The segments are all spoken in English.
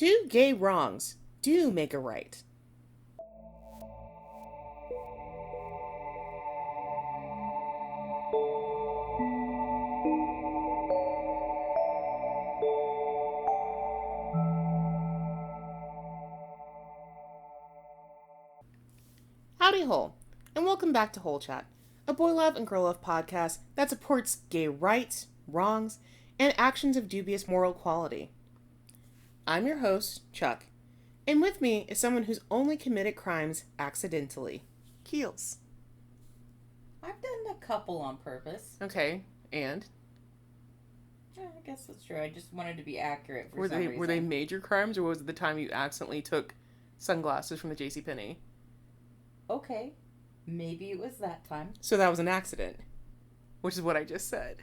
Two gay wrongs do make a right. Howdy hole, and welcome back to Hole Chat, a boy love and girl love podcast that supports gay rights, wrongs, and actions of dubious moral quality. I'm your host, Chuck, and with me is someone who's only committed crimes accidentally, Keelz. I've done a couple on purpose. Okay, and? Yeah, I guess that's true. I just wanted to be accurate for Were some reason. Were they major crimes, or was it the time you accidentally took sunglasses from the JCPenney? Okay, maybe it was that time. So that was an accident, which is what I just said.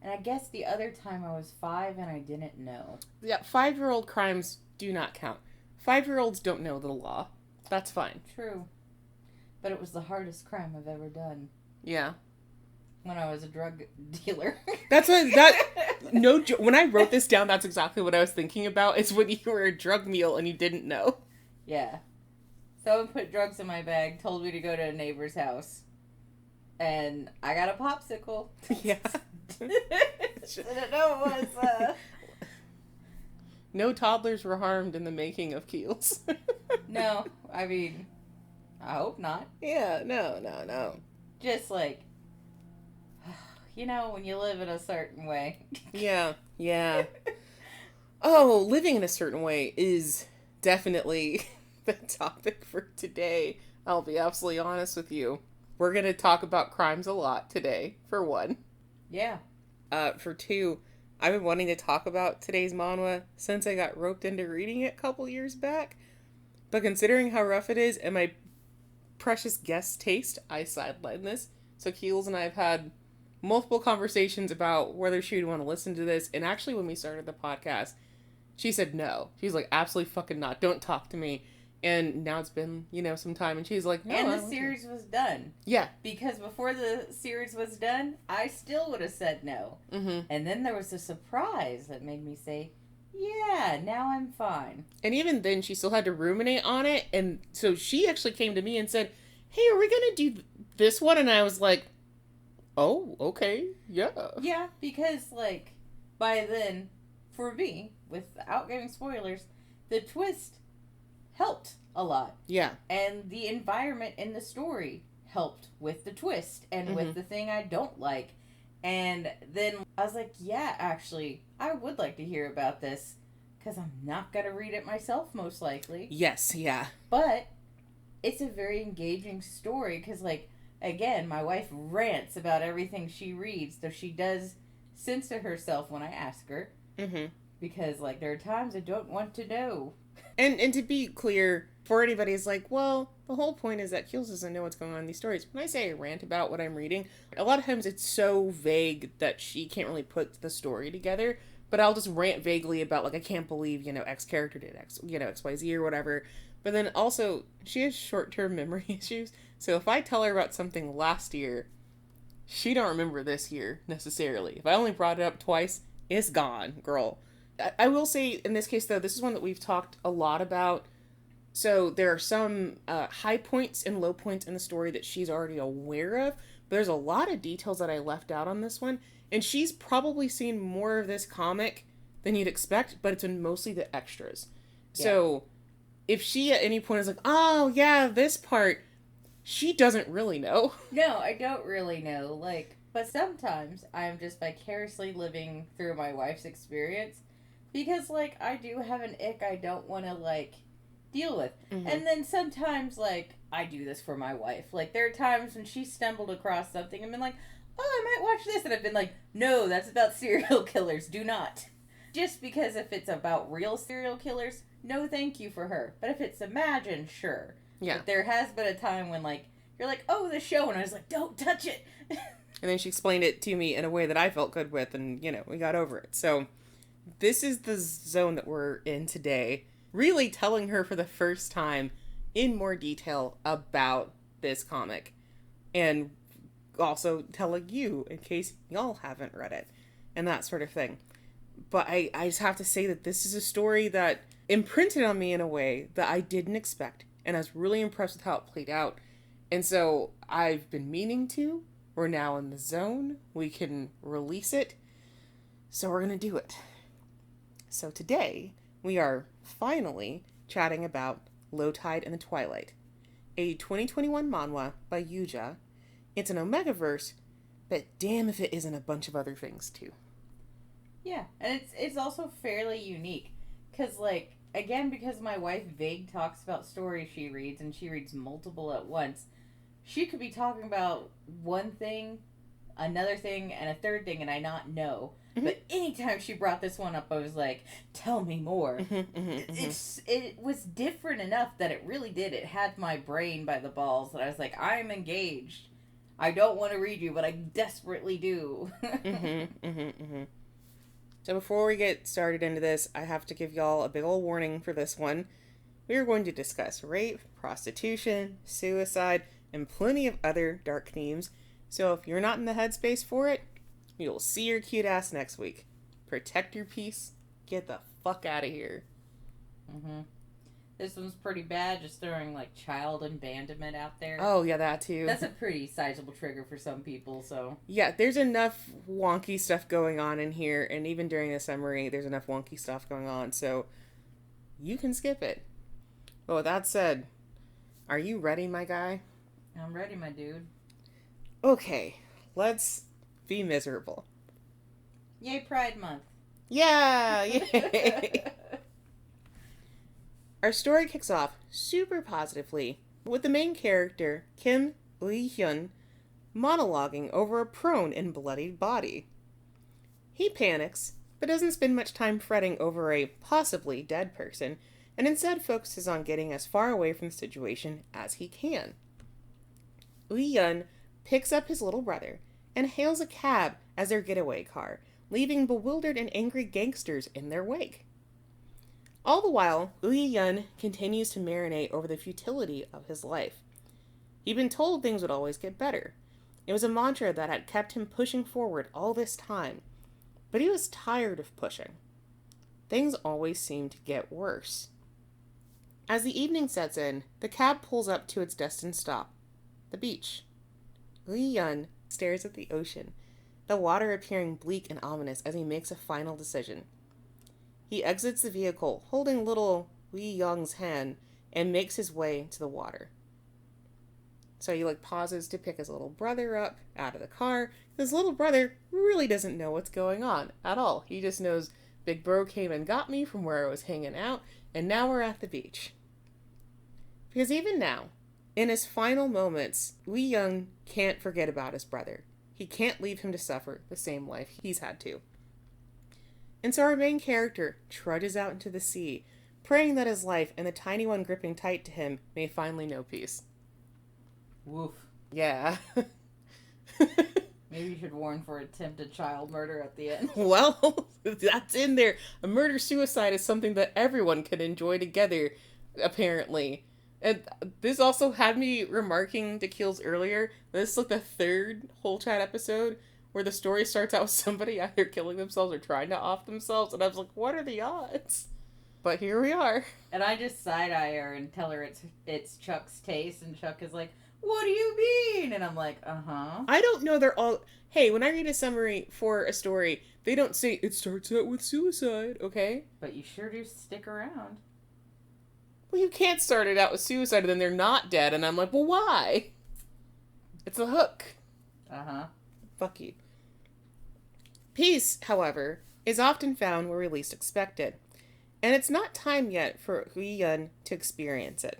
And I guess the other time I was 5 and I didn't know. Yeah, 5-year-old crimes do not count. 5-year-olds don't know the law. That's fine. True. But it was the hardest crime I've ever done. Yeah. When I was a drug dealer. That's what, when I wrote this down, that's exactly what I was thinking about, is when you were a drug mule and you didn't know. Yeah. Someone put drugs in my bag, told me to go to a neighbor's house. And I got a popsicle. Yeah. Didn't know it was, No toddlers were harmed in the making of Keelz. No, I mean, I hope not. Yeah, no. Just like, you know, when you live in a certain way. Yeah. Oh, living in a certain way is definitely the topic for today. I'll be absolutely honest with you. We're going to talk about crimes a lot today, for one. Yeah. For two, I've been wanting to talk about today's manhwa since I got roped into reading it a couple years back. But considering how rough it is and my precious guest taste, I sidelined this. So Keelz and I have had multiple conversations about whether she would want to listen to this. And actually, when we started the podcast, she said no. She's like, absolutely fucking not. Don't talk to me. And now it's been, some time, and she's like, no. And the series was done. Yeah. Because before the series was done, I still would have said no. Mm-hmm. And then there was a surprise that made me say, yeah, now I'm fine. And even then, she still had to ruminate on it. And so she actually came to me and said, hey, are we going to do this one? And I was like, oh, okay, yeah. Yeah, because, by then, for me, without giving spoilers, the twist helped a lot. Yeah. And the environment in the story helped with the twist and with the thing I don't like. And then I was like, yeah, actually, I would like to hear about this because I'm not going to read it myself, most likely. Yes, yeah. But it's a very engaging story because, again, my wife rants about everything she reads, so she does censor herself when I ask her. Mm-hmm. Because, there are times I don't want to know. And to be clear, for anybody who's like, well, the whole point is that Keelz doesn't know what's going on in these stories. When I say I rant about what I'm reading, a lot of times it's so vague that she can't really put the story together. But I'll just rant vaguely about, I can't believe, X character did X, XYZ or whatever. But then also, she has short-term memory issues. So if I tell her about something last year, she don't remember this year, necessarily. If I only brought it up twice, it's gone, girl. I will say, in this case, though, this is one that we've talked a lot about. So there are some high points and low points in the story that she's already aware of. But there's a lot of details that I left out on this one. And she's probably seen more of this comic than you'd expect, but it's been mostly the extras. Yeah. So if she at any point is like, oh, yeah, this part, she doesn't really know. No, I don't really know. But sometimes I'm just vicariously living through my wife's experience. Because, I do have an ick I don't want to, deal with. Mm-hmm. And then sometimes, I do this for my wife. There are times when she stumbled across something and been like, oh, I might watch this. And I've been like, no, that's about serial killers. Do not. Just because if it's about real serial killers, no thank you for her. But if it's imagined, sure. Yeah. But there has been a time when, you're like, oh, the show. And I was like, don't touch it. And then she explained it to me in a way that I felt good with. And, we got over it. So this is the zone that we're in today, really telling her for the first time in more detail about this comic, and also telling you in case y'all haven't read it, and that sort of thing. But I just have to say that this is a story that imprinted on me in a way that I didn't expect. And I was really impressed with how it played out. And so I've been meaning to. We're now in the zone. We can release it. So we're going to do it. So today, we are finally chatting about Low Tide and the Twilight, a 2021 manhwa by Yuja. It's an Omegaverse, but damn if it isn't a bunch of other things too. Yeah, and it's also fairly unique. Because, like, again, because my wife vague talks about stories she reads, and she reads multiple at once, she could be talking about one thing, another thing, and a third thing, and I not know. Mm-hmm. But anytime she brought this one up, I was like, tell me more. It was different enough that it really did. It had my brain by the balls that I was like, I'm engaged. I don't want to read you, but I desperately do. So before we get started into this, I have to give y'all a big old warning for this one. We are going to discuss rape, prostitution, suicide, and plenty of other dark themes. So if you're not in the headspace for it, you'll see your cute ass next week. Protect your peace. Get the fuck out of here. This one's pretty bad, just throwing, like, child abandonment out there. Oh, yeah, that too. That's a pretty sizable trigger for some people, so... Yeah, there's enough wonky stuff going on in here, and even during the summary, there's enough wonky stuff going on, so you can skip it. But with that said, are you ready, my guy? I'm ready, my dude. Okay, let's be miserable. Yay, Pride Month. Yeah! Yay! Our story kicks off super positively with the main character, Euihyun, monologuing over a prone and bloodied body. He panics, but doesn't spend much time fretting over a possibly dead person, and instead focuses on getting as far away from the situation as he can. Euihyun picks up his little brother and hails a cab as their getaway car, leaving bewildered and angry gangsters in their wake. All the while, Euihyun continues to marinate over the futility of his life. He'd been told things would always get better. It was a mantra that had kept him pushing forward all this time. But he was tired of pushing. Things always seemed to get worse. As the evening sets in, the cab pulls up to its destined stop, the beach. Euihyun stares at the ocean, the water appearing bleak and ominous as he makes a final decision. He exits the vehicle, holding little Euihyun's hand, and makes his way to the water. So he, pauses to pick his little brother up out of the car. His little brother really doesn't know what's going on at all. He just knows Big Bro came and got me from where I was hanging out, and now we're at the beach. Because even now, in his final moments, Euihyun can't forget about his brother. He can't leave him to suffer the same life he's had to. And so our main character trudges out into the sea, praying that his life and the tiny one gripping tight to him may finally know peace. Woof. Yeah. Maybe you should warn for attempted child murder at the end. Well, that's in there. A murder-suicide is something that everyone can enjoy together, apparently. And this also had me remarking to Keelz earlier, this is the third whole chat episode where the story starts out with somebody either killing themselves or trying to off themselves, and I was like, what are the odds? But here we are. And I just side-eye her and tell her it's Chuck's taste, and Chuck is like, what do you mean? And I'm like, uh-huh. I don't know they're all... Hey, when I read a summary for a story, they don't say, it starts out with suicide, okay? But you sure do stick around. Well, you can't start it out with suicide and then they're not dead, and I'm like, well, why? It's a hook. Uh-huh. Fuck you. Peace, however, is often found where we least expect it, and it's not time yet for Euihyun to experience it.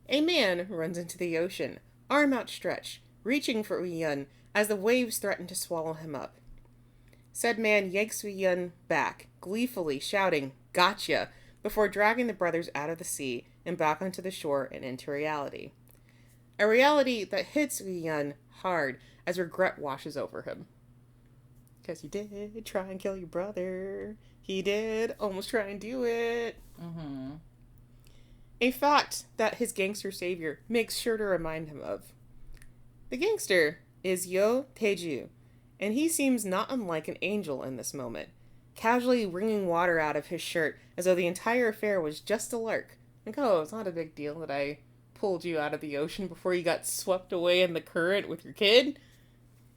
A man runs into the ocean, arm outstretched, reaching for Euihyun as the waves threaten to swallow him up. Said man yanks Euihyun back, gleefully shouting, "Gotcha!" before dragging the brothers out of the sea and back onto the shore and into reality. A reality that hits Euihyun hard as regret washes over him. Because he did try and kill your brother. He did almost try and do it. Mm-hmm. A fact that his gangster savior makes sure to remind him of. The gangster is Yeo Taeju, and he seems not unlike an angel in this moment, casually wringing water out of his shirt as though the entire affair was just a lark. Like, oh, it's not a big deal that I pulled you out of the ocean before you got swept away in the current with your kid.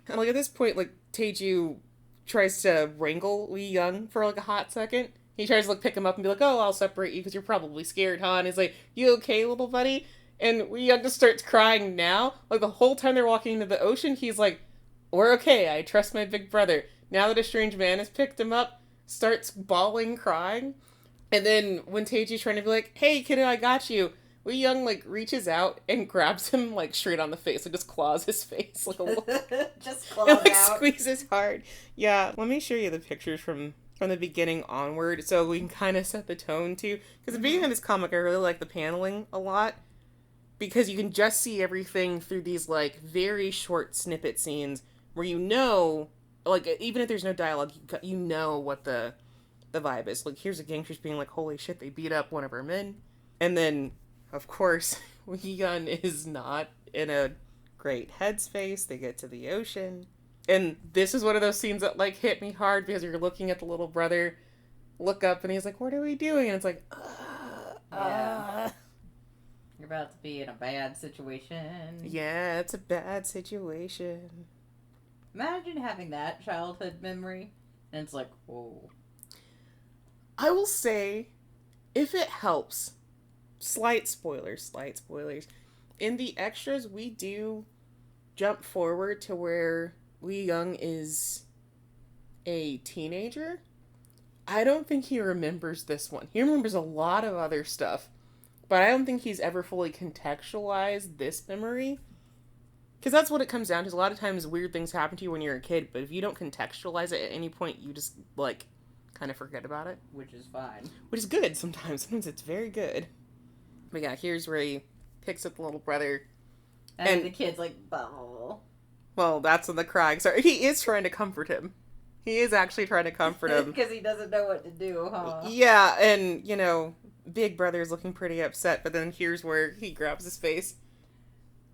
And, like, at this point, like, Taeju tries to wrangle Euihyun for, like, a hot second. He tries to, like, pick him up and be like, oh, I'll separate you because you're probably scared, huh? And he's like, you okay, little buddy? And Euihyun just starts crying now. Like, the whole time they're walking into the ocean, he's like, we're okay, I trust my big brother. Now that a strange man has picked him up, starts bawling, crying. And then when Taeju's trying to be like, hey, kiddo, I got you, Euihyun, like, reaches out and grabs him, like, straight on the face. Like, just claws his face. Like, a little... just claws and, like, out. Squeezes hard. Yeah, let me show you the pictures from the beginning onward so we can kind of set the tone, too. Because the beginning of this comic, I really like the paneling a lot. Because you can just see everything through these, like, very short snippet scenes where you know, like, even if there's no dialogue, you know what the vibe is. Like, here's the gangsters being like, holy shit, they beat up one of our men. And then, of course, Euihyun is not in a great headspace. They get to the ocean. And this is one of those scenes that, like, hit me hard because you're looking at the little brother look up and he's like, what are we doing? And it's like, You're about to be in a bad situation. Yeah, it's a bad situation. Imagine having that childhood memory and it's like, whoa. I will say, if it helps, slight spoilers. In the extras, we do jump forward to where Euihyun is a teenager. I don't think he remembers this one. He remembers a lot of other stuff, but I don't think he's ever fully contextualized this memory. Because that's what it comes down to. A lot of times weird things happen to you when you're a kid, but if you don't contextualize it at any point, you just, like, kind of forget about it. Which is fine. Which is good sometimes. Sometimes it's very good. But yeah, here's where he picks up the little brother. And the kid's like, oh. Well, that's when the crying starts. He is trying to comfort him. He is actually trying to comfort him. Because he doesn't know what to do, huh? Yeah, and, you know, Big Brother's looking pretty upset, but then here's where he grabs his face.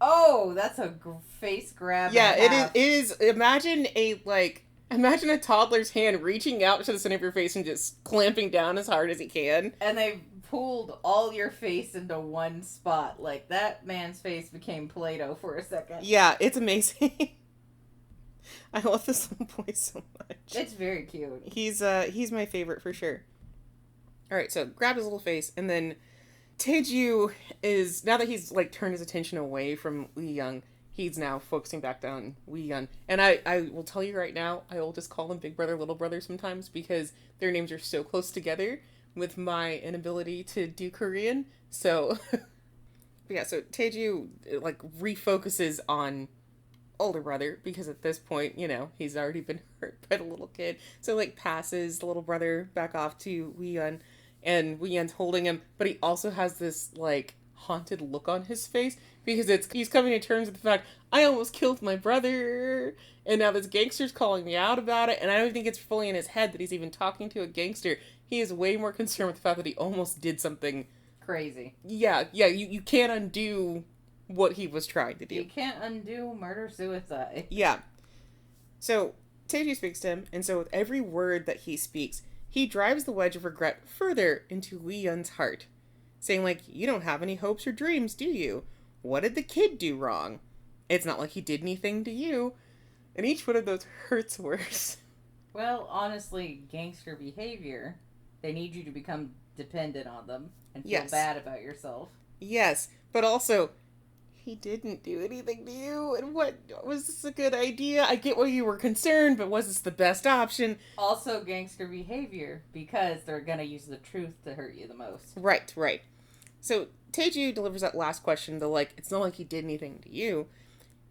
Oh, that's a face grab. Yeah, it is. Imagine a toddler's hand reaching out to the center of your face and just clamping down as hard as he can. And they pulled all your face into one spot. Like, that man's face became Play-Doh for a second. Yeah, it's amazing. I love this little boy so much. It's very cute. He's my favorite for sure. Alright, so grab his little face, and then Taeju is, now that he's, like, turned his attention away from Euihyun, he's now focusing back on Euihyun. And I will tell you right now, I will just call them Big Brother, Little Brother sometimes, because their names are so close together with my inability to do Korean. So, yeah, so Taeju, like, refocuses on older brother, because at this point, you know, he's already been hurt by the little kid. So, like, passes the little brother back off to Euihyun, and Euihyun's holding him, but he also has this, like, haunted look on his face, because he's coming to terms with the fact, I almost killed my brother, and now this gangster's calling me out about it, and I don't think it's fully in his head that he's even talking to a gangster. He is way more concerned with the fact that he almost did something crazy. Yeah, you can't undo what he was trying to do. You can't undo murder-suicide. Yeah. So, Taeju speaks to him, and so with every word that he speaks, he drives the wedge of regret further into Euihyun's heart, saying, like, you don't have any hopes or dreams, do you? What did the kid do wrong? It's not like he did anything to you. And each one of those hurts worse. Well, honestly, gangster behavior, they need you to become dependent on them and feel bad about yourself. Yes, but also, he didn't do anything to you, and what, was this a good idea? I get why you were concerned, but was this the best option? Also gangster behavior, because they're gonna use the truth to hurt you the most. Right. So, Taeju delivers that last question, it's not like he did anything to you.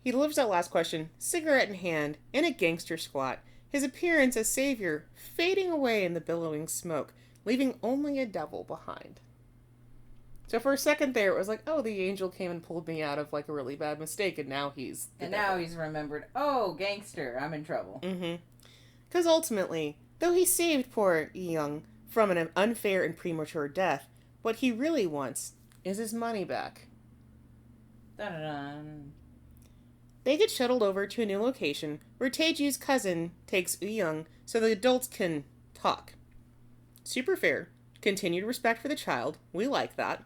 He delivers that last question, cigarette in hand, in a gangster squat, his appearance as savior fading away in the billowing smoke, leaving only a devil behind. So for a second there, it was like, oh, the angel came and pulled me out of, like, a really bad mistake, and now he's the devil. Now he's remembered, oh, gangster, I'm in trouble. Mm-hmm. Because ultimately, though he saved poor Euihyun from an unfair and premature death, what he really wants is his money back. Dun-dun-dun. They get shuttled over to a new location, where Taeju's cousin takes Euihyun so the adults can talk. Super fair. Continued respect for the child. We like that.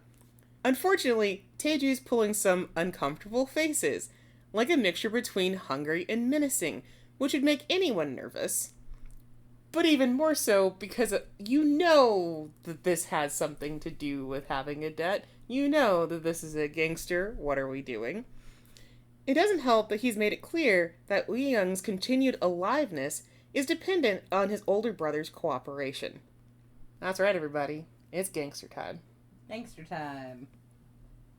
Unfortunately, Taeju's pulling some uncomfortable faces, like a mixture between hungry and menacing, which would make anyone nervous. But even more so because you know that this has something to do with having a debt. You know that this is a gangster. What are we doing? It doesn't help that he's made it clear that Euihyun's continued aliveness is dependent on his older brother's cooperation. That's right, everybody. It's gangster time. Gangster time.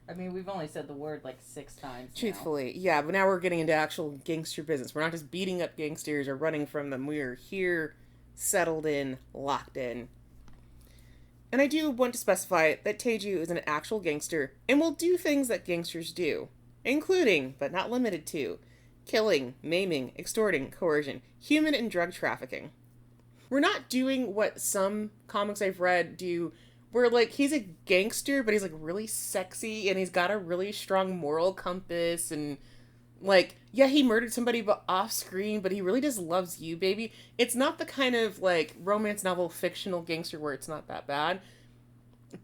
I mean, we've only said the word like 6 times now. Truthfully, yeah, but now we're getting into actual gangster business. We're not just beating up gangsters or running from them. We're here, settled in, locked in. And I do want to specify that Taeju is an actual gangster and will do things that gangsters do, including, but not limited to, killing, maiming, extorting, coercion, human and drug trafficking. We're not doing what some comics I've read do, where, like, he's a gangster, but he's, like, really sexy, and he's got a really strong moral compass, and, like, yeah, he murdered somebody but off screen, but he really just loves you, baby. It's not the kind of, like, romance novel fictional gangster where it's not that bad.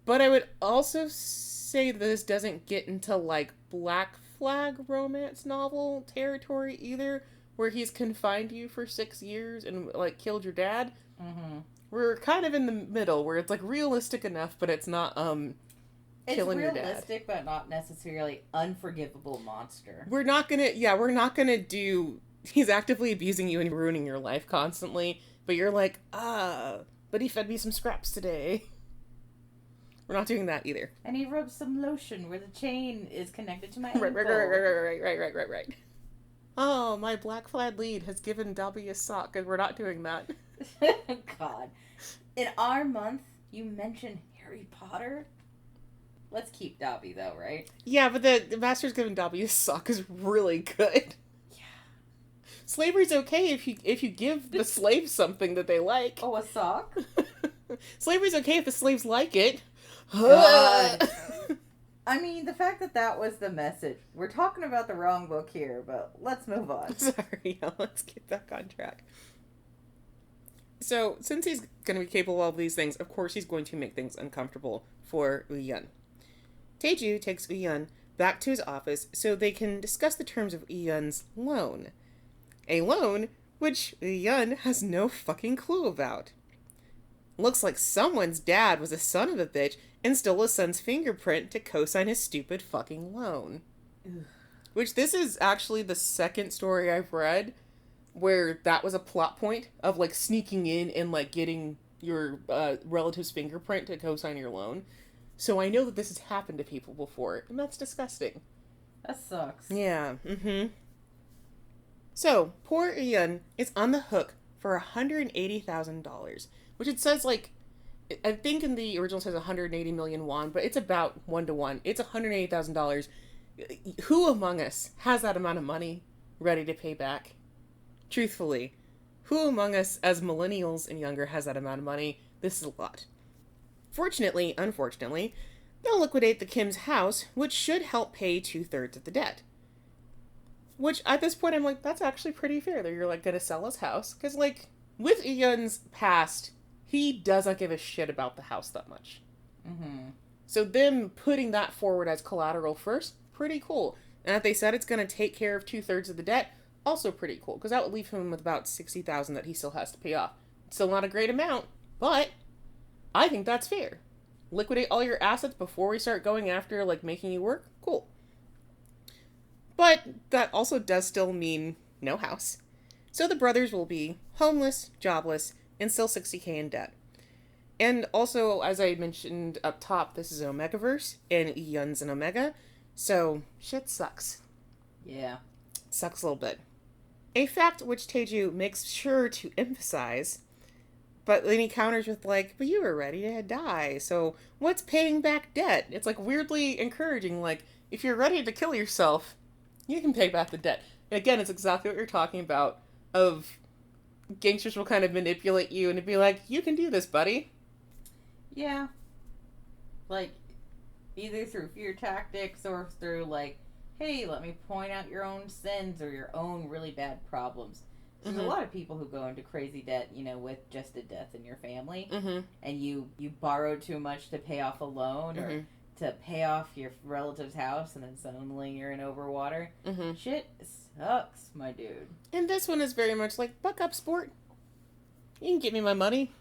But I would also say that this doesn't get into, like, Black Flag romance novel territory either, where he's confined you for 6 years and, like, killed your dad. Mm-hmm. We're kind of in the middle, where it's, like, realistic enough, but it's not, killing your dad. It's realistic, but not necessarily unforgivable monster. We're not gonna do, he's actively abusing you and ruining your life constantly, but you're like, but he fed me some scraps today. We're not doing that either. And he rubs some lotion where the chain is connected to my ankle. Right. Oh, my Black Flag lead has given Dobby a sock, and we're not doing that. God. In our month, you mentioned Harry Potter? Let's keep Dobby, though, right? Yeah, but the Master's giving Dobby a sock is really good. Yeah. Slavery's okay if you give the slaves something that they like. Oh, a sock? Slavery's okay if the slaves like it. God. I mean, the fact that was the message. We're talking about the wrong book here, but let's move on. Sorry, let's get back on track. So, since he's going to be capable of these things, of course he's going to make things uncomfortable for Euihyun. Taeju takes Euihyun back to his office so they can discuss the terms of Euihyun's loan. A loan which Euihyun has no fucking clue about. Looks like someone's dad was a son of a bitch and stole his son's fingerprint to co-sign his stupid fucking loan. Ugh. Which, this is actually the second story I've read where that was a plot point of, like, sneaking in and, like, getting your relative's fingerprint to co-sign your loan. So I know that this has happened to people before, and that's disgusting. That sucks. Yeah, So, poor Euihyun is on the hook for $180,000, which it says, like, I think in the original it says 180 million won, but it's about 1-to-1. It's $180,000. Who among us has that amount of money ready to pay back? Truthfully, who among us as millennials and younger has that amount of money? This is a lot. Unfortunately, they'll liquidate the Kim's house, which should help pay 2/3 of the debt. Which, at this point, I'm like, that's actually pretty fair that you're, like, gonna sell his house. Because, like, with Euihyun's past, he doesn't give a shit about the house that much. Mm-hmm. So them putting that forward as collateral first, pretty cool. And if they said it's gonna take care of 2/3 of the debt, also pretty cool. Because that would leave him with about $60,000 that he still has to pay off. Still not a great amount, but I think that's fair. Liquidate all your assets before we start going after, like, making you work? Cool. But that also does still mean no house. So the brothers will be homeless, jobless, and still $60K in debt. And also, as I mentioned up top, this is an Omegaverse, and Euihyun's an Omega, so shit sucks. Yeah. Sucks a little bit. A fact which Taeju makes sure to emphasize, but then he counters with, like, but you were ready to die, so what's paying back debt? It's, like, weirdly encouraging, like, if you're ready to kill yourself, you can pay back the debt. And again, it's exactly what you're talking about, of gangsters will kind of manipulate you and be like, you can do this, buddy. Yeah. Like, either through fear tactics or through, like, hey, let me point out your own sins or your own really bad problems. There's a lot of people who go into crazy debt, with just a death in your family, and you borrowed too much to pay off a loan or to pay off your relative's house, and then suddenly you're in overwater. Shit sucks, my dude. And this one is very much like, buck up, sport. You can give me my money.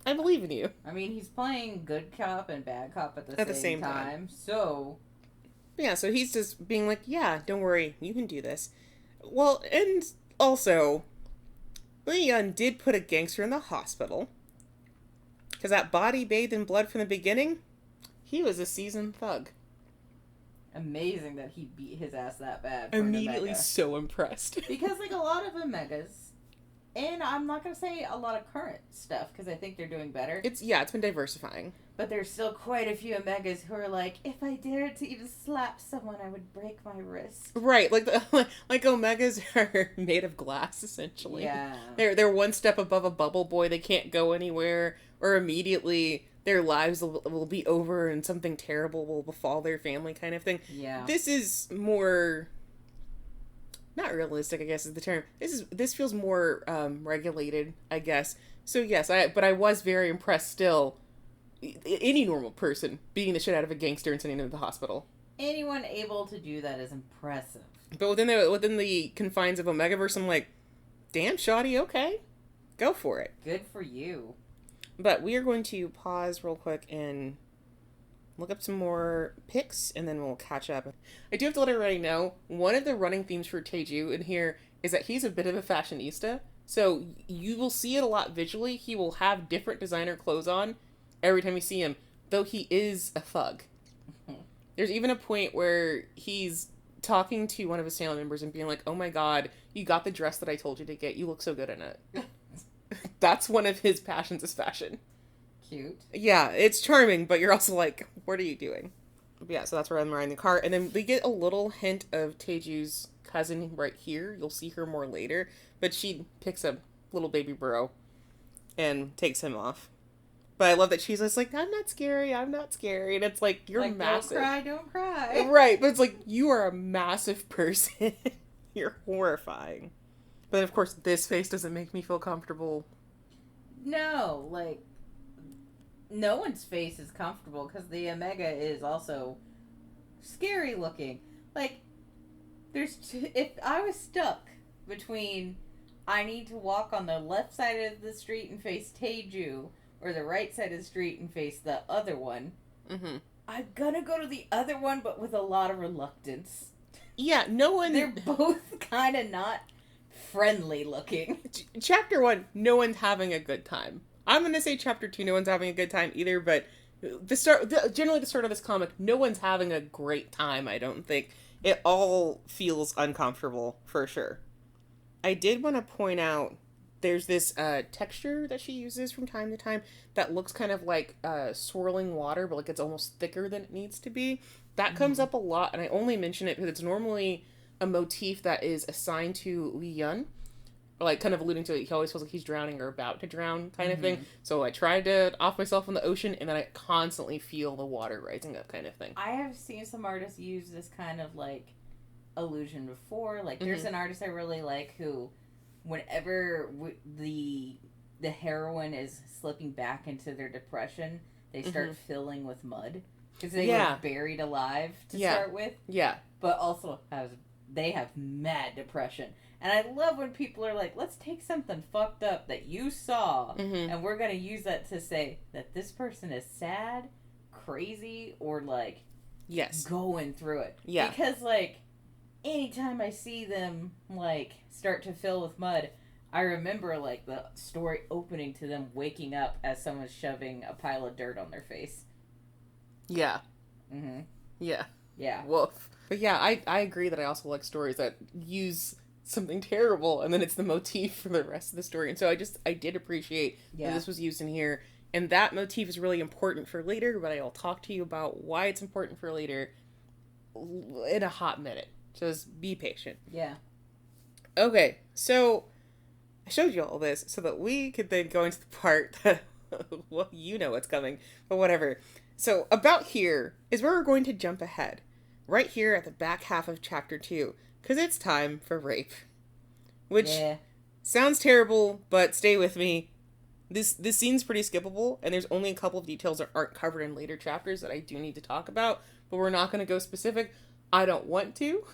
I believe in you. I mean, he's playing good cop and bad cop at the same time. So... Yeah, so he's just being like, yeah, don't worry, you can do this. Well, and also, Euihyun did put a gangster in the hospital. Because that body bathed in blood from the beginning, he was a seasoned thug. Amazing that he beat his ass that bad. For Immediately so impressed. Because, a lot of Omegas, and I'm not going to say a lot of current stuff, because I think they're doing better. It's been diversifying. But there's still quite a few Omegas who are like, if I dared to even slap someone, I would break my wrist. Right, like Omegas are made of glass, essentially. Yeah. They're one step above a bubble boy. They can't go anywhere, or immediately their lives will be over and something terrible will befall their family, kind of thing. Yeah. This is more... Not realistic, I guess is the term. This feels more regulated, I guess. So yes, but I was very impressed still. Any normal person beating the shit out of a gangster and sending him to the hospital. Anyone able to do that is impressive. But within the confines of Omegaverse, I'm like, damn, shoddy, okay. Go for it. Good for you. But we are going to pause real quick and look up some more pics, and then we'll catch up. I do have to let everybody know, one of the running themes for Taeju in here is that he's a bit of a fashionista. So you will see it a lot visually. He will have different designer clothes on every time you see him, though he is a thug. There's even a point where he's talking to one of his family members and being like, oh my god, you got the dress that I told you to get. You look so good in it. That's one of his passions is fashion. Cute. Yeah, it's charming, but you're also like, what are you doing? But yeah, so that's where I'm riding the car. And then we get a little hint of Taeju's cousin right here. You'll see her more later. But she picks up little baby bro and takes him off. But I love that she's just like, I'm not scary. And it's like, you're like, massive. Don't cry. Right, but it's like, you are a massive person. You're horrifying. But of course, this face doesn't make me feel comfortable. No, no one's face is comfortable because the Omega is also scary looking. If I was stuck between I need to walk on the left side of the street and face Taeju or the right side of the street and face the other one, I'm gonna go to the other one, but with a lot of reluctance. Yeah, no one... They're both kind of not friendly looking. Chapter 1, no one's having a good time. I'm going to say Chapter 2, no one's having a good time either, but generally the start of this comic, no one's having a great time, I don't think. It all feels uncomfortable, for sure. I did want to point out, there's this texture that she uses from time to time that looks kind of like swirling water, but it's almost thicker than it needs to be. That comes up a lot, and I only mention it because it's normally a motif that is assigned to Euihyun. Kind of alluding to it, he always feels like he's drowning or about to drown kind of thing. So I tried to off myself in the ocean, and then I constantly feel the water rising up kind of thing. I have seen some artists use this kind of, illusion before. There's an artist I really like who, whenever the heroine is slipping back into their depression, they start filling with mud. Because they were buried alive to start with. Yeah. But also, they have mad depression. And I love when people are like, let's take something fucked up that you saw, and we're going to use that to say that this person is sad, crazy, or, going through it. Yeah. Because, anytime I see them, start to fill with mud, I remember, the story opening to them waking up as someone's shoving a pile of dirt on their face. Yeah. Yeah. Yeah. Woof. But yeah, I agree that I also like stories that use something terrible and then it's the motif for the rest of the story. And so I did appreciate that this was used in here. And that motif is really important for later, but I'll talk to you about why it's important for later in a hot minute. Just be patient. Yeah. Okay, so I showed you all this so that we could then go into the part that, well, you know what's coming, but whatever. So about here is where we're going to jump ahead. Right here at the back half of Chapter 2. Because it's time for rape. Which, Sounds terrible, but stay with me. This scene's pretty skippable, and there's only a couple of details that aren't covered in later chapters that I do need to talk about, but we're not going to go specific. I don't want to.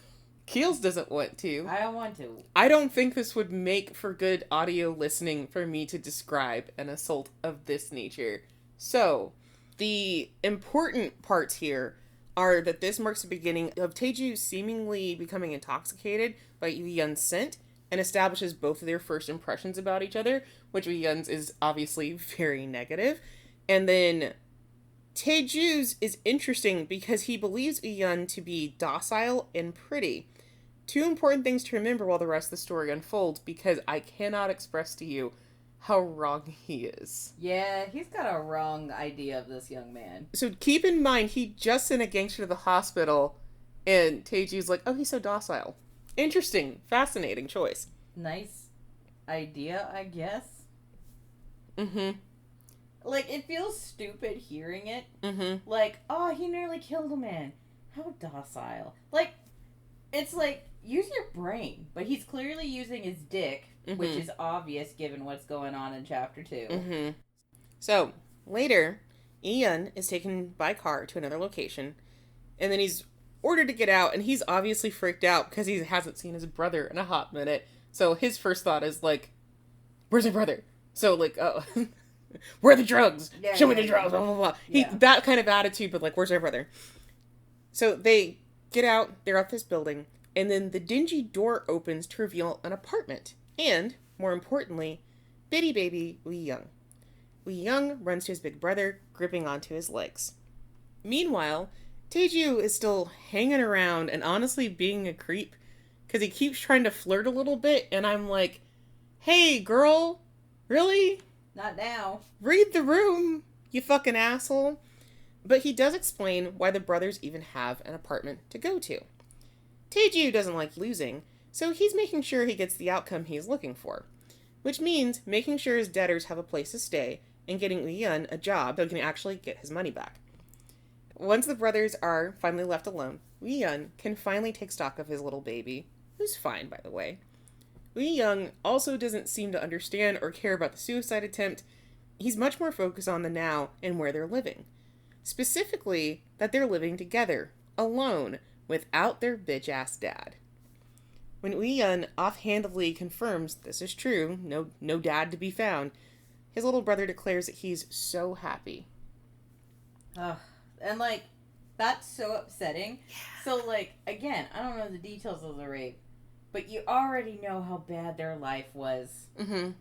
Keelz doesn't want to. I don't want to. I don't think this would make for good audio listening for me to describe an assault of this nature. So, the important parts here are that this marks the beginning of Taeju seemingly becoming intoxicated by Euihyun's scent and establishes both of their first impressions about each other, which Euihyun's is obviously very negative. And then Taeju's is interesting because he believes Euihyun to be docile and pretty. Two important things to remember while the rest of the story unfolds, because I cannot express to you how wrong he is. Yeah, he's got a wrong idea of this young man. So keep in mind, he just sent a gangster to the hospital, and Taeju's like, oh, he's so docile. Interesting. Fascinating choice. Nice idea, I guess. Mm-hmm. Like, it feels stupid hearing it. Mm-hmm. Like, oh, he nearly killed a man. How docile. Like, it's like, use your brain. But he's clearly using his dick, which is obvious given what's going on in chapter 2. Mm-hmm. So, later, Euihyun is taken by car to another location, and then he's ordered to get out, and he's obviously freaked out because he hasn't seen his brother in a hot minute. So his first thought is like, where's my brother? So like, oh, where are the drugs? Yeah, Show me the drugs, blah, blah, blah. Yeah. That kind of attitude, but like, where's my brother? So they get out, they're at this building, and then the dingy door opens to reveal an apartment. And, more importantly, bitty baby Euihyun. Euihyun runs to his big brother, gripping onto his legs. Meanwhile, Taeju is still hanging around and honestly being a creep, because he keeps trying to flirt a little bit, and I'm like, hey, girl, really? Not now. Read the room, you fucking asshole. But he does explain why the brothers even have an apartment to go to. Taeju doesn't like losing, so he's making sure he gets the outcome he's looking for, which means making sure his debtors have a place to stay and getting Euihyun a job so he can actually get his money back. Once the brothers are finally left alone, Euihyun can finally take stock of his little baby, who's fine, by the way. Euihyun also doesn't seem to understand or care about the suicide attempt. He's much more focused on the now and where they're living. Specifically, that they're living together, alone, without their bitch-ass dad. When Euihyun offhandedly confirms this is true, no dad to be found, his little brother declares that he's so happy. Ugh. And, like, that's so upsetting. Yeah. So, like, again, I don't know the details of the rape, but you already know how bad their life was. Mm-hmm.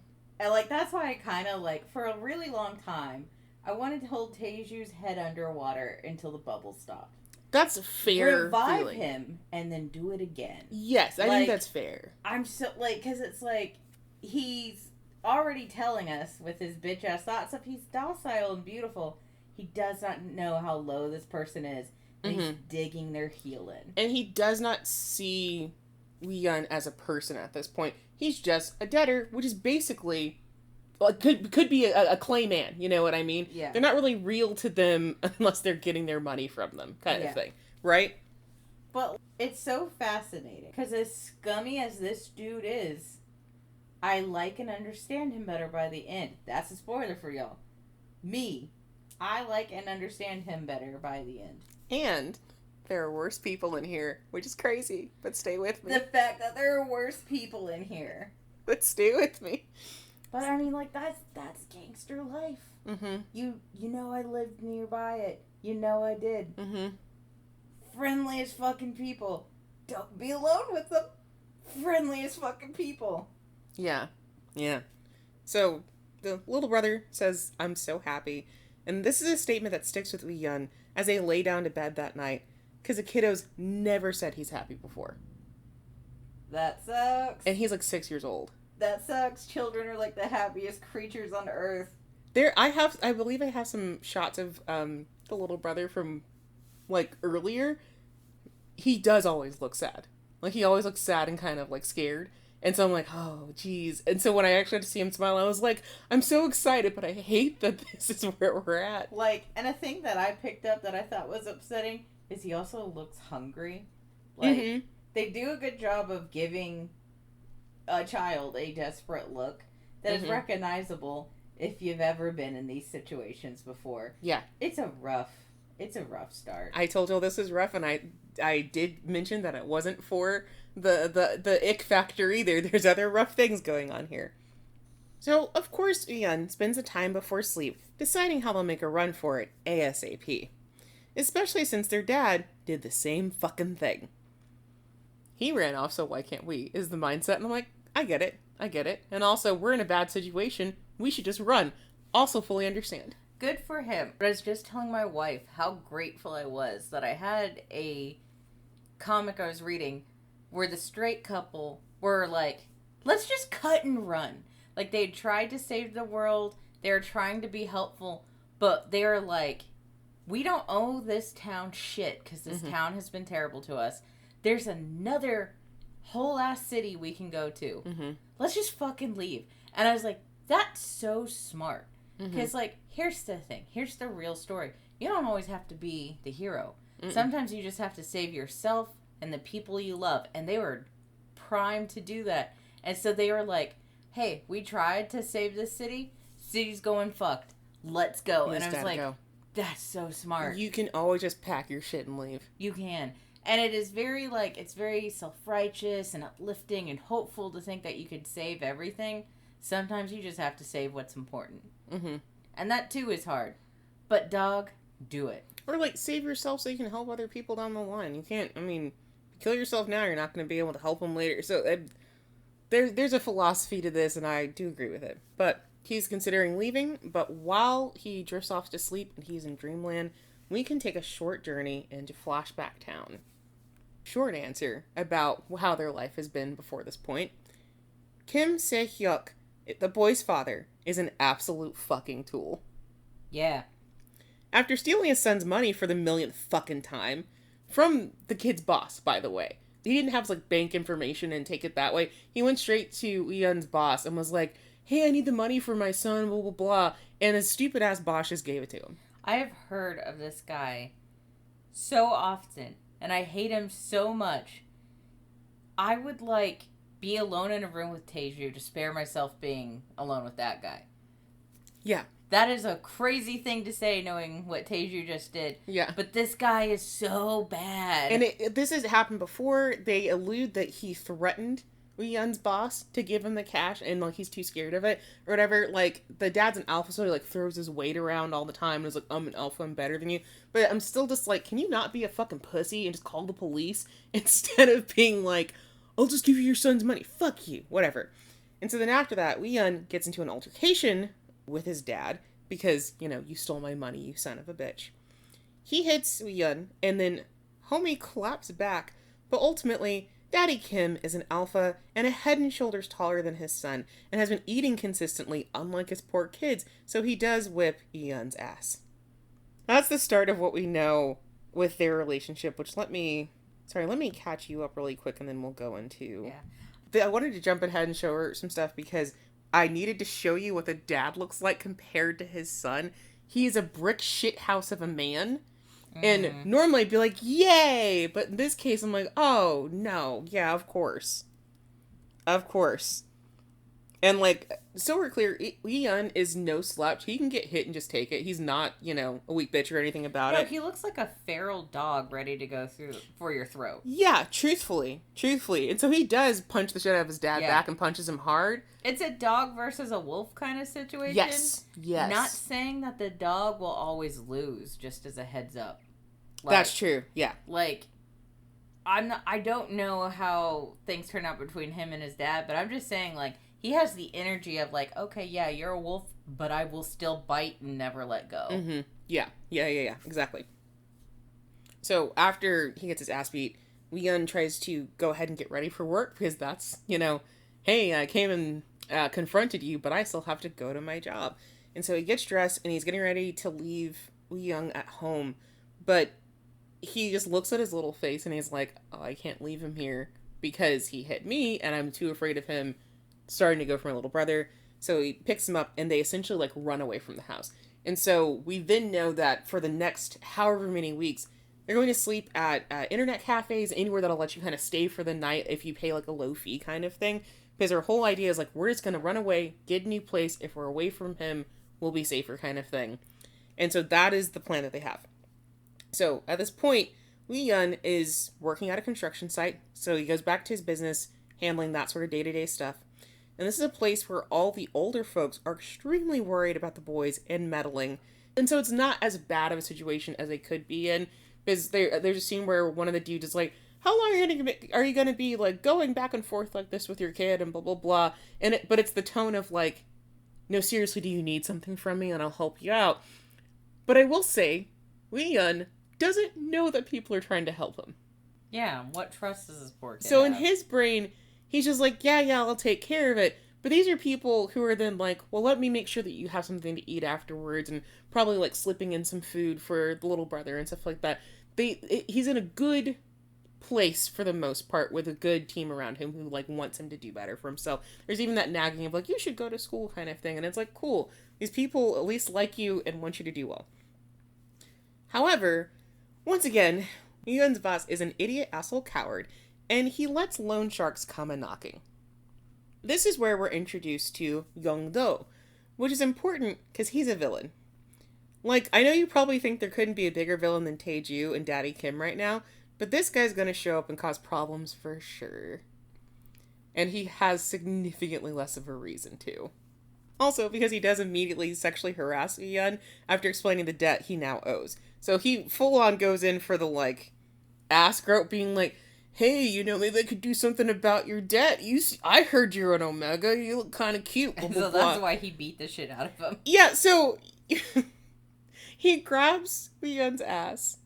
And, like, that's why I kind of, like, for a really long time, I wanted to hold Taeju's head underwater until the bubbles stopped. That's a fair Revive feeling. Him and then do it again. Yes, I think that's fair. I'm so, like, because it's like, he's already telling us with his bitch-ass thoughts of he's docile and beautiful. He does not know how low this person is, and he's digging their heel in. And he does not see Euihyun as a person at this point. He's just a debtor, which is basically, well, could be a clay man, you know what I mean? Yeah. They're not really real to them unless they're getting their money from them, kind of thing, right? But it's so fascinating, because as scummy as this dude is, I like and understand him better by the end. That's a spoiler for y'all. Me. I like and understand him better by the end. And there are worse people in here, which is crazy, but stay with me. The fact that there are worse people in here. But stay with me. But I mean, like, that's gangster life. Mm-hmm. You know I lived nearby it. You know I did. Mm-hmm. Friendliest fucking people. Don't be alone with them. Friendliest fucking people. Yeah. Yeah. So, the little brother says, I'm so happy. And this is a statement that sticks with Euihyun as they lay down to bed that night, because the kiddo's never said he's happy before. That sucks. And he's like 6 years old. That sucks. Children are like the happiest creatures on earth. I believe I have some shots of the little brother from like earlier. He does always look sad. Like he always looks sad and kind of like scared. And so I'm like, oh, geez. And so when I actually had to see him smile, I was like, I'm so excited, but I hate that this is where we're at. Like, and a thing that I picked up that I thought was upsetting is he also looks hungry. Like, they do a good job of giving a child a desperate look that is recognizable if you've ever been in these situations before. Yeah. It's a rough start. I told you this is rough, and I did mention that it wasn't for the ick factor either. There's other rough things going on here. So, of course, Euihyun spends the time before sleep deciding how they'll make a run for it ASAP. Especially since their dad did the same fucking thing. He ran off, so why can't we, is the mindset. And I'm like, I get it. And also, we're in a bad situation. We should just run. Also fully understand. Good for him. But I was just telling my wife how grateful I was that I had a comic I was reading where the straight couple were like, let's just cut and run. Like, they tried to save the world. They were trying to be helpful. But they're like, we don't owe this town shit because this town has been terrible to us. There's another whole ass city we can go to. Let's just fucking leave. And I was like, that's so smart. Because, like, here's the thing. Here's the real story. You don't always have to be the hero. Sometimes you just have to save yourself and the people you love. And they were primed to do that. And so they were like, hey, we tried to save this city. City's going fucked. Let's go. And I was like, that's so smart. You can always just pack your shit and leave. You can. And it is very, like, it's very self-righteous and uplifting and hopeful to think that you could save everything. Sometimes you just have to save what's important. And that, too, is hard. But, dog, do it. Or, like, save yourself so you can help other people down the line. You can't, I mean, kill yourself now, you're not going to be able to help them later. So, there's a philosophy to this, and I do agree with it. But he's considering leaving, but while he drifts off to sleep and he's in dreamland, we can take a short journey into Flashback Town. Short answer about how their life has been before this point. Kim Se-hyuk, the boy's father, is an absolute fucking tool. Yeah. After stealing his son's money for the millionth fucking time, from the kid's boss, by the way. He didn't have, like, bank information and take it that way. He went straight to Euihyun's boss and was like, hey, I need the money for my son, blah, blah, blah. And his stupid-ass boss just gave it to him. I have heard of this guy so often, and I hate him so much. I would, like, be alone in a room with Taeju to spare myself being alone with that guy. Yeah. That is a crazy thing to say, knowing what Taeju just did. Yeah. But this guy is so bad. And this has happened before. They allude that he threatened Euihyun's boss to give him the cash, and, like, he's too scared of it, or whatever. Like, the dad's an alpha, so he, like, throws his weight around all the time, and is like, I'm an alpha, I'm better than you. But I'm still just like, can you not be a fucking pussy and just call the police, instead of being like, I'll just give you your son's money, fuck you, whatever. And so then after that, Euihyun gets into an altercation with his dad, because, you know, you stole my money, you son of a bitch. He hits Euihyun, and then homie claps back, but ultimately, Daddy Kim is an alpha and a head and shoulders taller than his son, and has been eating consistently, unlike his poor kids, so he does whip Euihyun's ass. That's the start of what we know with their relationship, which let me catch you up really quick, and then we'll go into... Yeah. I wanted to jump ahead and show her some stuff, because I needed to show you what the dad looks like compared to his son. He is a brick shithouse of a man. And normally I'd be like, yay! But in this case, I'm like, oh, no. Yeah, of course. Of course. And, like, so we're clear, Euihyun is no slouch. He can get hit and just take it. He's not, you know, a weak bitch or anything about it. He looks like a feral dog ready to go through for your throat. Yeah, truthfully. And so he does punch the shit out of his dad back and punches him hard. It's a dog versus a wolf kind of situation. Yes. Not saying that the dog will always lose, just as a heads up. Like, that's true, yeah. Like, I don't know how things turn out between him and his dad, but I'm just saying, like, he has the energy of, like, okay, yeah, you're a wolf, but I will still bite and never let go. Mm-hmm. Yeah, exactly. So, after he gets his ass beat, Euihyun tries to go ahead and get ready for work, because that's, you know, hey, I came and confronted you, but I still have to go to my job. And so he gets dressed, and he's getting ready to leave Euihyun at home, but he just looks at his little face, and he's like, oh, I can't leave him here, because he hit me, and I'm too afraid of him starting to go for my little brother. So he picks him up, and they essentially, like, run away from the house. And so we then know that for the next however many weeks, they're going to sleep at internet cafes, anywhere that'll let you kind of stay for the night if you pay, like, a low fee kind of thing. Because her whole idea is like, we're just going to run away, get a new place. If we're away from him, we'll be safer kind of thing. And so that is the plan that they have. So at this point, Euihyun is working at a construction site. So he goes back to his business, handling that sort of day-to-day stuff. And this is a place where all the older folks are extremely worried about the boys and meddling. And so it's not as bad of a situation as they could be in. Because there's a scene where one of the dudes is like, how long are you gonna be like going back and forth like this with your kid and blah blah blah, but it's the tone of like, no, seriously, do you need something from me and I'll help you out. But I will say, Euihyun doesn't know that people are trying to help him. Yeah, what trust does this poor kid So have? in his brain, he's just like, yeah, I'll take care of it. But these are people who are then like, well, let me make sure that you have something to eat afterwards, and probably like slipping in some food for the little brother and stuff like that. He's in a good place for the most part with a good team around him who like wants him to do better for himself. There's even that nagging of like, you should go to school kind of thing, and it's like, cool, these people at least like you and want you to do well. However, once again, Euihyun's boss is an idiot asshole coward, and he lets loan sharks come a knocking. This is where we're introduced to Young-do, which is important because he's a villain. Like, I know you probably think there couldn't be a bigger villain than Taeju and Daddy Kim right now, but this guy's gonna show up and cause problems for sure. And he has significantly less of a reason to. Also, because he does immediately sexually harass Euihyun after explaining the debt he now owes. So he full on goes in for the, like, ass grope, being like, hey, maybe I could do something about your debt. I heard you're an Omega. You look kind of cute. Blah, blah, so blah. That's why he beat the shit out of him. Yeah, so he grabs Euihyun's ass,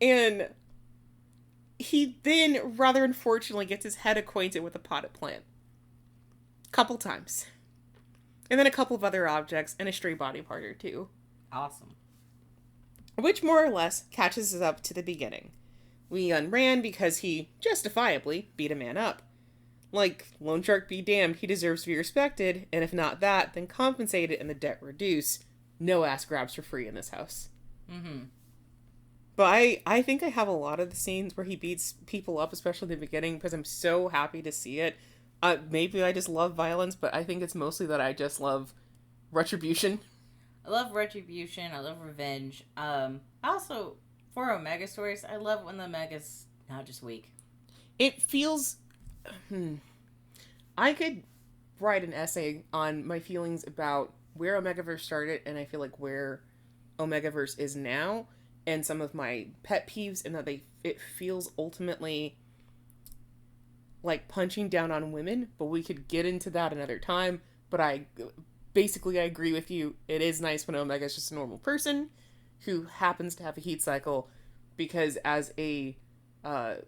and he then, rather unfortunately, gets his head acquainted with a potted plant. Couple times. And then a couple of other objects, and a stray body part or two. Awesome. Which more or less catches us up to the beginning. Euihyun ran because he, justifiably, beat a man up. Like, loan shark be damned, he deserves to be respected, and if not that, then compensated and the debt reduce. No ass grabs for free in this house. Mm-hmm. But I think I have a lot of the scenes where he beats people up, especially in the beginning, because I'm so happy to see it. Maybe I just love violence, but I think it's mostly that I just love retribution. I love retribution. I love revenge. Also, for Omega stories, I love when the Omega's not just weak. It feels... I could write an essay on my feelings about where Omegaverse started, and I feel like where Omegaverse is now, and some of my pet peeves, and that it feels ultimately like punching down on women, but we could get into that another time. But I agree with you. It is nice when Omega is just a normal person who happens to have a heat cycle, because as a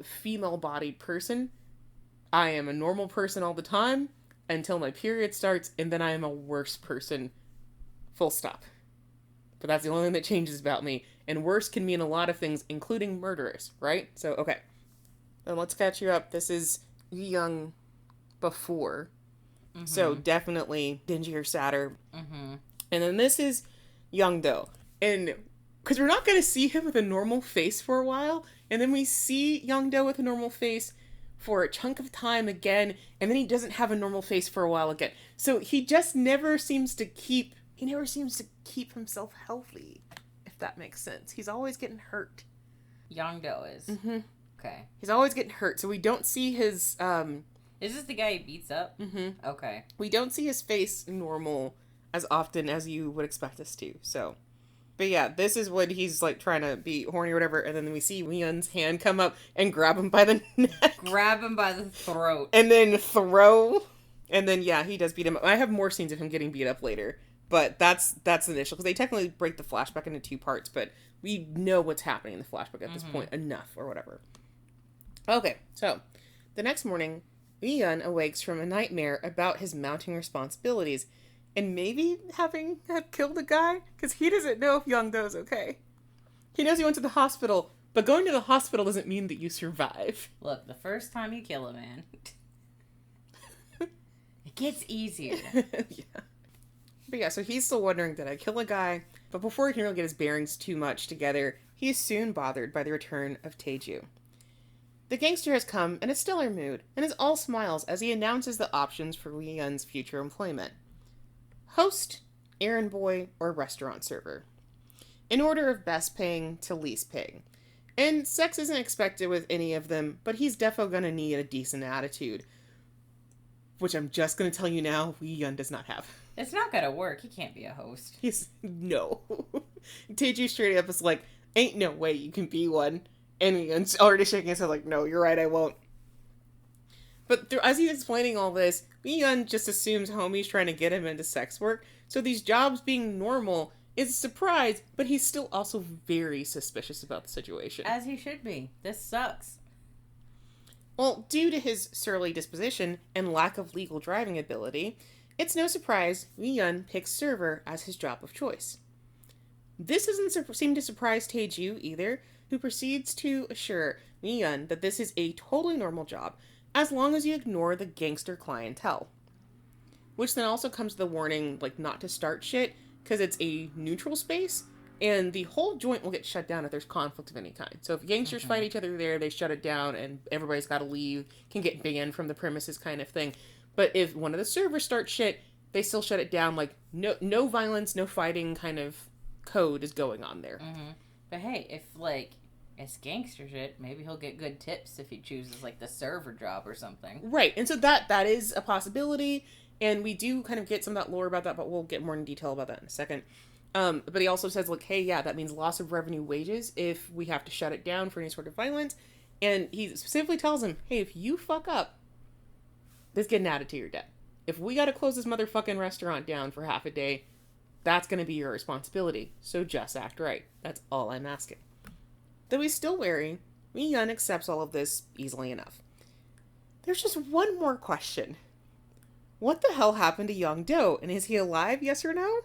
female-bodied person, I am a normal person all the time until my period starts, and then I am a worse person. Full stop. But that's the only thing that changes about me. And worse can mean a lot of things, including murderous, right? So, okay. Then let's catch you up. This is Young before. Mm-hmm. So, definitely dingier, sadder. Mm-hmm. And then this is Young-do. And because we're not going to see him with a normal face for a while, and then we see Young-do with a normal face for a chunk of time again, and then he doesn't have a normal face for a while again. So he just never seems to keep himself healthy, if that makes sense. He's always getting hurt. Young-do is. Mm-hmm. Okay. He's always getting hurt, so we don't see his, Is this the guy he beats up? Mm-hmm. Okay. We don't see his face normal as often as you would expect us to, so... But yeah, this is when he's, like, trying to be horny or whatever, and then we see Euihyun's hand come up and grab him by the neck. Grab him by the throat. And then throw. And then, yeah, he does beat him up. I have more scenes of him getting beat up later. But that's initial, because they technically break the flashback into two parts, but we know what's happening in the flashback at this point enough, or whatever. Okay, so, the next morning, Euihyun awakes from a nightmare about his mounting responsibilities, and maybe having killed a guy, because he doesn't know if Young-do's okay. He knows he went to the hospital, but going to the hospital doesn't mean that you survive. Look, the first time you kill a man, it gets easier. Yeah. But yeah, so he's still wondering, did I kill a guy? But before he can really get his bearings too much together, he is soon bothered by the return of Taeju. The gangster has come in a stellar mood and is all smiles as he announces the options for Euihyun's future employment. Host, errand boy, or restaurant server. In order of best paying to least paying. And sex isn't expected with any of them, but he's defo gonna need a decent attitude. Which I'm just gonna tell you now, Euihyun does not have. It's not gonna work. He can't be a host. No. Taeju straight up is like, ain't no way you can be one. And Euihyun's already shaking his head like, no, you're right, I won't. But as he's explaining all this, Euihyun just assumes homie's trying to get him into sex work. So these jobs being normal is a surprise, but he's still also very suspicious about the situation. As he should be. This sucks. Well, due to his surly disposition and lack of legal driving ability, it's no surprise Euihyun picks server as his job of choice. This doesn't seem to surprise Taeju either, who proceeds to assure Euihyun that this is a totally normal job, as long as you ignore the gangster clientele. Which then also comes to the warning, like, not to start shit, because it's a neutral space, and the whole joint will get shut down if there's conflict of any kind. So if gangsters fight each other there, they shut it down, and everybody's got to leave, can get banned from the premises kind of thing. But if one of the servers starts shit, they still shut it down, like, no violence, no fighting kind of code is going on there. Mm-hmm. But hey, if, like, it's gangster shit, maybe he'll get good tips if he chooses, like, the server job or something. Right, and so that is a possibility, and we do kind of get some of that lore about that, but we'll get more in detail about that in a second. But he also says, like, hey, yeah, that means loss of revenue wages if we have to shut it down for any sort of violence. And he specifically tells him, hey, if you fuck up, this getting added to your debt. If we gotta close this motherfucking restaurant down for half a day, that's gonna be your responsibility. So just act right. That's all I'm asking. Though he's still wary, Euihyun accepts all of this easily enough. There's just one more question. What the hell happened to Young Do, and is he alive, yes or no?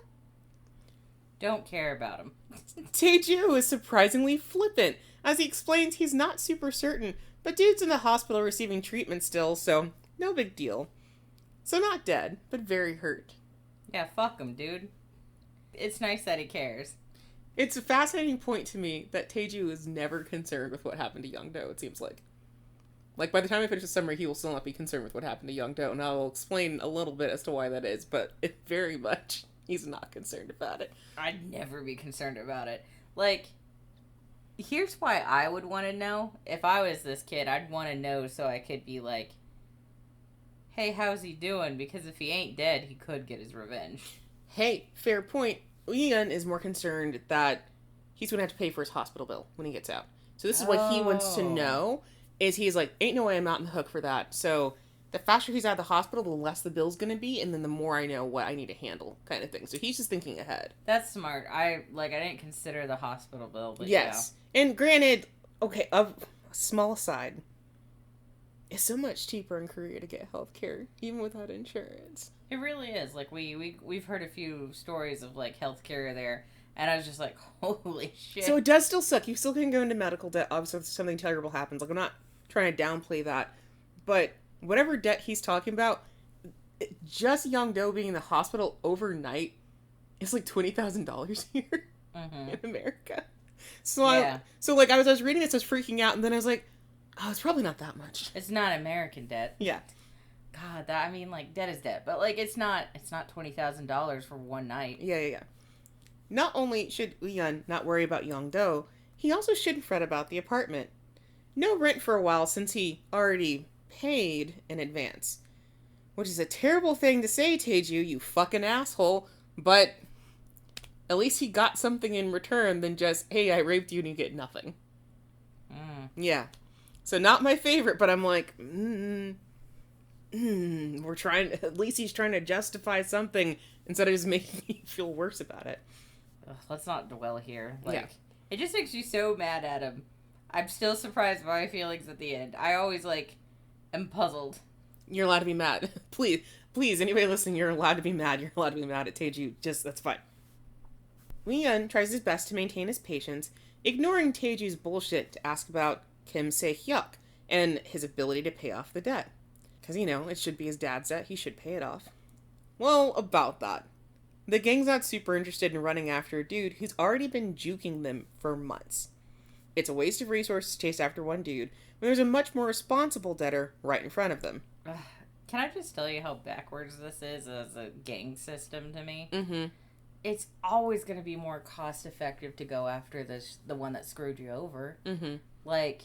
Don't care about him. Taeju is surprisingly flippant, as he explains he's not super certain, but dude's in the hospital receiving treatment still, so no big deal. So not dead, but very hurt. Yeah, fuck him, dude. It's nice that he cares. It's a fascinating point to me that Taeju is never concerned with what happened to Young Do, it seems like. Like, by the time I finish the summary, he will still not be concerned with what happened to Young Do, and I'll explain a little bit as to why that is, but it very much, he's not concerned about it. I'd never be concerned about it. Like, here's why I would want to know. If I was this kid, I'd want to know so I could be like, hey, how's he doing? Because if he ain't dead, he could get his revenge. Hey, fair point. Euihyun is more concerned that he's going to have to pay for his hospital bill when he gets out. So this is what he wants to know, is he's like, ain't no way I'm out in the hook for that. So the faster he's out of the hospital, the less the bill's going to be, and then the more I know what I need to handle, kind of thing. So he's just thinking ahead. That's smart. I didn't consider the hospital bill, but yes. Yeah. And granted, okay, a small aside, it's so much cheaper in Korea to get healthcare, even without insurance. It really is. Like, we've heard a few stories of, like, healthcare there, and I was just like, holy shit. So it does still suck. You still can go into medical debt, obviously, if something terrible happens. Like, I'm not trying to downplay that, but whatever debt he's talking about, just Young Do being in the hospital overnight is like $20,000 here in America. So, yeah. So like, I was reading this, I was freaking out, and then I was like, oh, it's probably not that much. It's not American debt. Yeah. God, debt is debt. But, like, it's not $20,000 for one night. Yeah. Not only should Euihyun not worry about Young Do, he also shouldn't fret about the apartment. No rent for a while since he already paid in advance. Which is a terrible thing to say, Taeju, you fucking asshole, but at least he got something in return than just, hey, I raped you and you get nothing. Yeah. So not my favorite, but I'm like, we're trying, at least he's trying to justify something instead of just making me feel worse about it. Ugh, let's not dwell here. Like, It just makes you so mad at him. I'm still surprised by my feelings at the end. I always, am puzzled. You're allowed to be mad. Please, anybody listening, you're allowed to be mad. You're allowed to be mad at Taeju. That's fine. Euihyun tries his best to maintain his patience, ignoring Taeju's bullshit to ask about Kim Se-hyuk and his ability to pay off the debt. Because, it should be his dad's debt. He should pay it off. Well, about that. The gang's not super interested in running after a dude who's already been juking them for months. It's a waste of resources to chase after one dude when there's a much more responsible debtor right in front of them. Can I just tell you how backwards this is as a gang system to me? Mm-hmm. It's always going to be more cost effective to go after the one that screwed you over. Mm-hmm. Like,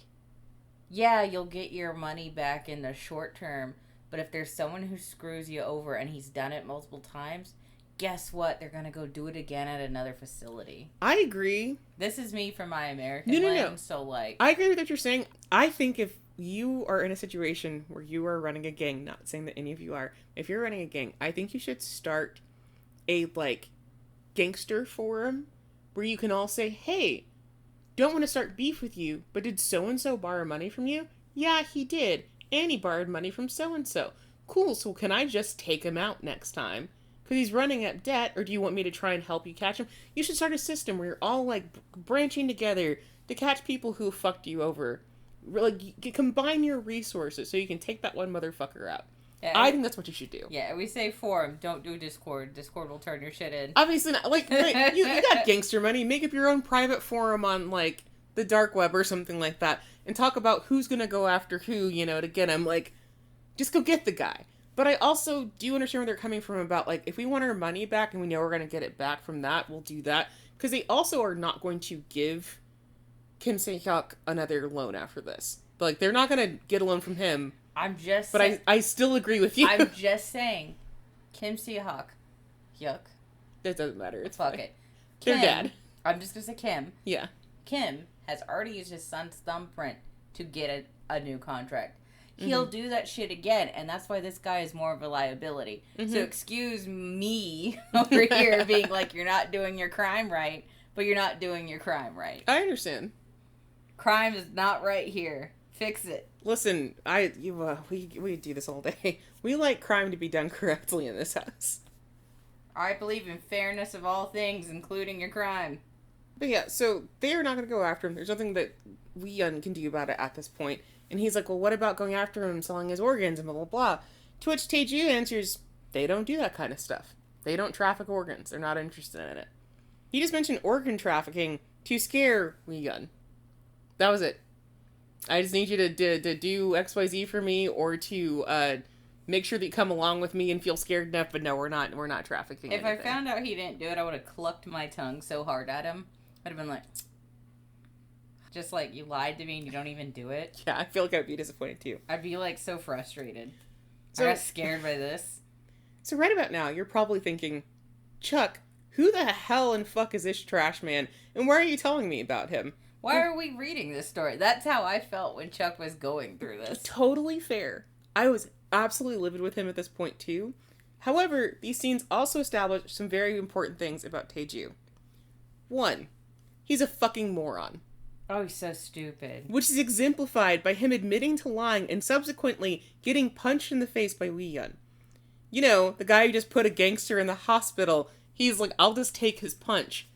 yeah, you'll get your money back in the short term, but if there's someone who screws you over and he's done it multiple times, guess what? They're going to go do it again at another facility. I agree. This is me from my American lens, so like... I agree with what you're saying. I think if you are in a situation where you are running a gang, not saying that any of you are, if you're running a gang, I think you should start a, like, gangster forum where you can all say, hey, don't want to start beef with you, but did so-and-so borrow money from you? Yeah, he did. And he borrowed money from so-and-so. Cool, so can I just take him out next time? Because he's running up debt, or do you want me to try and help you catch him? You should start a system where you're all, like, branching together to catch people who fucked you over. Like, combine your resources so you can take that one motherfucker out. Yeah, I think that's what you should do. Yeah, we say forum, don't do Discord. Discord will turn your shit in. Obviously not. Like, you got gangster money. Make up your own private forum on, like, the dark web or something like that. And talk about who's gonna go after who, you know, to get him. Like, just go get the guy. But I also do understand where they're coming from about, like, if we want our money back and we know we're gonna get it back from that, we'll do that. Because they also are not going to give Kim Se-hyuk another loan after this. But, like, they're not gonna get a loan from him. I'm just But saying, I still agree with you. I'm just saying, Kim Se-hyuk, yuck. That doesn't matter. It's Fuck fine. it. Kim, their dad. I'm just gonna say Kim. Yeah. Kim has already used his son's thumbprint to get a new contract. He'll do that shit again, and that's why this guy is more of a liability. Mm-hmm. So excuse me over here being like, you're not doing your crime right, but you're not doing your crime right. I understand. Crime is not right here. Fix it. Listen, we do this all day. We like crime to be done correctly in this house. I believe in fairness of all things, including your crime. But yeah, so they're not going to go after him. There's nothing that Euihyun can do about it at this point. And he's like, well, what about going after him and selling his organs and blah, blah, blah. To which Taeju answers, they don't do that kind of stuff. They don't traffic organs. They're not interested in it. He just mentioned organ trafficking to scare Euihyun. That was it. I just need you to do XYZ for me, or to make sure that you come along with me and feel scared enough, but no, we're not trafficking If anything. I found out he didn't do it, I would have clucked my tongue so hard at him. I'd have been like, just like, you lied to me and you don't even do it. Yeah, I feel like I'd be disappointed too. I'd be like so frustrated. So, I got scared by this. So right about now, you're probably thinking, Chuck, who the hell and fuck is this trash man? And why are you telling me about him? Why are we reading this story? That's how I felt when Chuck was going through this. Totally fair. I was absolutely livid with him at this point too. However, these scenes also establish some very important things about Taeju. 1, he's a fucking moron. Oh, he's so stupid. Which is exemplified by him admitting to lying and subsequently getting punched in the face by Euihyun. You know, the guy who just put a gangster in the hospital. He's like, I'll just take his punch.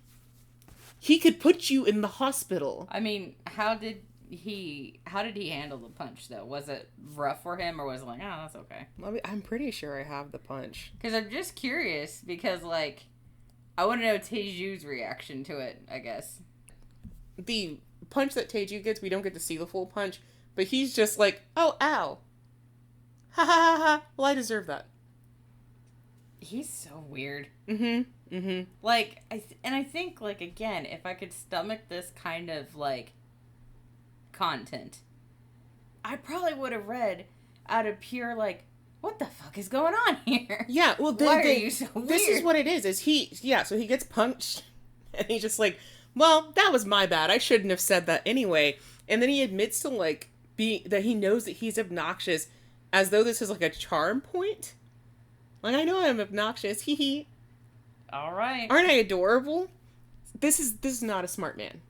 He could put you in the hospital. I mean, how did he handle the punch, though? Was it rough for him, or was it like, oh, that's okay? I'm pretty sure I have the punch. Because I'm just curious, because, like, I want to know Taeju's reaction to it, I guess. The punch that Taeju gets, we don't get to see the full punch, but he's just like, oh, ow. Ha ha ha ha. Well, I deserve that. He's so weird. Mm-hmm. Like, I think, like, again, if I could stomach this kind of, like, content, I probably would have read out of pure, like, what the fuck is going on here? Yeah, well, why are you so weird? This is what it is so he gets punched, and he's just like, well, that was my bad. I shouldn't have said that anyway. And then he admits to, like, that he knows that he's obnoxious, as though this is, like, a charm point. Like, I know I'm obnoxious, hee hee. All right. Aren't I adorable? This is not a smart man.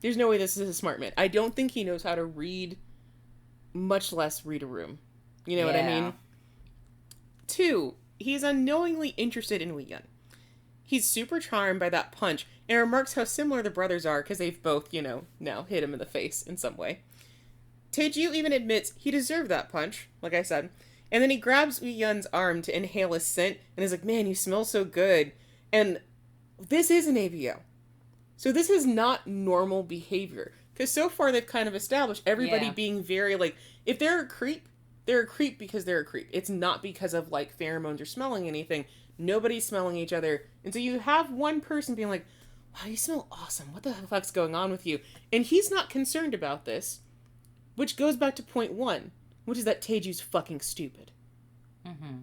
There's no way this is a smart man. I don't think he knows how to read, much less read a room. You know what I mean? 2, he's unknowingly interested in Euihyun. He's super charmed by that punch, and remarks how similar the brothers are, because they've both, you know, now hit him in the face in some way. Taeju even admits he deserved that punch, like I said, and then he grabs Euihyun's arm to inhale his scent, and is like, man, you smell so good. And this is an ABO. So this is not normal behavior, Because so far they've kind of established everybody Yeah. being very, like, if they're a creep because they're a creep. It's not because of, like, pheromones or smelling anything. Nobody's smelling each other. And so you have one person being like, wow, you smell awesome. What the fuck's going on with you? And he's not concerned about this. Which goes back to point one, which is that Taeju's fucking stupid. Mm-hmm.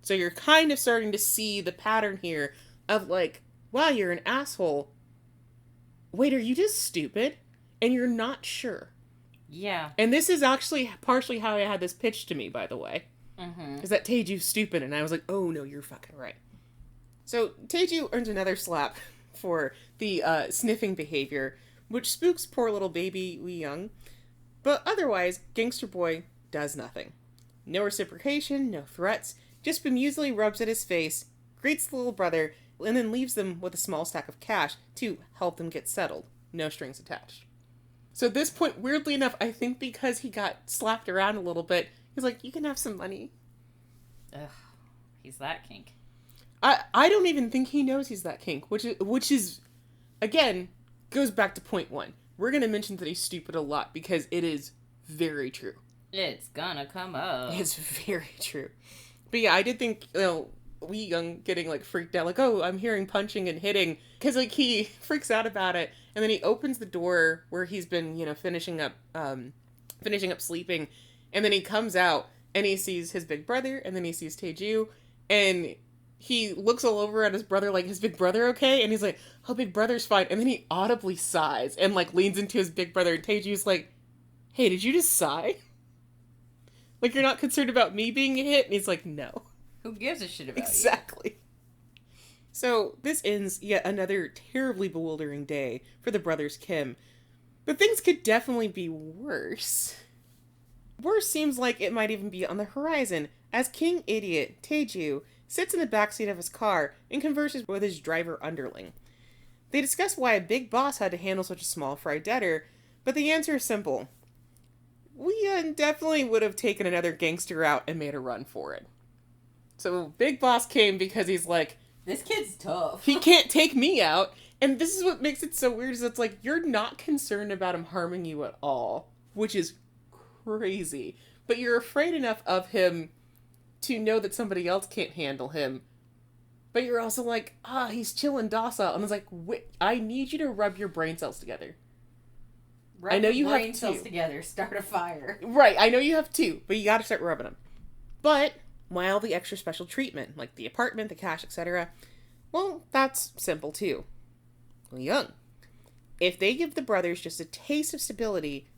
So you're kind of starting to see the pattern here of like, wow, you're an asshole. Wait, are you just stupid? And you're not sure. Yeah. And this is actually partially how I had this pitched to me, by the way. Mm-hmm. Is that Taeju's stupid? And I was like, oh no, you're fucking right. So Taeju earns another slap for the sniffing behavior, which spooks poor little baby Euihyun. But otherwise, Gangster Boy does nothing. No reciprocation, no threats, just bemusingly rubs at his face, greets the little brother, and then leaves them with a small stack of cash to help them get settled. No strings attached. So at this point, weirdly enough, I think because he got slapped around a little bit, he's like, you can have some money. Ugh. He's that kink. I don't even think he knows he's that kink, which is, again, goes back to point one. We're going to mention that he's stupid a lot because it is very true. It's gonna come up. It's very true. But yeah, I did think, Euihyun getting, like, freaked out, like, oh, I'm hearing punching and hitting, because, like, he freaks out about it, and then he opens the door where he's been, finishing up sleeping, and then he comes out, and he sees his big brother, and then he sees Taeju, and he looks all over at his brother, like, is big brother okay? And he's like, oh, big brother's fine, and then he audibly sighs, and, like, leans into his big brother, and Taeju's like, hey, did you just sigh? Like, you're not concerned about me being hit? And he's like, no. Who gives a shit about Exactly. So, this ends yet another terribly bewildering day for the brothers Kim. But things could definitely be worse. Worse seems like it might even be on the horizon, as King Idiot, Taeju, sits in the backseat of his car and converses with his driver underling. They discuss why a big boss had to handle such a small fry debtor, but the answer is simple. We definitely would have taken another gangster out and made a run for it. So Big Boss came because he's like, This kid's tough. he can't take me out. And this is what makes it so weird, is it's like, you're not concerned about him harming you at all, which is crazy. But you're afraid enough of him to know that somebody else can't handle him. But you're also like, he's chill and docile. And it's like, wait, I need you to rub your brain cells together. I know you have brain cells two. together, start a fire. Right, I know you have two, but you gotta start rubbing them. But, why all the extra special treatment, like the apartment, the cash, etc.? Well, that's simple too. Euihyun. If they give the brothers just a taste of stability,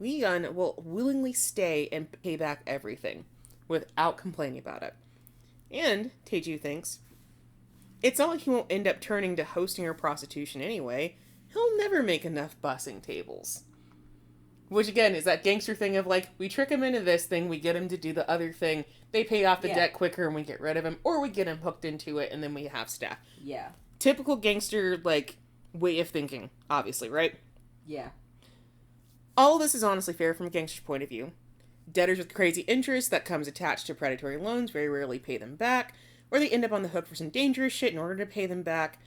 Euihyun will willingly stay and pay back everything, without complaining about it. And, Taeju thinks, it's not like he won't end up turning to hosting or prostitution anyway. He'll never make enough bussing tables. Which, again, is that gangster thing of, like, we trick him into this thing, we get him to do the other thing, they pay off the debt quicker and we get rid of him, or we get him hooked into it and then we have staff. Yeah. Typical gangster, like, way of thinking, obviously, right? Yeah. All this is honestly fair from a gangster's point of view. Debtors with crazy interest that comes attached to predatory loans very rarely pay them back, or they end up on the hook for some dangerous shit in order to pay them back.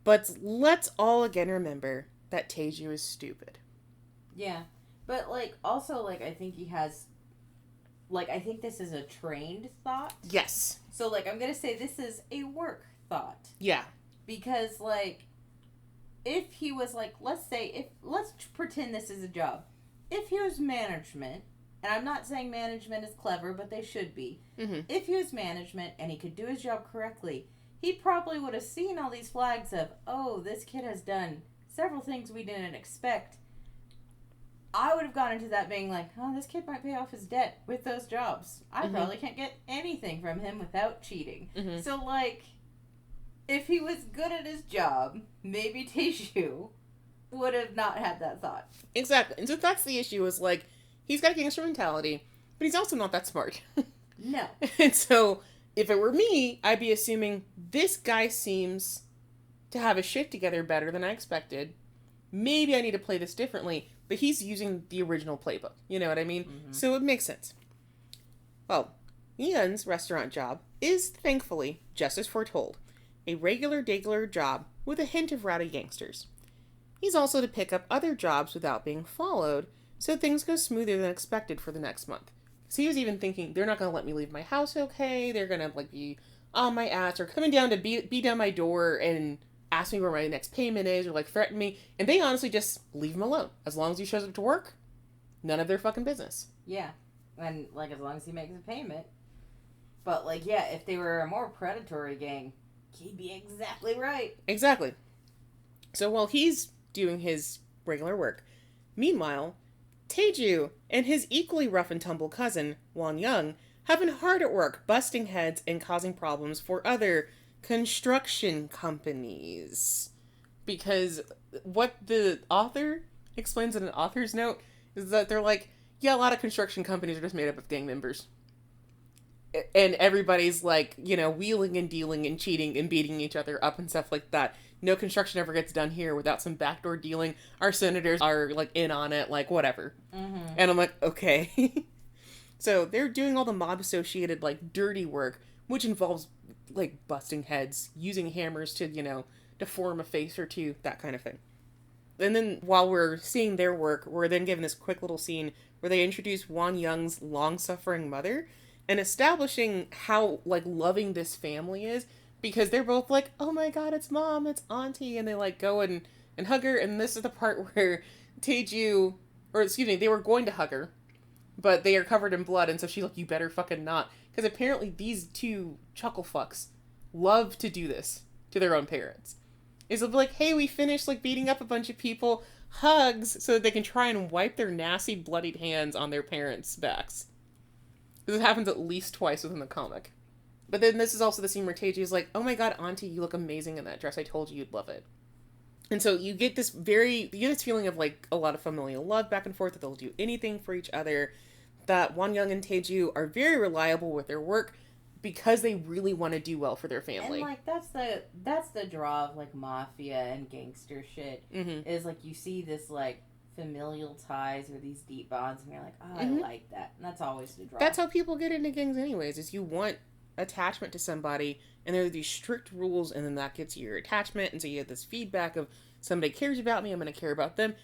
But let's all again remember that Taeju is stupid. Yeah. But, like, also, like, I think he has, like, I think this is a trained thought. Yes. So, like, I'm gonna say this is a work thought. Yeah. Because, like, if he was, like, let's pretend this is a job. If he was management, and I'm not saying management is clever, but they should be. Mm-hmm. If he was management and he could do his job correctly, he probably would have seen all these flags of, oh, this kid has done several things we didn't expect. I would have gone into that being like, oh, this kid might pay off his debt with those jobs. I probably can't get anything from him without cheating. Mm-hmm. So, like, if he was good at his job, maybe Taeju would have not had that thought. Exactly. And so that's the issue, is, like, he's got a gangster mentality, but he's also not that smart. No. And so, if it were me, I'd be assuming this guy seems to have his shit together better than I expected. Maybe I need to play this differently, but he's using the original playbook. You know what I mean? Mm-hmm. So it makes sense. Well, Ian's restaurant job is, thankfully, just as foretold. A regular job with a hint of rowdy gangsters. He's also to pick up other jobs without being followed, so things go smoother than expected for the next month. So he was even thinking, they're not going to let me leave my house okay, they're going to like be on my ass, or coming down to beat down my door and ask me where my next payment is, or like threaten me, and they honestly just leave him alone. As long as he shows up to work, none of their fucking business. Yeah, and like as long as he makes a payment. But like, yeah, if they were a more predatory gang, he'd be exactly right. Exactly. So while he's doing his regular work, meanwhile, Taeju and his equally rough and tumble cousin, Won-young, have been hard at work busting heads and causing problems for other construction companies. Because what the author explains in an author's note is that they're like, yeah, a lot of construction companies are just made up of gang members. And everybody's like, you know, wheeling and dealing and cheating and beating each other up and stuff like that. No construction ever gets done here without some backdoor dealing. Our senators are like in on it, like whatever. Mm-hmm. And I'm like, okay. So they're doing all the mob associated like dirty work, which involves like busting heads, using hammers to, you know, deform a face or two, that kind of thing. And then while we're seeing their work, we're then given this quick little scene where they introduce Won-young's long-suffering mother and establishing how like loving this family is, because they're both like, oh my god, it's mom, it's auntie, and they like go and hug her. And this is the part where Taeju, or excuse me, they were going to hug her, but they are covered in blood, and so she's like, you better fucking not. Because apparently these two chuckle fucks love to do this to their own parents. Is they'll be like, hey, we finished like beating up a bunch of people, hugs, so that they can try and wipe their nasty bloodied hands on their parents' backs. This happens at least twice within the comic. But then this is also the scene where Taeju is like, oh my god, auntie, you look amazing in that dress. I told you you'd love it. And so you get this feeling of like a lot of familial love back and forth, that they'll do anything for each other, that Won-young and Taeju are very reliable with their work because they really want to do well for their family. And like that's the draw of like mafia and gangster shit. Mm-hmm. Is like you see this like familial ties or these deep bonds, and you're like, oh, mm-hmm. I like that. And that's always the draw. That's how people get into gangs anyways, is you want attachment to somebody, and there are these strict rules, and then that gets you your attachment, and so you have this feedback of somebody cares about me, I'm going to care about them.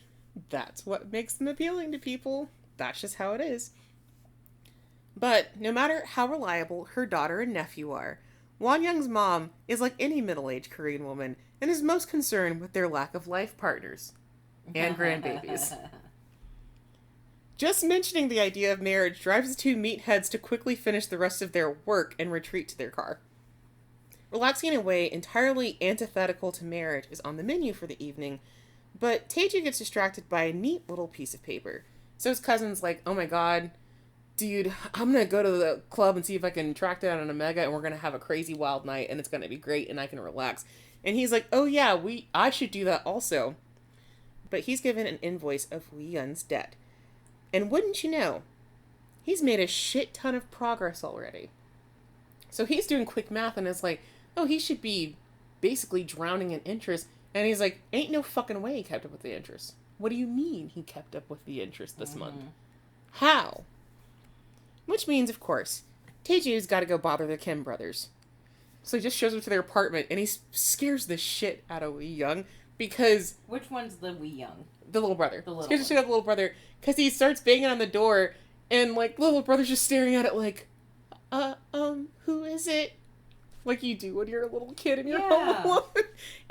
That's what makes them appealing to people. That's just how it is. But no matter how reliable her daughter and nephew are, Won-young's mom is like any middle-aged Korean woman and is most concerned with their lack of life partners and grandbabies. Just mentioning the idea of marriage drives the two meatheads to quickly finish the rest of their work and retreat to their car. Relaxing in a way entirely antithetical to marriage is on the menu for the evening, but Taeju gets distracted by a neat little piece of paper. So his cousin's like, oh my god, dude, I'm gonna go to the club and see if I can track down an Omega, and we're gonna have a crazy wild night, and it's gonna be great, and I can relax. And he's like, oh yeah, I should do that also. But he's given an invoice of Euihyun's debt. And wouldn't you know, he's made a shit ton of progress already. So he's doing quick math and is like, oh, he should be basically drowning in interest. And he's like, ain't no fucking way he kept up with the interest. What do you mean he kept up with the interest this month? How? Which means, of course, Taeju's got to go bother the Kim brothers. So he just shows up to their apartment and he scares the shit out of Euihyun because... Which one's the Euihyun? The little brother. Scares the shit out of the little brother because he starts banging on the door and, like, the little brother's just staring at it like, who is it? Like you do when you're a little kid and you're home alone.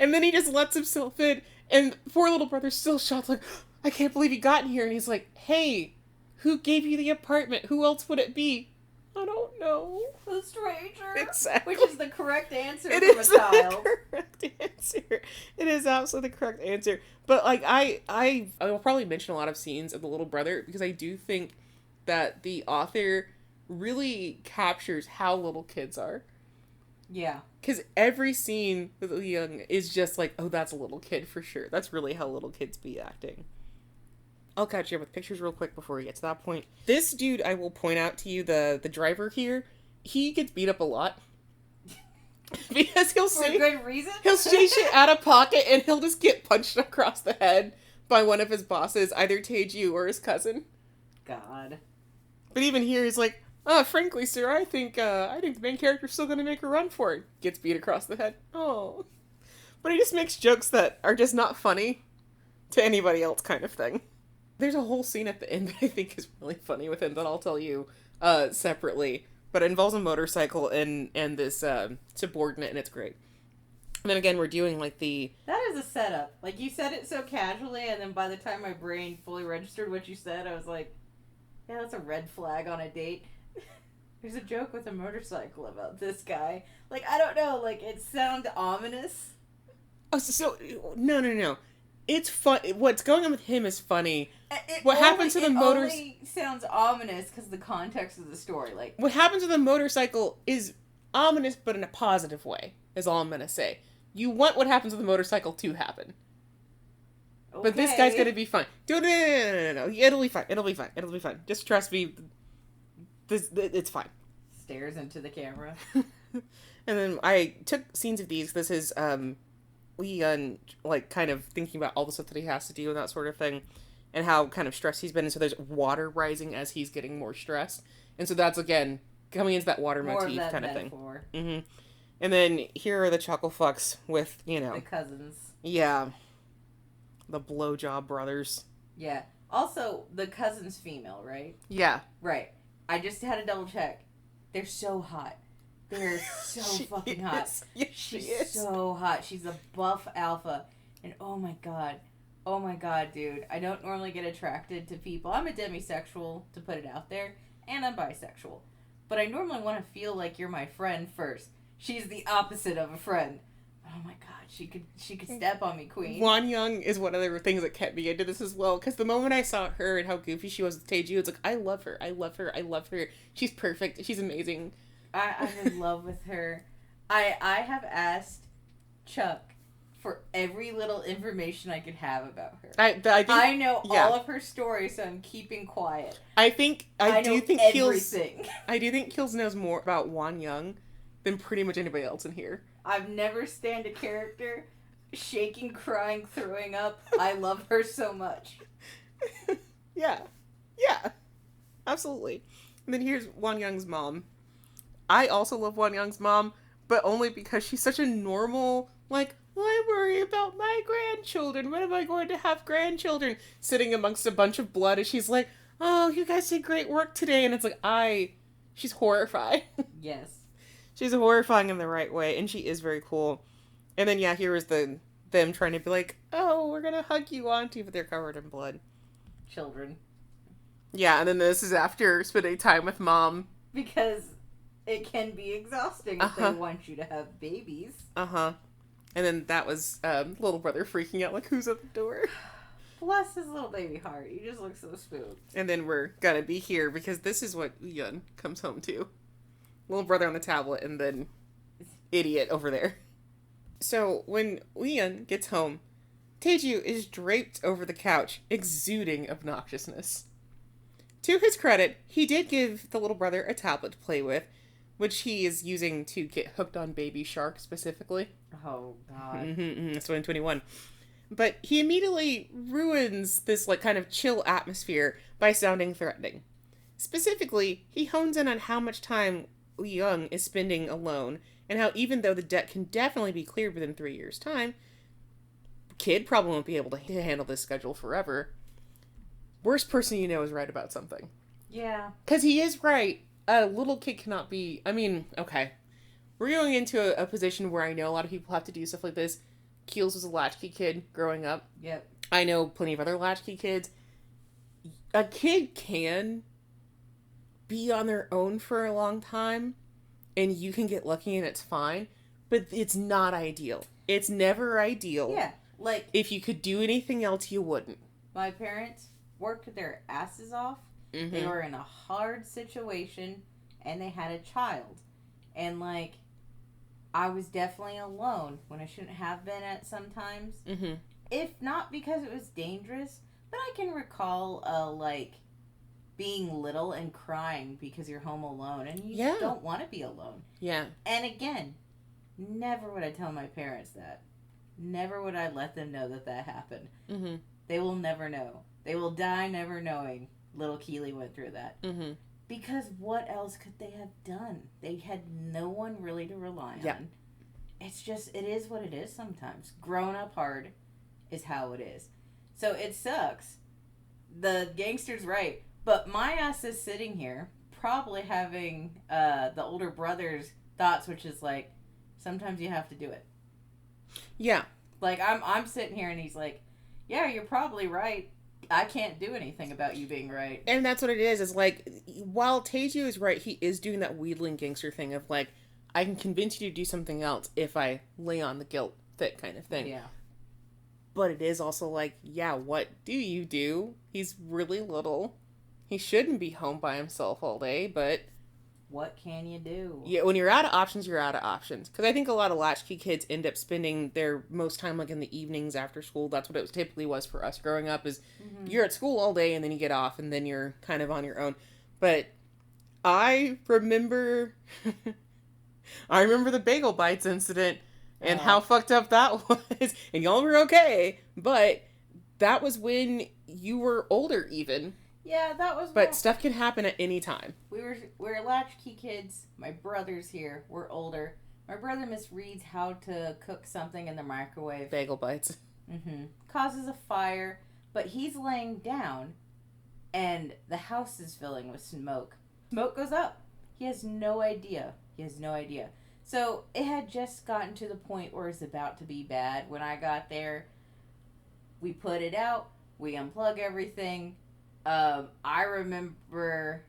And then he just lets himself in and poor little brother's still shocked like, I can't believe he got in here. And he's like, hey, who gave you the apartment? Who else would it be? I don't know. The stranger. Exactly. Which is the correct answer from a child. The correct answer. It is absolutely the correct answer. But like I will probably mention a lot of scenes of the little brother because I do think that the author really captures how little kids are. Yeah. Because every scene with Euihyun is just like, oh, that's a little kid for sure. That's really how little kids be acting. I'll catch you up with pictures real quick before we get to that point. This dude, I will point out to you, the driver here, he gets beat up a lot. Because he'll say... For good reason? He'll say shit out of pocket and he'll just get punched across the head by one of his bosses, either Taeju or his cousin. God. But even here, he's like, frankly, sir, I think the main character's still gonna make a run for it. Gets beat across the head. Oh. But he just makes jokes that are just not funny. to anybody else kind of thing. There's a whole scene at the end that I think is really funny with him that I'll tell you separately. But it involves a motorcycle and this subordinate, and it's great. And then again, we're doing like the... That is a setup. Like, you said it so casually, and then by the time my brain fully registered what you said, I was like, yeah, that's a red flag on a date. There's a joke with a motorcycle about this guy. Like, I don't know, like, it sounded ominous. Oh, so no. It's fun. What's going on with him is funny. What happens to the motor? It only sounds ominous because of the context of the story. Like, what happens to the motorcycle is ominous, but in a positive way. Is all I'm gonna say. You want what happens to the motorcycle to happen. Okay. But this guy's gonna be fine. No. It'll be fine. It'll be fine. Just trust me. It's fine. Stares into the camera. And then I took scenes of these. This is Euihyun, like, kind of thinking about all the stuff that he has to do and that sort of thing, and how kind of stressed he's been, and so there's water rising as he's getting more stressed, and so that's, again, coming into that water motif kind of thing. Mm-hmm. And then here are the chuckle fucks with, you know... The cousins. Yeah. The blowjob brothers. Yeah. Also, the cousin's female, right? Yeah. Right. I just had to double check. They're so hot. They're so fucking hot. Yes, she's so hot. She's a buff alpha. And oh my god, dude. I don't normally get attracted to people. I'm a demisexual, to put it out there, and I'm bisexual. But I normally want to feel like you're my friend first. She's the opposite of a friend. Oh my god, she could step on me, queen. Won-young is one of the things that kept me into this as well, because the moment I saw her and how goofy she was with Taeju, it's like, I love her. She's perfect. She's amazing. I'm in love with her. I have asked Chuck for every little information I could have about her. I know all of her stories, so I'm keeping quiet. I do think Keelz knows more about Won-young than pretty much anybody else in here. I've never stand a character shaking, crying, throwing up. I love her so much. Yeah, absolutely. And then here's Won-young's mom. I also love Won-young's mom, but only because she's such a normal, like, well, I worry about my grandchildren. When am I going to have grandchildren? Sitting amongst a bunch of blood, and she's like, oh, you guys did great work today. And it's like, she's horrified. Yes. She's horrifying in the right way, and she is very cool. And then, yeah, here is them trying to be like, oh, we're going to hug you, Auntie, but they're covered in blood. Children. Yeah, and then this is after spending time with Mom. Because it can be exhausting if they want you to have babies. And then that was little brother freaking out, like, who's at the door? Bless his little baby heart. You just look so spooked. And then we're gonna be here, because this is what Euihyun comes home to. Little brother on the tablet, and then idiot over there. So, when Euihyun gets home, Taeju is draped over the couch, exuding obnoxiousness. To his credit, he did give the little brother a tablet to play with, which he is using to get hooked on Baby Shark, specifically. Oh, God. That's 2021. But he immediately ruins this, like, kind of chill atmosphere by sounding threatening. Specifically, he hones in on how much time Euihyun is spending alone, and how even though the debt can definitely be cleared within 3 years' time, kid probably won't be able to handle this schedule forever. Worst person you know is right about something. Yeah. Because he is right. A little kid cannot be... I mean, okay. We're going into a position where I know a lot of people have to do stuff like this. Keelz was a latchkey kid growing up. Yep. I know plenty of other latchkey kids. A kid can be on their own for a long time, and you can get lucky and it's fine, but it's not ideal. It's never ideal. Yeah, like... If you could do anything else, you wouldn't. My parents worked their asses off. Mm-hmm. They were in a hard situation, and they had a child. And, like, I was definitely alone when I shouldn't have been at sometimes. Mm-hmm. If not because it was dangerous, but I can recall, being little and crying because you're home alone and you don't want to be alone. Yeah. And again, never would I tell my parents that. Never would I let them know that happened. Mm-hmm. They will never know. They will die never knowing little Keely went through that. Mm-hmm. Because what else could they have done? They had no one really to rely on. It's just, it is what it is sometimes. Grown up hard is how it is. So it sucks. The gangster's right. But my ass is sitting here, probably having the older brother's thoughts, which is like, sometimes you have to do it. Yeah. Like, I'm sitting here and he's like, yeah, you're probably right. I can't do anything about you being right. And that's what it is like, while Taeju is right, he is doing that wheedling gangster thing of like, I can convince you to do something else if I lay on the guilt thick kind of thing. Yeah. But it is also like, yeah, what do you do? He's really little. He shouldn't be home by himself all day, but... What can you do? Yeah, when you're out of options, you're out of options. Because I think a lot of latchkey kids end up spending their most time, like, in the evenings after school. That's what it typically was for us growing up, is you're at school all day, and then you get off, and then you're kind of on your own. But I remember... I remember the bagel bites incident, and how fucked up that was. And y'all were okay, but that was when you were older, even. Yeah, that was. But stuff can happen at any time. We're latchkey kids. My brother's here. We're older. My brother misreads how to cook something in the microwave. Bagel bites. Causes a fire, but he's laying down, and the house is filling with smoke. Smoke goes up. He has no idea. So it had just gotten to the point where it's about to be bad. When I got there, we put it out. We unplug everything. I remember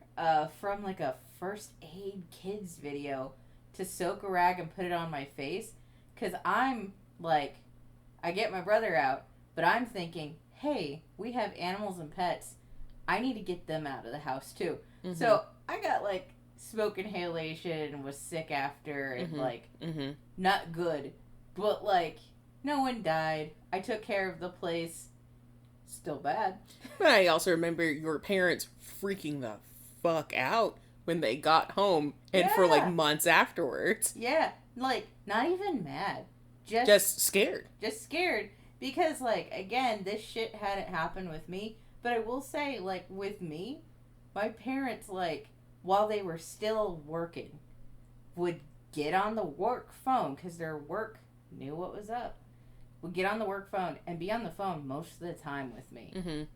from like a first aid kids video to soak a rag and put it on my face. Because I'm like, I get my brother out, but I'm thinking, hey, we have animals and pets. I need to get them out of the house too. So I got like smoke inhalation and was sick after and not good. But like, no one died. I took care of the place. Still bad. But I also remember your parents freaking the fuck out when they got home and for like months afterwards. Yeah, like not even mad. Just scared. Just scared. Because like, again, this shit hadn't happened with me. But I will say, like, with me, my parents, like, while they were still working, would get on the work phone because their work knew what was up. Would get on the work phone and be on the phone most of the time with me.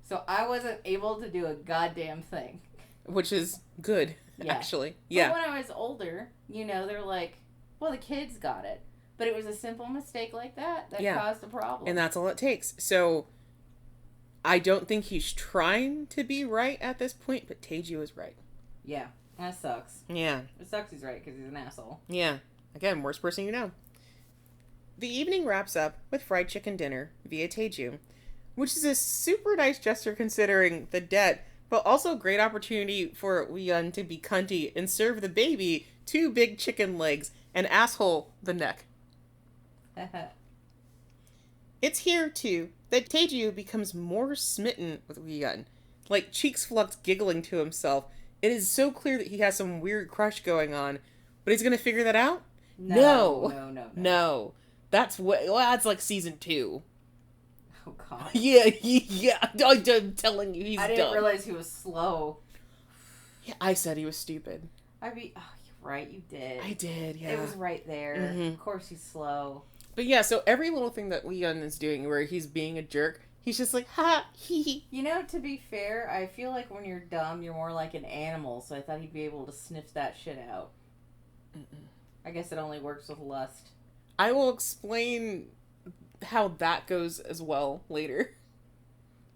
So I wasn't able to do a goddamn thing. Which is good, actually. Yeah. But when I was older, you know, they're like, well, the kids got it. But it was a simple mistake like that caused a problem. And that's all it takes. So I don't think he's trying to be right at this point, but Taeju is right. Yeah, that sucks. Yeah. It sucks he's right because he's an asshole. Yeah. Again, worst person you know. The evening wraps up with fried chicken dinner via Taeju, which is a super nice gesture considering the debt, but also a great opportunity for Euihyun to be cunty and serve the baby 2 big chicken legs and asshole the neck. It's here, too, that Taeju becomes more smitten with Euihyun. Like, cheeks flucked giggling to himself. It is so clear that he has some weird crush going on. But he's gonna figure that out? No. That's like season 2. Oh, God. Yeah. I'm telling you, he's dumb. I didn't realize he was slow. Yeah, I said he was stupid. You're right, you did. I did, yeah. It was right there. Of course he's slow. But yeah, so every little thing that Euihyun is doing where he's being a jerk, he's just like, ha, hee hee. You know, to be fair, I feel like when you're dumb, you're more like an animal, so I thought he'd be able to sniff that shit out. I guess it only works with lust. I will explain how that goes as well later.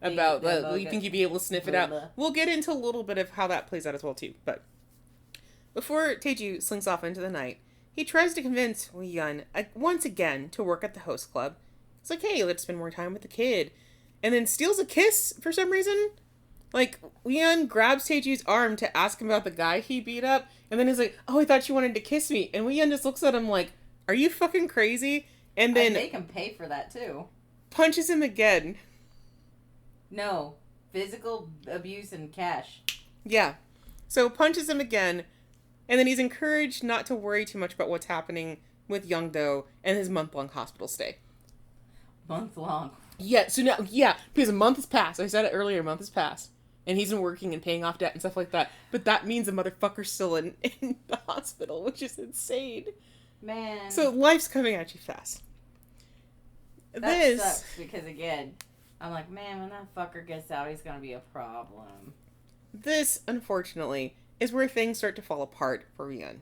About you think you'd be able to sniff it out. We'll get into a little bit of how that plays out as well too. But before Taeju slinks off into the night, he tries to convince Euihyun once again to work at the host club. It's like, hey, let's spend more time with the kid. And then steals a kiss for some reason. Like, Euihyun grabs Taeju's arm to ask him about the guy he beat up. And then he's like, oh, I thought you wanted to kiss me. And Euihyun just looks at him like, are you fucking crazy? And then... I'd make him pay for that, too. Punches him again. No. Physical abuse and cash. Yeah. So punches him again. And then he's encouraged not to worry too much about what's happening with Young-do and his month-long hospital stay. Month-long? Yeah, so now, because a month has passed. I said it earlier, a month has passed. And he's been working and paying off debt and stuff like that. But that means the motherfucker's still in the hospital, which is insane. Man. So life's coming at you fast. That sucks because, again, I'm like, man, when that fucker gets out, he's gonna be a problem. This, unfortunately, is where things start to fall apart for Euihyun.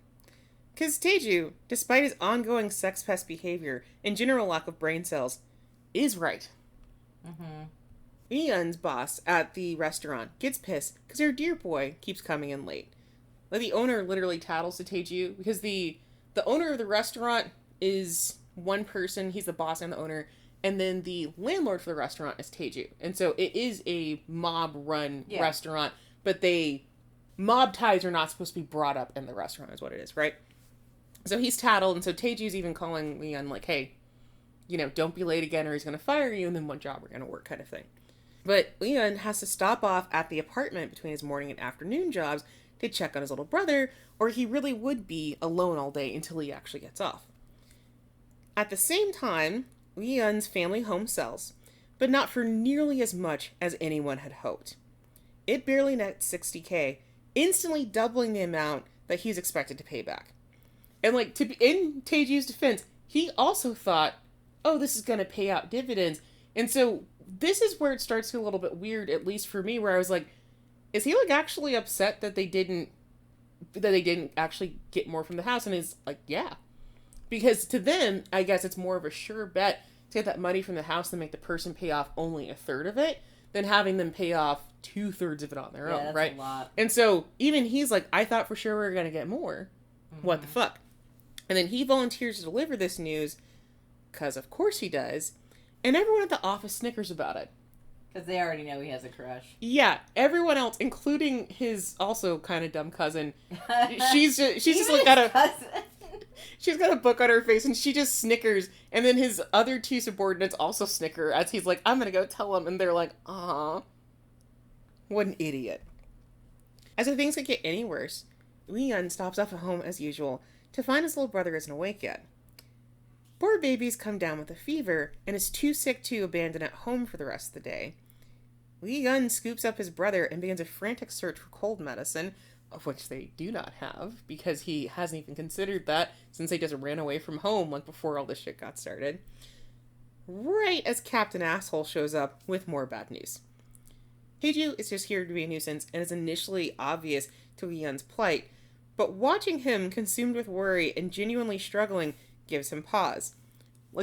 Because Taeju, despite his ongoing sex pest behavior and general lack of brain cells, is right. Mm-hmm. Euihyun's boss at the restaurant gets pissed because her dear boy keeps coming in late. Like, the owner literally tattles to Taeju because the owner of the restaurant is one person, he's the boss and the owner, and then the landlord for the restaurant is Taeju. And so it is a mob-run restaurant, but mob ties are not supposed to be brought up in the restaurant is what it is, right? So he's tattled, and so Taeju's even calling Euihyun like, hey, don't be late again or he's going to fire you, and then what job we're going to work kind of thing. But Euihyun has to stop off at the apartment between his morning and afternoon jobs to check on his little brother, or he really would be alone all day until he actually gets off. At the same time, Euihyun's family home sells, but not for nearly as much as anyone had hoped. It barely nets $60K, instantly doubling the amount that he's expected to pay back. And in Taeju's defense, he also thought, oh, this is going to pay out dividends. And so this is where it starts to get a little bit weird, at least for me, where I was like, is he actually upset that they didn't actually get more from the house? And he's like, yeah. Because to them, I guess it's more of a sure bet to get that money from the house than make the person pay off only a third of it than having them pay off 2/3 of it on their own, that's right? A lot. And so even he's like, I thought for sure we were going to get more. Mm-hmm. What the fuck? And then he volunteers to deliver this news, because of course he does, and everyone at the office snickers about it. Because they already know he has a crush. Yeah, everyone else, including his also kind of dumb cousin, she's just like got a book on her face, and she just snickers. And then his other two subordinates also snicker as he's like, I'm gonna go tell him, and they're like, aw, what an idiot. As if things could get any worse, Euihyun stops off at home as usual to find his little brother isn't awake yet. Poor baby's come down with a fever and is too sick to abandon at home for the rest of the day. Euihyun scoops up his brother and begins a frantic search for cold medicine, of which they do not have, because he hasn't even considered that since they just ran away from home before all this shit got started. Right as Captain Asshole shows up with more bad news. Taeju is just here to be a nuisance and is initially obvious to Euihyun's plight, but watching him consumed with worry and genuinely struggling gives him pause.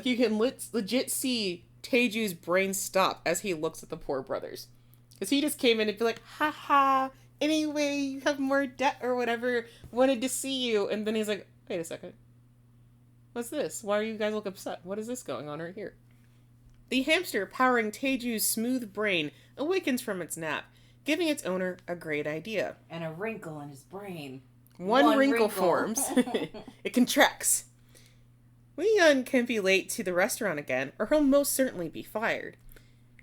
You can legit see Taeju's brain stop as he looks at the poor brothers. Because he just came in and be like, haha, anyway, you have more debt or whatever, wanted to see you. And then he's like, wait a second. What's this? Why are you guys look upset? What is this going on right here? The hamster powering Taeju's smooth brain awakens from its nap, giving its owner a great idea. And a wrinkle in his brain. One wrinkle forms. It contracts. Euihyun can't be late to the restaurant again, or he'll most certainly be fired.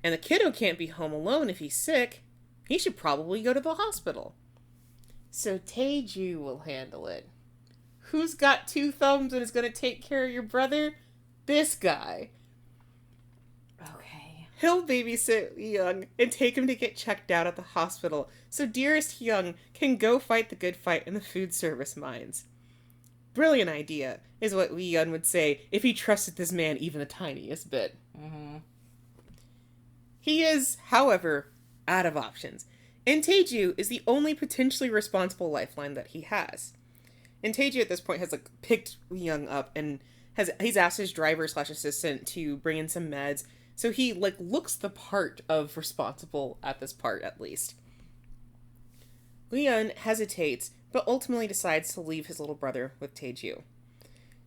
And the kiddo can't be home alone if he's sick. He should probably go to the hospital. So Taeju will handle it. Who's got 2 thumbs and is going to take care of your brother? This guy. Okay. He'll babysit Euihyun and take him to get checked out at the hospital so dearest Hyung can go fight the good fight in the food service mines. Brilliant idea, is what Euihyun would say if he trusted this man even the tiniest bit. Mm-hmm. He is, however, out of options, and Taeju is the only potentially responsible lifeline that he has. And Taeju at this point has picked Euihyun up and he's asked his driver/assistant to bring in some meds, so he looks the part of responsible at this part at least. Euihyun hesitates, but ultimately decides to leave his little brother with Taeju.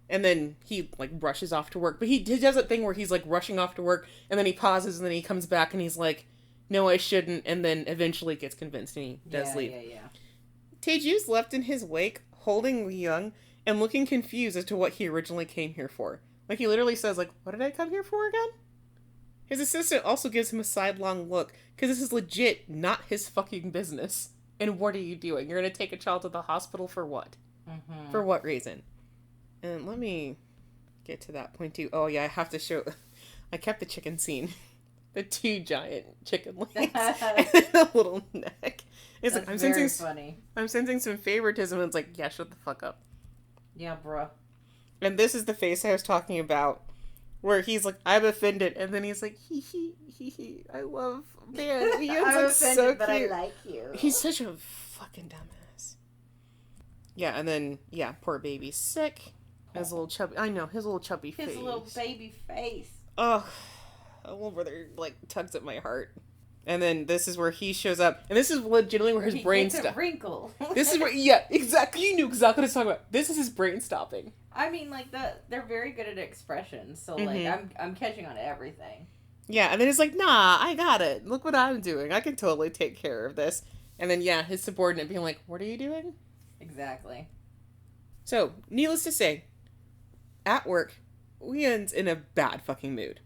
And then he, rushes off to work. But he does that thing where he's, rushing off to work, and then he pauses, and then he comes back, and he's like, no, I shouldn't, and then eventually gets convinced, and he does leave. Yeah. Taeju's left in his wake, holding Euihyun, and looking confused as to what he originally came here for. He literally says, what did I come here for again? His assistant also gives him a sidelong look, because this is legit not his fucking business. And what are you doing? You're going to take a child to the hospital for what? Mm-hmm. For what reason? And let me get to that point too. Oh yeah, I have to show... I kept the chicken scene. The 2 giant chicken legs. And the little neck. It's That's I'm very sensing funny. I'm sensing some favoritism, and it's yeah, shut the fuck up. Yeah, bruh. And this is the face I was talking about where he's like, I'm offended, and then he's like, hee, I love, man, Euihyun's I'm like offended, so but cute. I like you. He's such a fucking dumbass. Yeah, and then, yeah, poor baby's sick. His little chubby, I know, his little chubby face. His little baby face. Oh, a little brother, like, tugs at my heart. And then this is where he shows up, and this is legitimately where his brain stops. Wrinkle. This is where, yeah, exactly. You knew exactly what I was talking about. This is his brain stopping. I mean, like, they're very good at expressions, so, like, I'm catching on to everything. Yeah, and then he's like, nah, I got it. Look what I'm doing. I can totally take care of this. And then, yeah, his subordinate being like, what are you doing? Exactly. So, needless to say, at work, Euihyun's in a bad fucking mood.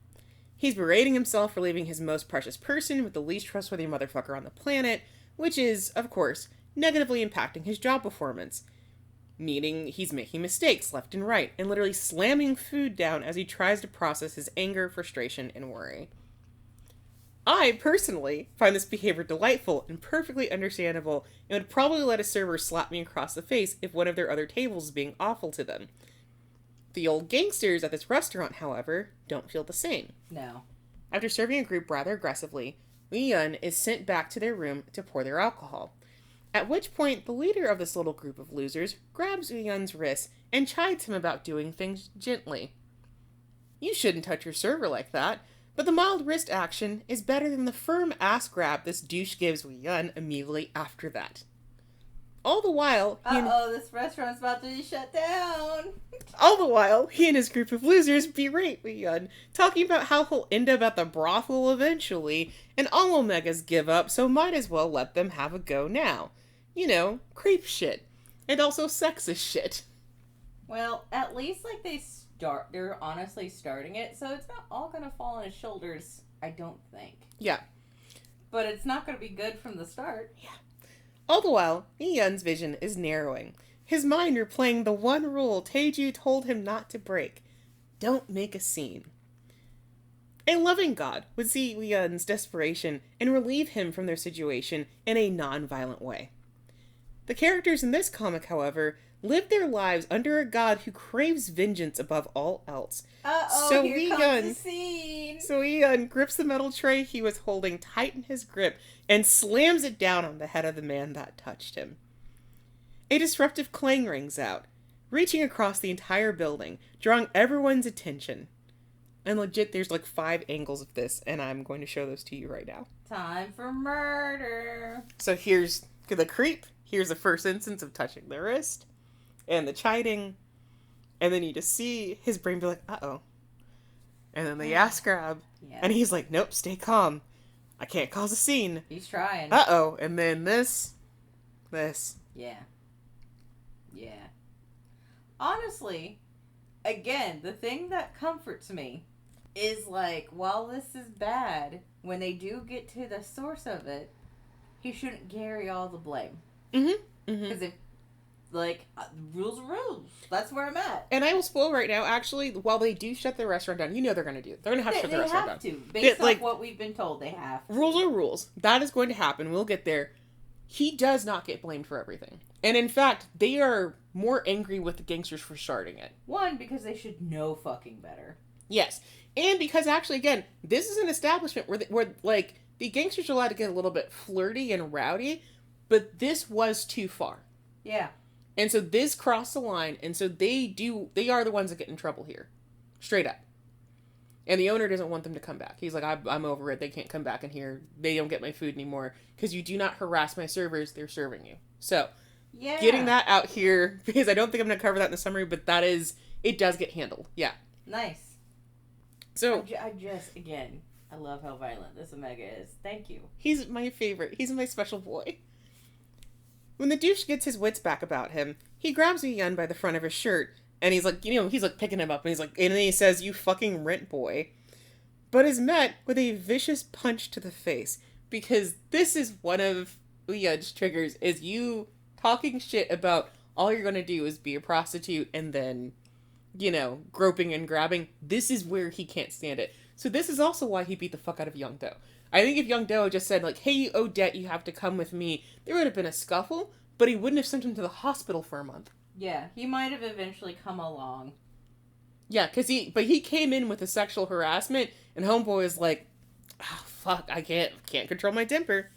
He's berating himself for leaving his most precious person with the least trustworthy motherfucker on the planet, which is, of course, negatively impacting his job performance. Meaning he's making mistakes left and right, and literally slamming food down as he tries to process his anger, frustration, and worry. I, personally, find this behavior delightful and perfectly understandable, and would probably let a server slap me across the face if one of their other tables is being awful to them. The old gangsters at this restaurant, however, don't feel the same. No. After serving a group rather aggressively, Euihyun is sent back to their room to pour their alcohol. At which point, the leader of this little group of losers grabs Euihyun's wrist and chides him about doing things gently. You shouldn't touch your server like that, but the mild wrist action is better than the firm ass grab this douche gives Euihyun immediately after that. All the while, this restaurant's about to be shut down. All the while, he and his group of losers berate Euihyun, talking about how he'll end up at the brothel eventually, and all Omegas give up, so might as well let them have a go now. You know, creep shit. And also sexist shit. Well, at least, like, they're honestly starting it, so it's not all gonna fall on his shoulders, I don't think. Yeah. But it's not gonna be good from the start. Yeah. All the while, Euihyun's vision is narrowing. His mind replaying the one rule Taeju told him not to break. Don't make a scene. A loving God would see Euihyun's desperation and relieve him from their situation in a non-violent way. The characters in this comic, however, live their lives under a God who craves vengeance above all else. So here comes the scene! So Euihyun grips the metal tray he was holding tight in his grip and slams it down on the head of the man that touched him. A disruptive clang rings out, reaching across the entire building, drawing everyone's attention. And legit, there's like 5 angles of this, and I'm going to show those to you right now. Time for murder! So here's the creep, here's the first instance of touching the wrist, and the chiding, and then you just see his brain be like, uh-oh. And then the ass grab, and he's like, nope, stay calm. I can't cause a scene. He's trying. Uh-oh. And then this. Yeah. Honestly, again, the thing that comforts me is, like, while this is bad, when they do get to the source of it, he shouldn't carry all the blame. Because if, like, rules are rules. That's where I'm at. And I will spoil right now, actually, while they do shut the restaurant down, you know they're going to do it. They're going to have to shut the restaurant down. They have to. Based on what we've been told, they have to. Rules are rules. That is going to happen. We'll get there. He does not get blamed for everything. And in fact, they are more angry with the gangsters for starting it. One, because they should know fucking better. Yes. And because actually, again, this is an establishment where like, the gangsters are allowed to get a little bit flirty and rowdy, but this was too far. Yeah. And so this crossed the line, and so they are the ones that get in trouble here. Straight up. And the owner doesn't want them to come back. He's like, I'm over it. They can't come back in here. They don't get my food anymore. Because you do not harass my servers. They're serving you. So, getting that out here, because I don't think I'm going to cover that in the summary, but it does get handled. Yeah. Nice. So, I love how violent this Omega is. Thank you. He's my favorite. He's my special boy. When the douche gets his wits back about him, he grabs Euihyun by the front of his shirt, and he's like, he's like picking him up, and and then he says, you fucking rent boy. But is met with a vicious punch to the face, because this is one of Euihyun's triggers, is you talking shit about all you're gonna do is be a prostitute, and then, groping and grabbing. This is where he can't stand it. So this is also why he beat the fuck out of Young Do. I think if Young Do just said, like, hey, you Odette, you have to come with me, there would have been a scuffle, but he wouldn't have sent him to the hospital for a month. Yeah, he might have eventually come along. Yeah, but he came in with a sexual harassment, and Homeboy is like, oh, fuck, I can't control my temper.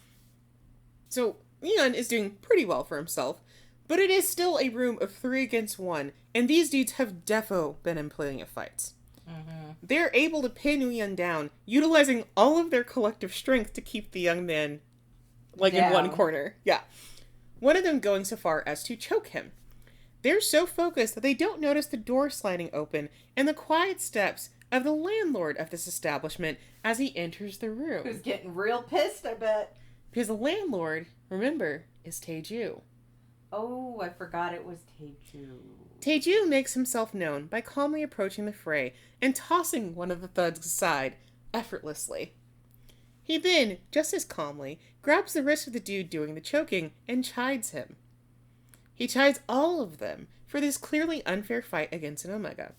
So, Euihyun is doing pretty well for himself, but it is still a room of 3 against 1, and these dudes have defo been in plenty of fights. Mm-hmm. They're able to pin Euihyun down, utilizing all of their collective strength to keep the young man, like, down. in one corner. Yeah. One of them going so far as to choke him. They're so focused that they don't notice the door sliding open and the quiet steps of the landlord of this establishment as he enters the room. Who's getting real pissed, I bet. Because the landlord, remember, is Taeju. Oh, I forgot it was Taeju. Taeju makes himself known by calmly approaching the fray and tossing one of the thugs aside, effortlessly. He then, just as calmly, grabs the wrist of the dude doing the choking and chides him. He chides all of them for this clearly unfair fight against an Omega.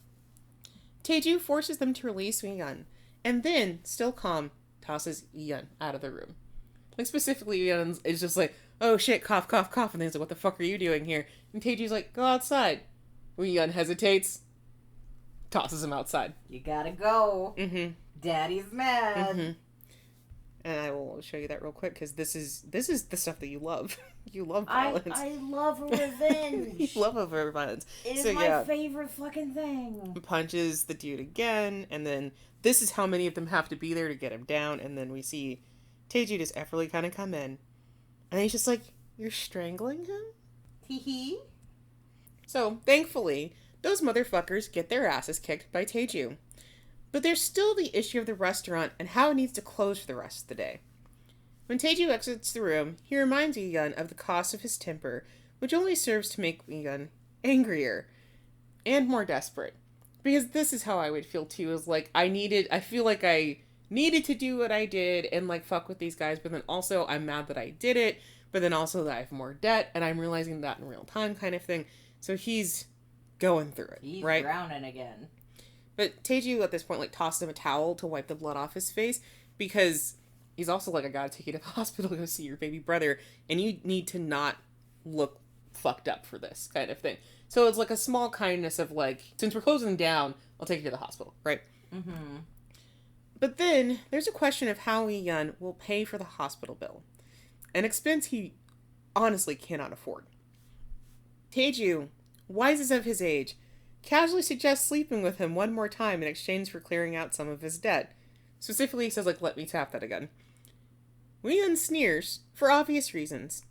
Taeju forces them to release Euihyun, and then, still calm, tosses Euihyun out of the room. Like, specifically, Euihyun is just like, oh shit, cough, cough, cough, and then he's like, what the fuck are you doing here? And Taeju's like, go outside. Euihyun hesitates, tosses him outside. You gotta go. Mm-hmm. Daddy's mad. Mm-hmm. And I will show you that real quick, because this is the stuff that you love. You love violence. I love revenge. You love violence. It is my favorite fucking thing. Punches the dude again, and then this is how many of them have to be there to get him down, and then we see Taeju just effortlessly kind of come in. And he's just like, you're strangling him? Hee. So, thankfully, those motherfuckers get their asses kicked by Taeju. But there's still the issue of the restaurant and how it needs to close for the rest of the day. When Taeju exits the room, he reminds Euihyun of the cost of his temper, which only serves to make Euihyun angrier and more desperate. Because this is how I would feel too, is like, I feel like I needed to do what I did and like fuck with these guys, but then also I'm mad that I did it, but then also that I have more debt, and I'm realizing that in real time kind of thing. So he's going through it, He's right? drowning again. But Taeju at this point like tossed him a towel to wipe the blood off his face, because he's also like, I gotta take you to the hospital to go see your baby brother, and you need to not look fucked up for this kind of thing. So it's like a small kindness of like, since we're closing down, I'll take you to the hospital, right? Mm-hmm. But then there's a question of how Euihyun will pay for the hospital bill, an expense he honestly cannot afford. Taeju, wisest of his age, casually suggests sleeping with him one more time in exchange for clearing out some of his debt. Specifically, he says, like, let me tap that again. Euihyun sneers, for obvious reasons.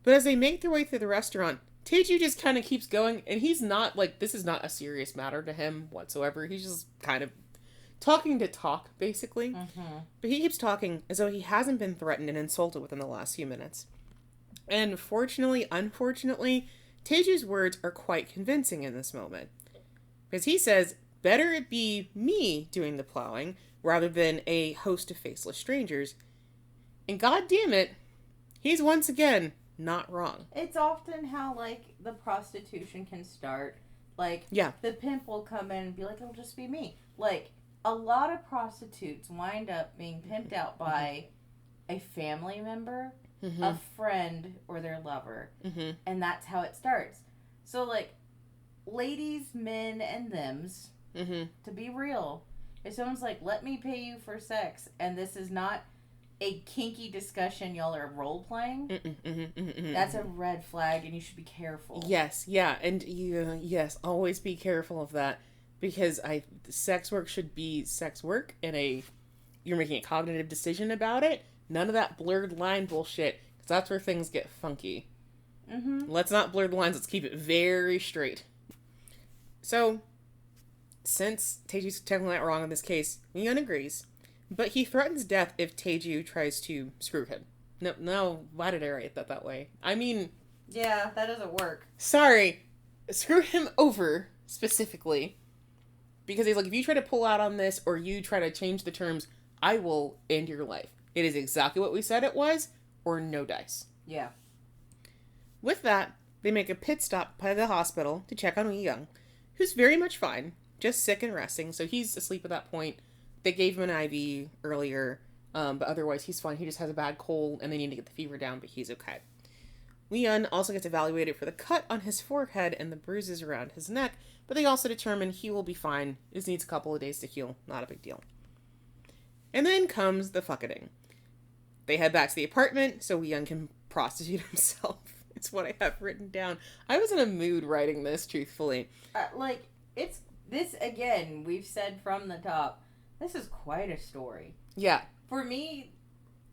But as they make their way through the restaurant, Taeju just kind of keeps going, and he's not, like, this is not a serious matter to him whatsoever. He's just kind of talking to talk, basically. Mm-hmm. But he keeps talking as though he hasn't been threatened and insulted within the last few minutes. And unfortunately, Taeju's words are quite convincing in this moment. Because he says, better it be me doing the plowing rather than a host of faceless strangers. And god damn it, he's once again not wrong. It's often how, like, the prostitution can start. Like, yeah, the pimp will come in and be like, it'll just be me. Like, a lot of prostitutes wind up being pimped out by a family member, mm-hmm. a friend, or their lover. Mm-hmm. And that's how it starts. So, like, ladies, men, and thems, Mm-hmm. to be real, if someone's like, let me pay you for sex, and this is not a kinky discussion, y'all are role-playing, that's a red flag, and you should be careful. Yes, yeah, and yes, always be careful of that, because sex work should be sex work, and you're making a cognitive decision about it. None of that blurred line bullshit, because that's where things get funky. Mm-hmm. Let's not blur the lines, let's keep it very straight. So, since Taeju's technically not wrong in this case, Euihyun agrees, but he threatens death if Taeju tries to screw him. No, why did I write that way? I mean... Yeah, that doesn't work. Sorry, screw him over, specifically, because he's like, if you try to pull out on this, or you try to change the terms, I will end your life. It is exactly what we said it was, or no dice. Yeah. With that, they make a pit stop by the hospital to check on Euihyun, who's very much fine, just sick and resting, so he's asleep at that point. They gave him an IV earlier, but otherwise he's fine. He just has a bad cold, and they need to get the fever down, but he's okay. Euihyun also gets evaluated for the cut on his forehead and the bruises around his neck, but they also determine he will be fine. It needs a couple of days to heal. Not a big deal. And then comes the fucking. They head back to the apartment so Euihyun can prostitute himself. It's what I have written down. I was in a mood writing this, truthfully. It's this again. We've said from the top. This is quite a story. Yeah. For me,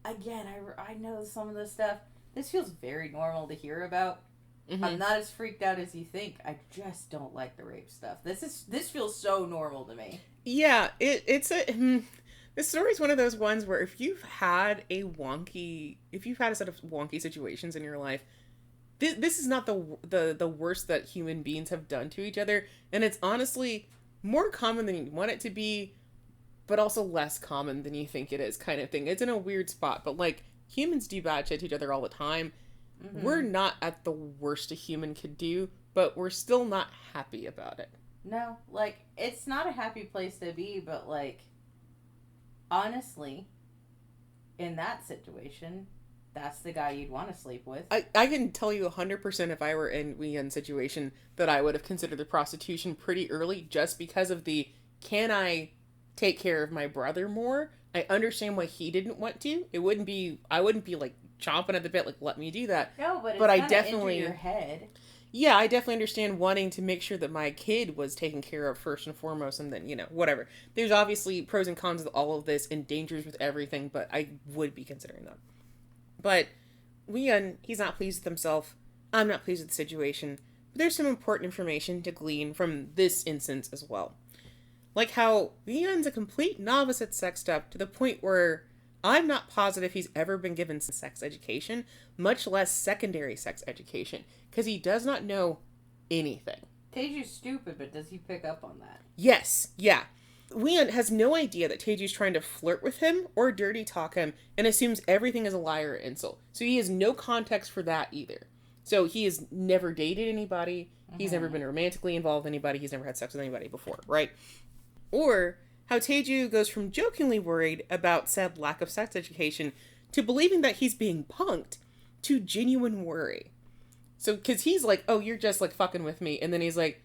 again, I know some of this stuff. This feels very normal to hear about. Mm-hmm. I'm not as freaked out as you think. I just don't like the rape stuff. This feels so normal to me. Yeah, it's a. This story is one of those ones where if you've had a set of wonky situations in your life, this is not the worst that human beings have done to each other, and it's honestly more common than you want it to be, but also less common than you think it is, kind of thing. It's in a weird spot, but like humans do bad shit to each other all the time. Mm-hmm. We're not at the worst a human could do, but we're still not happy about it. No, like it's not a happy place to be, but like honestly, in that situation, that's the guy you'd want to sleep with. I can tell you 100% if I were in Euihyun's situation that I would have considered the prostitution pretty early just because of the, can I take care of my brother more? I understand why he didn't want to. I wouldn't be like chomping at the bit, like, let me do that. No, but I it's definitely your head. Yeah, I definitely understand wanting to make sure that my kid was taken care of first and foremost, and then, whatever. There's obviously pros and cons of all of this and dangers with everything, but I would be considering that. But Euihyun, he's not pleased with himself. I'm not pleased with the situation. But there's some important information to glean from this instance as well. Like how Euihyun's a complete novice at sex stuff to the point where I'm not positive he's ever been given sex education, much less secondary sex education, because he does not know anything. Taeju's stupid, but does he pick up on that? Yes, yeah. Euihyun has no idea that Taeju's trying to flirt with him or dirty talk him and assumes everything is a lie or insult. So he has no context for that either. So he has never dated anybody. Mm-hmm. He's never been romantically involved with anybody. He's never had sex with anybody before, right? Or how Taeju goes from jokingly worried about said lack of sex education to believing that he's being punked to genuine worry. So, because he's like, oh, you're just like fucking with me. And then he's like,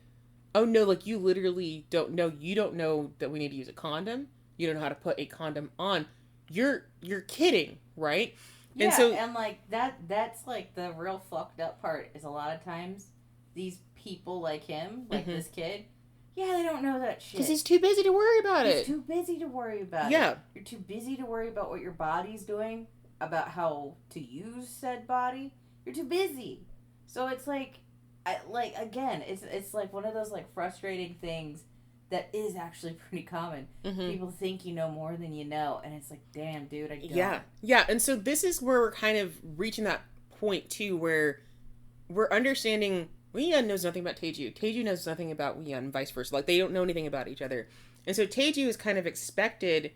oh no, like you literally don't know. You don't know that we need to use a condom. You don't know how to put a condom on. You're kidding, right? Yeah, and like that's like the real fucked up part is a lot of times these people like him, like this kid, yeah, they don't know that shit. Because he's too busy to worry about it. He's too busy to worry about it. Yeah. You're too busy to worry about what your body's doing, about how to use said body. You're too busy. So it's like, again, it's like one of those like frustrating things that is actually pretty common. Mm-hmm. People think you know more than you know, and it's like, damn, dude, I don't. Yeah, and so this is where we're kind of reaching that point too, where we're understanding Euihyun knows nothing about Taeju. Taeju knows nothing about Euihyun, and vice versa. Like, they don't know anything about each other. And so Taeju is kind of expected,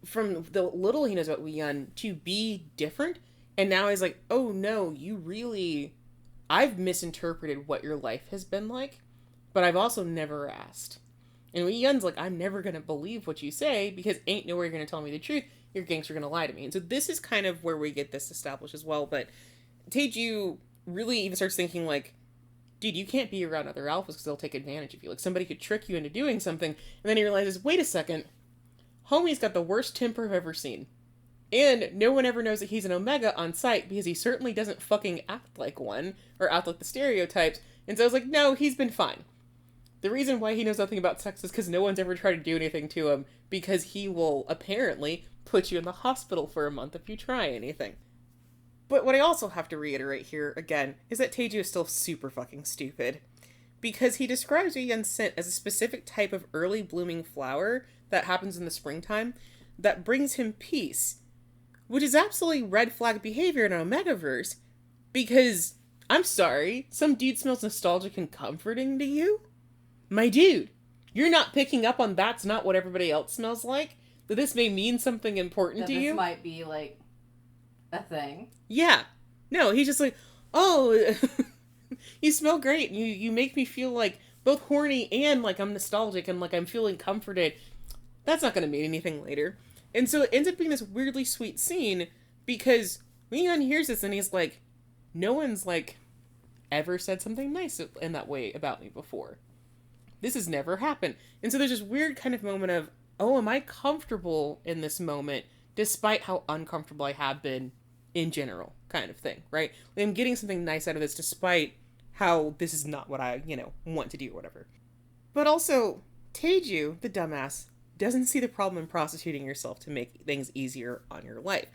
from the little he knows about Euihyun, to be different. And now he's like, oh no, I've misinterpreted what your life has been like, but I've also never asked. And Euihyun's like, I'm never going to believe what you say, because ain't nowhere you're going to tell me the truth. Your gangster going to lie to me. And so this is kind of where we get this established as well. But Taeju really even starts thinking like, dude, you can't be around other alphas because they'll take advantage of you. Like, somebody could trick you into doing something. And then he realizes, wait a second, homie's got the worst temper I've ever seen. And no one ever knows that he's an Omega on sight, because he certainly doesn't fucking act like one, or act like the stereotypes. And so I was like, no, he's been fine. The reason why he knows nothing about sex is because no one's ever tried to do anything to him, because he will apparently put you in the hospital for a month if you try anything. But what I also have to reiterate here, again, is that Taeju is still super fucking stupid. Because he describes Euihyun's scent as a specific type of early blooming flower that happens in the springtime that brings him peace. Which is absolutely red flag behavior in an Omegaverse. Because, I'm sorry, some dude smells nostalgic and comforting to you? My dude, you're not picking up on that's not what everybody else smells like? That this may mean something important to you? This might be, like, a thing. Yeah. No, he's just like, oh, you smell great. You make me feel, like, both horny and, like, I'm nostalgic and, like, I'm feeling comforted. That's not going to mean anything later. And so it ends up being this weirdly sweet scene because Euihyun hears this and he's like, no one's, like, ever said something nice in that way about me before. This has never happened. And so there's this weird kind of moment of, oh, am I comfortable in this moment despite how uncomfortable I have been in general, kind of thing, right? I'm getting something nice out of this despite how this is not what I, want to do or whatever. But also, Taeju, the dumbass, doesn't see the problem in prostituting yourself to make things easier on your life.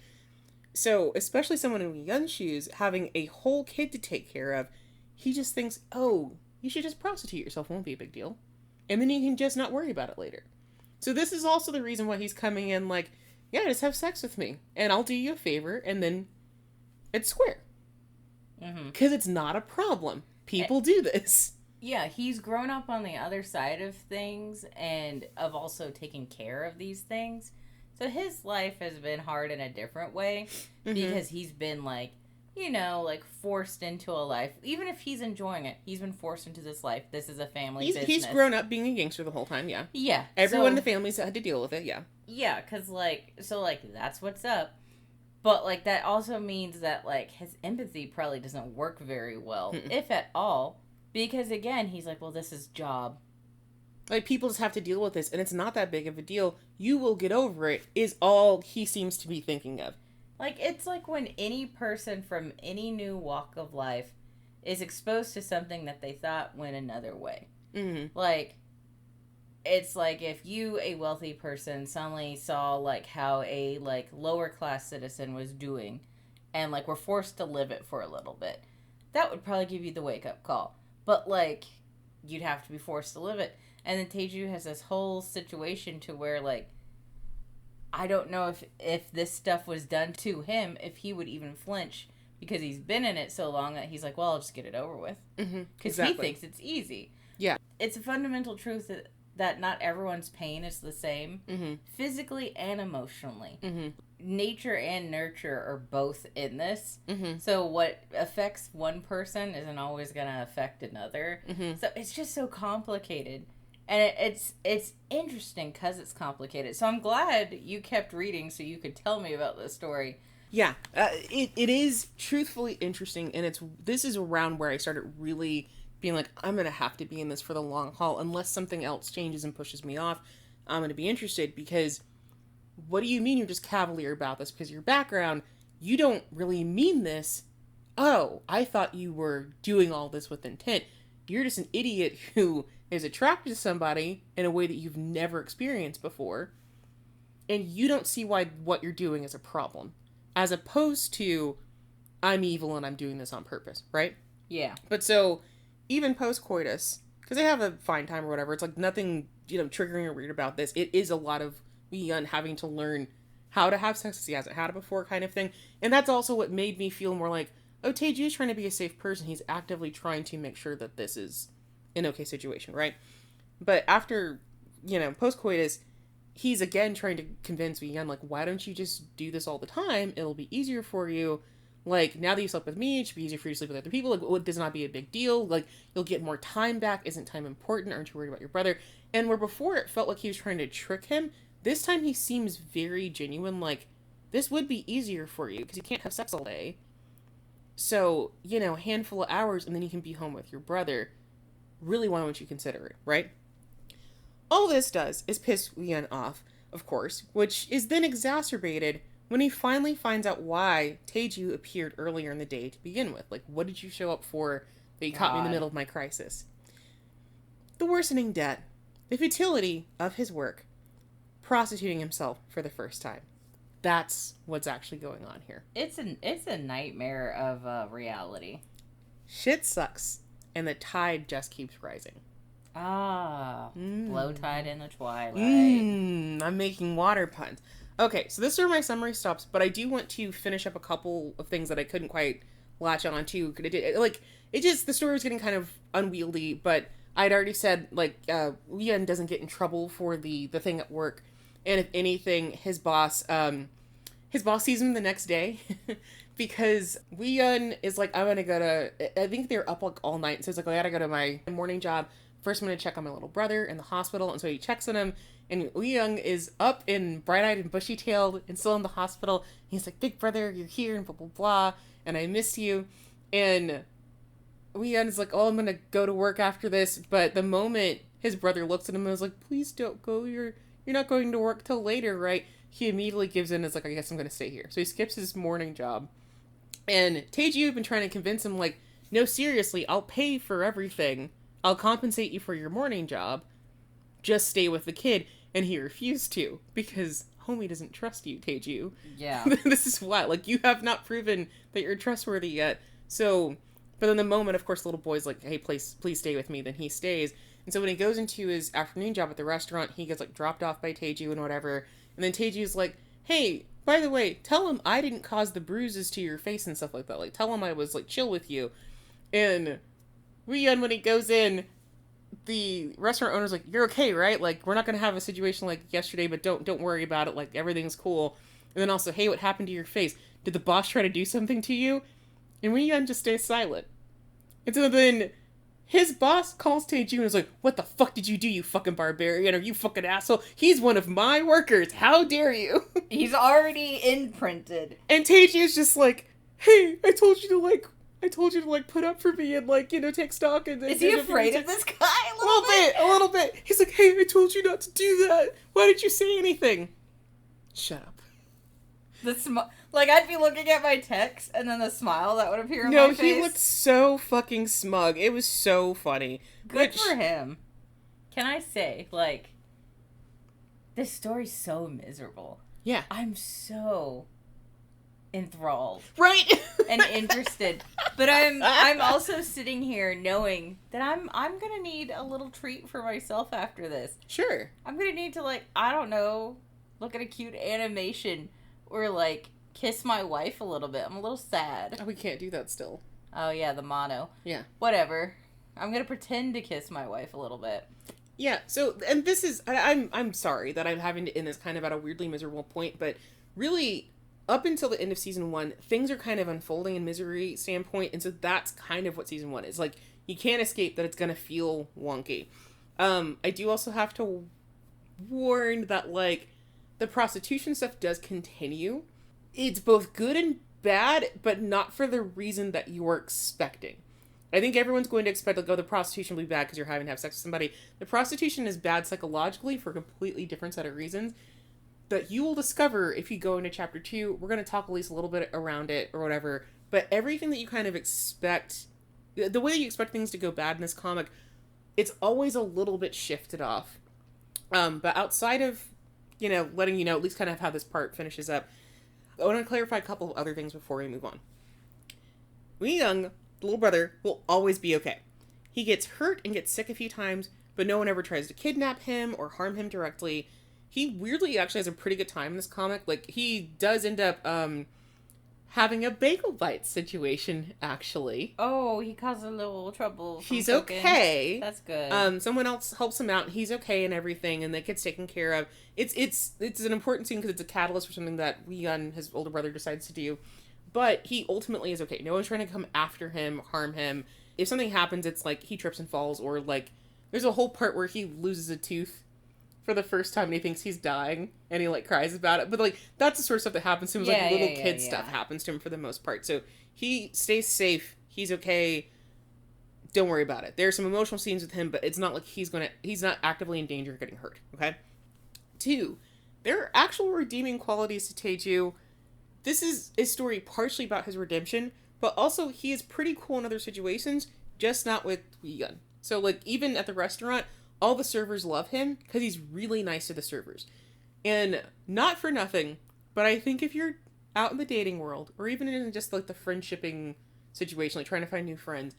So, especially someone in Euihyun's shoes, having a whole kid to take care of, he just thinks, oh, you should just prostitute yourself, it won't be a big deal. And then you can just not worry about it later. So this is also the reason why he's coming in like, yeah, just have sex with me, and I'll do you a favor, and then it's square. Because it's not a problem. People do this. Yeah, he's grown up on the other side of things, and of also taking care of these things. So his life has been hard in a different way, because he's been like, forced into a life. Even if he's enjoying it, he's been forced into this life. This is a family business. He's grown up being a gangster the whole time, yeah. Yeah. Everyone in the family's had to deal with it, yeah. Yeah, because, that's what's up. But, that also means that, his empathy probably doesn't work very well, if at all. Because, again, he's like, well, this is job. Like, people just have to deal with this, and it's not that big of a deal. You will get over it, is all he seems to be thinking of. It's like when any person from any new walk of life is exposed to something that they thought went another way. It's like if you, a wealthy person, suddenly saw, how a, lower class citizen was doing, and, were forced to live it for a little bit. That would probably give you the wake-up call. But, you'd have to be forced to live it. And then Taeju has this whole situation to where, I don't know if this stuff was done to him, if he would even flinch, because he's been in it so long that he's like, well, I'll just get it over with. Because he thinks it's easy. Yeah. It's a fundamental truth that not everyone's pain is the same, physically and emotionally. Nature and nurture are both in this. So what affects one person isn't always going to affect another. So it's just so complicated. And it's interesting because it's complicated. So I'm glad you kept reading so you could tell me about this story. Yeah, it is truthfully interesting, and this is around where I started really being like, I'm going to have to be in this for the long haul. Unless something else changes and pushes me off, I'm going to be interested, because what do you mean you're just cavalier about this? Because your background, you don't really mean this. Oh, I thought you were doing all this with intent. You're just an idiot who is attracted to somebody in a way that you've never experienced before, and you don't see why what you're doing is a problem, as opposed to, I'm evil and I'm doing this on purpose, right? Yeah. But so, even post-coitus, because they have a fine time or whatever, it's nothing, triggering or weird about this. It is a lot of Euihyun having to learn how to have sex as he hasn't had it before, kind of thing. And that's also what made me feel more like, oh, Taeju is trying to be a safe person. He's actively trying to make sure that this is an okay situation, right? But after, post-coitus, he's again trying to convince Euihyun, why don't you just do this all the time? It'll be easier for you. Now that you slept with me, it should be easier for you to sleep with other people. It does not be a big deal. You'll get more time back. Isn't time important? Aren't you worried about your brother? And where before it felt like he was trying to trick him, this time he seems very genuine. This would be easier for you because you can't have sex all day. So, a handful of hours and then you can be home with your brother. Really, why don't you consider it, right? All this does is piss Euihyun off, of course, which is then exacerbated when he finally finds out why Taeju appeared earlier in the day to begin with. What did you show up for that you caught me in the middle of my crisis? The worsening debt, the futility of his work, prostituting himself for the first time. That's what's actually going on here. It's a nightmare of reality. Shit sucks, and the tide just keeps rising. Low tide in the twilight. I'm making water puns. Okay, so this is where my summary stops, but I do want to finish up a couple of things that I couldn't quite latch on to. The story was getting kind of unwieldy, but I'd already said, Euihyun doesn't get in trouble for the thing at work, and if anything, his boss sees him the next day, because Euihyun is like, I'm gonna go to, I think they're up all night, so it's I gotta go to my morning job. First, I'm gonna check on my little brother in the hospital, and so he checks on him, and Euihyun is up and bright-eyed and bushy-tailed and still in the hospital. He's like, big brother, you're here, and blah, blah, blah, and I miss you. And Euihyun's like, oh, I'm gonna go to work after this. But the moment his brother looks at him and is like, please don't go. You're not going to work till later, right? He immediately gives in and is like, I guess I'm gonna stay here. So he skips his morning job. And Taeju had been trying to convince him, like, no, seriously, I'll pay for everything. I'll compensate you for your morning job. Just stay with the kid. And he refused to, because homie doesn't trust you, Taeju. Yeah. This is why. Like, you have not proven that you're trustworthy yet. So, but in the moment, of course, the little boy's like, hey, please stay with me. Then he stays. And so when he goes into his afternoon job at the restaurant, he gets, like, dropped off by Taeju and whatever. And then Taeju's like, hey, by the way, tell him I didn't cause the bruises to your face and stuff like that. Like, tell him I was, like, chill with you. And Euihyun, when he goes in, the restaurant owner's like, you're okay, right? Like, we're not gonna have a situation like yesterday, but don't worry about it. Like, everything's cool. And then also, hey, what happened to your face? Did the boss try to do something to you? And Euihyun just stays silent. And so then his boss calls Taeju and is like, what the fuck did you do, you fucking barbarian? Or you fucking asshole? He's one of my workers. How dare you? He's already imprinted. And Taeju's just like, hey, I told you to put up for me and, like, you know, take stock. And is he afraid of this guy a little bit? He's like, hey, I told you not to do that. Why did you say anything? Shut up. Like, I'd be looking at my text, and then the smile that would appear on my face. No, he looked so fucking smug. It was so funny. Good for him. Can I say, like, this story's so miserable. Yeah. I'm so enthralled. Right? And interested. But I'm also sitting here knowing that I'm gonna need a little treat for myself after this. Sure. I'm gonna need to, like, I don't know, look at a cute animation or, like, kiss my wife a little bit. I'm a little sad. Oh, we can't do that still. Oh yeah, the mono. Yeah. Whatever. I'm gonna pretend to kiss my wife a little bit. Yeah, so, and this is, I'm sorry that I'm having to end this kind of at a weirdly miserable point, but really, up until the end of season 1, things are kind of unfolding in misery standpoint, and so that's kind of what season 1 is. Like, you can't escape that it's gonna feel wonky. I do also have to warn that, like, the prostitution stuff does continue. It's both good and bad, but not for the reason that you were expecting. I think everyone's going to expect, like, oh, the prostitution will be bad because you're having to have sex with somebody. The prostitution is bad psychologically for a completely different set of reasons that you will discover if you go into chapter 2. We're going to talk at least a little bit around it or whatever, but everything that you kind of expect, the way that you expect things to go bad in this comic, it's always a little bit shifted off. But outside of, you know, letting you know at least kind of how this part finishes up, I want to clarify a couple of other things before we move on. Euihyun, the little brother, will always be okay. He gets hurt and gets sick a few times, but no one ever tries to kidnap him or harm him directly. He weirdly actually has a pretty good time in this comic. Like, he does end up having a bagel bite situation, actually. Oh, he caused a little trouble. He's okay. That's good. Someone else helps him out, and he's okay and everything, and that gets taken care of. It's an important scene because it's a catalyst for something that Euihyun, his older brother, decides to do. But he ultimately is okay. No one's trying to come after him, harm him. If something happens, it's like he trips and falls, or, like, there's a whole part where he loses a tooth for the first time and he thinks he's dying and he, like, cries about it. But, like, that's the sort of stuff that happens to him. Like, little kid stuff happens to him for the most part. So he stays safe. He's okay. Don't worry about it. There are some emotional scenes with him, but it's not like he's not actively in danger of getting hurt. Okay? 2, there are actual redeeming qualities to Taeju. This is a story partially about his redemption, but also he is pretty cool in other situations, just not with Euihyun. So, like, even at the restaurant, all the servers love him because he's really nice to the servers. And not for nothing, but I think if you're out in the dating world, or even in just, like, the friendshipping situation, like trying to find new friends,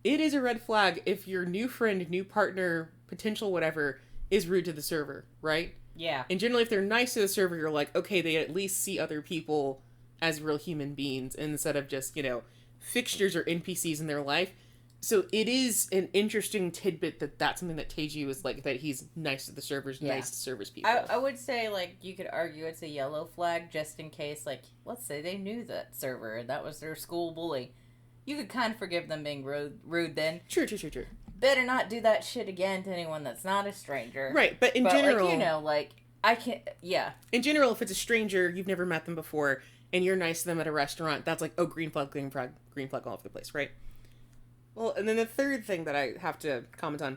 it is a red flag if your new friend, new partner, potential whatever, is rude to the server, right? Yeah. And generally, if they're nice to the server, you're like, okay, they at least see other people as real human beings instead of just, you know, fixtures or NPCs in their life. So it is an interesting tidbit that that's something that Taeju is like, that he's nice to the servers, nice to service people. I would say, like, you could argue it's a yellow flag just in case, like, let's say they knew that server and that was their school bully. You could kind of forgive them being rude then. True. Better not do that shit again to anyone that's not a stranger. Right, but in general... like, you know, like, I can't... Yeah. In general, if it's a stranger, you've never met them before, and you're nice to them at a restaurant, that's like, oh, green flag, green flag, green flag all over the place, right? Well, and then the third thing that I have to comment on,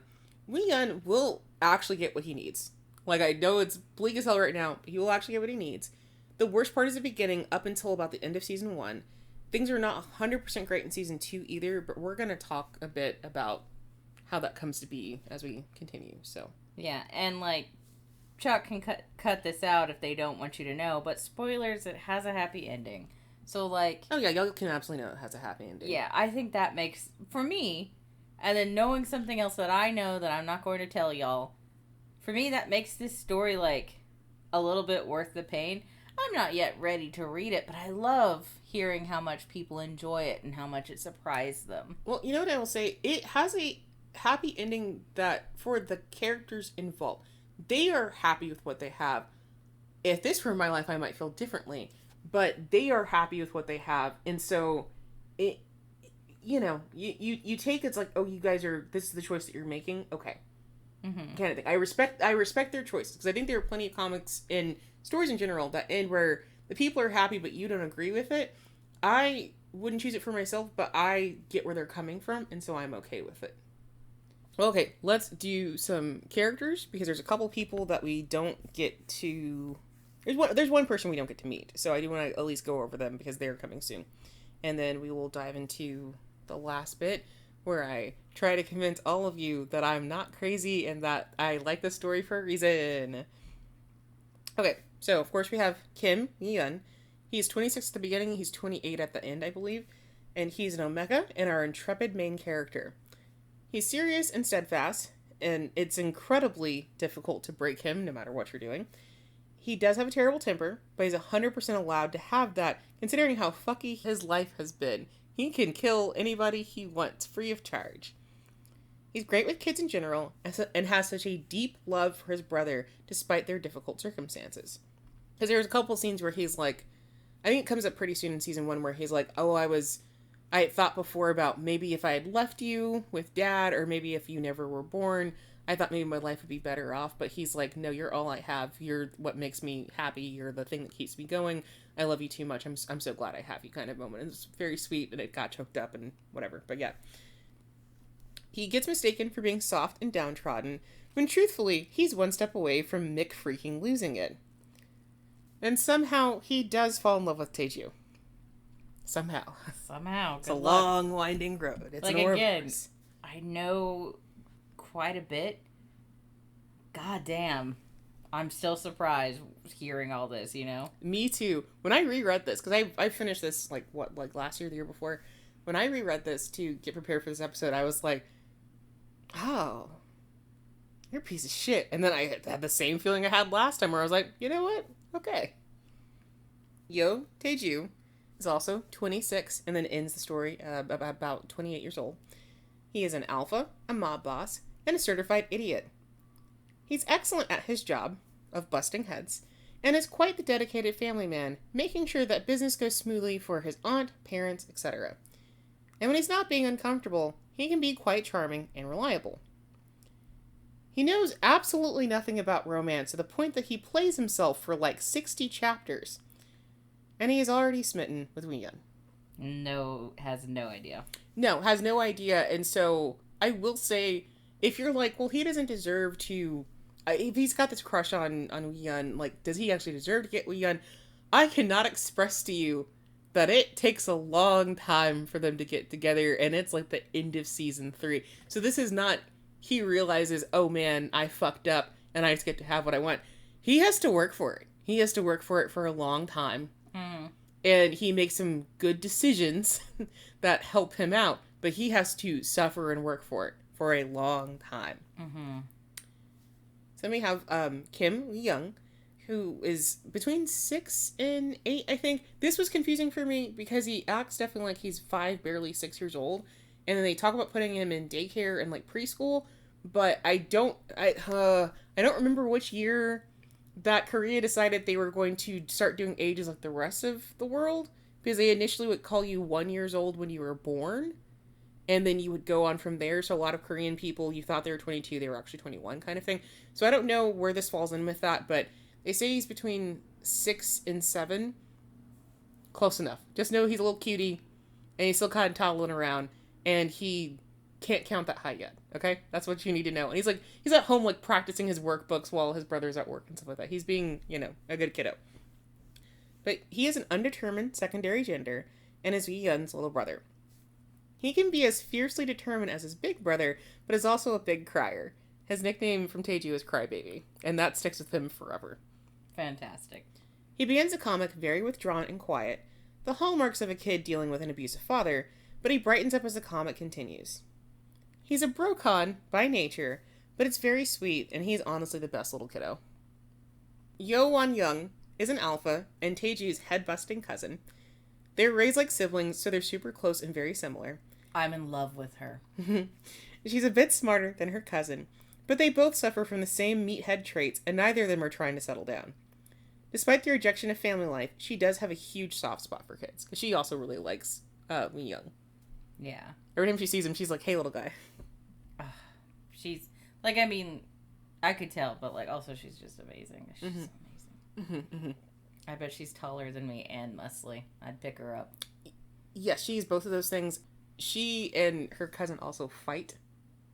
Euihyun will actually get what he needs. Like, I know it's bleak as hell right now, but he will actually get what he needs. The worst part is the beginning up until about the end of season 1. Things are not 100% great in season 2 either, but we're going to talk a bit about how that comes to be as we continue, so. Yeah, and, like, Chuck can cut this out if they don't want you to know, but spoilers, it has a happy ending. So, like... Oh, yeah, y'all can absolutely know it has a happy ending. Yeah, I think that makes... For me, and then knowing something else that I know that I'm not going to tell y'all, for me, that makes this story, like, a little bit worth the pain. I'm not yet ready to read it, but I love hearing how much people enjoy it and how much it surprised them. Well, you know what I will say? It has a happy ending that, for the characters involved, they are happy with what they have. If this were my life, I might feel differently. But they are happy with what they have, and so it, you know, you take it's like, oh, you guys are, this is the choice that you're making, okay, kind of thing. I respect their choices, because I think there are plenty of comics and stories in general that end where the people are happy but you don't agree with it. I wouldn't choose it for myself, but I get where they're coming from, and so I'm okay with it. Okay, let's do some characters, because there's a couple people that we don't get to. There's one person we don't get to meet, so I do want to at least go over them because they're coming soon. And then we will dive into the last bit where I try to convince all of you that I'm not crazy and that I like the story for a reason. Okay, so of course we have Kim Euihyun. He's 26 at the beginning, he's 28 at the end, I believe. And he's an Omega and our intrepid main character. He's serious and steadfast, and it's incredibly difficult to break him no matter what you're doing. He does have a terrible temper, but he's 100% allowed to have that, considering how fucky his life has been. He can kill anybody he wants, free of charge. He's great with kids in general, and has such a deep love for his brother, despite their difficult circumstances. Because there's a couple scenes where he's like, I think it comes up pretty soon in season 1, where he's like, oh, I had thought before about maybe if I had left you with Dad, or maybe if you never were born, I thought maybe my life would be better off. But he's like, no, you're all I have. You're what makes me happy. You're the thing that keeps me going. I love you too much. I'm so glad I have you, kind of moment. It's very sweet, and it got choked up and whatever. But yeah. He gets mistaken for being soft and downtrodden, when truthfully, he's one step away from Mick freaking losing it. And somehow, he does fall in love with Taeju. Somehow. It's a long, winding road. It's like, an again, I know quite a bit. God damn. I'm still surprised hearing all this, you know? Me too. When I reread this, because I finished this, like last year, the year before. When I reread this to get prepared for this episode, I was like, oh, you're a piece of shit. And then I had the same feeling I had last time, where I was like, you know what? Okay. Yeo Taeju is also 26, and then ends the story about 28 years old. He is an alpha, a mob boss, and a certified idiot. He's excellent at his job of busting heads, and is quite the dedicated family man, making sure that business goes smoothly for his aunt, parents, etc. And when he's not being uncomfortable, he can be quite charming and reliable. He knows absolutely nothing about romance, to the point that he plays himself for like 60 chapters. And he is already smitten with Euihyun. Has no idea. No, has no idea. And so I will say, if you're like, well, he doesn't deserve to, if he's got this crush on Euihyun, like, does he actually deserve to get Euihyun? I cannot express to you that it takes a long time for them to get together, and it's like the end of season 3. So this is not, he realizes, oh man, I fucked up, and I just get to have what I want. He has to work for it. He has to work for it for a long time. And he makes some good decisions that help him out, but he has to suffer and work for it for a long time. So then we have Kim Euihyun, who is between 6 and 8, I think. This was confusing for me because he acts definitely like he's 5, barely 6 years old. And then they talk about putting him in daycare and like preschool, but I don't remember which year that Korea decided they were going to start doing ages like the rest of the world, because they initially would call you 1 year old when you were born, and then you would go on from there. So a lot of Korean people, you thought they were 22, they were actually 21 kind of thing. So I don't know where this falls in with that, but they say he's between 6 and 7. close enough. Just know he's a little cutie, and he's still kind of toddling around, and he can't count that high yet. Okay? That's what you need to know. And he's at home, like, practicing his workbooks while his brother's at work and stuff like that. He's being, a good kiddo. But he is an undetermined secondary gender, and is Euihyun's little brother. He can be as fiercely determined as his big brother, but is also a big crier. His nickname from Taeju is Crybaby, and that sticks with him forever. Fantastic. He begins the comic very withdrawn and quiet, the hallmarks of a kid dealing with an abusive father, but he brightens up as the comic continues. He's a brocon by nature, but it's very sweet, and he's honestly the best little kiddo. Young is an alpha, and Taeju's head-busting cousin. They're raised like siblings, so they're super close and very similar. I'm in love with her. She's a bit smarter than her cousin, but they both suffer from the same meathead traits, and neither of them are trying to settle down. Despite the rejection of family life, she does have a huge soft spot for kids, because she also really likes Young. Yeah. Every time she sees him, she's like, hey, little guy. She's, like, I mean, I could tell, but, like, also she's just amazing. She's amazing. I bet she's taller than me and muscly. I'd pick her up. Yes, she's both of those things. She and her cousin also fight.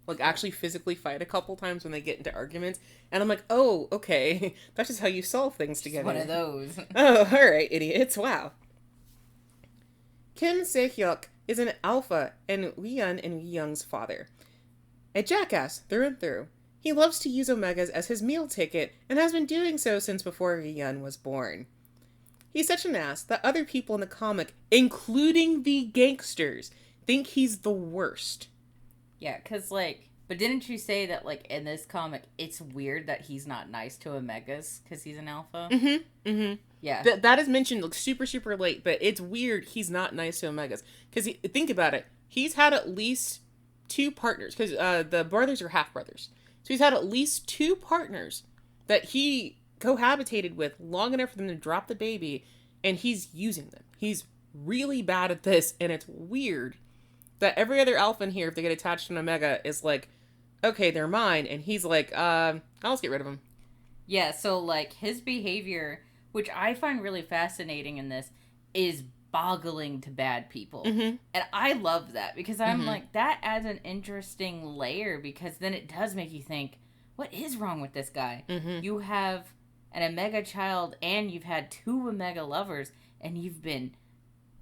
Like, actually physically fight a couple times when they get into arguments. And I'm like, oh, okay. That's just how you solve things together. One of those. Oh, alright, idiots. Wow. Kim Se-hyuk is an alpha and Euihyun and Young's father. A jackass through and through. He loves to use omegas as his meal ticket and has been doing so since before Euihyun was born. He's such an ass that other people in the comic, including the gangsters, think he's the worst. Yeah, because, like, but didn't you say that, like, in this comic, it's weird that he's not nice to omegas because he's an alpha? Yeah. That is mentioned, like, super, super late, but it's weird he's not nice to omegas. Because, think about it, he's had at least 2 partners, because the brothers are half-brothers. So he's had at least 2 partners that he cohabitated with long enough for them to drop the baby, and he's using them. He's really bad at this, and it's weird that every other alpha in here, if they get attached to an omega, is like, okay, they're mine, and he's like, I'll just get rid of them. Yeah, so, like, his behavior, which I find really fascinating in this, is boggling to bad people. And I love that, because I'm like, that adds an interesting layer, because then it does make you think, what is wrong with this guy? You have an omega child, and you've had 2 omega lovers, and you've been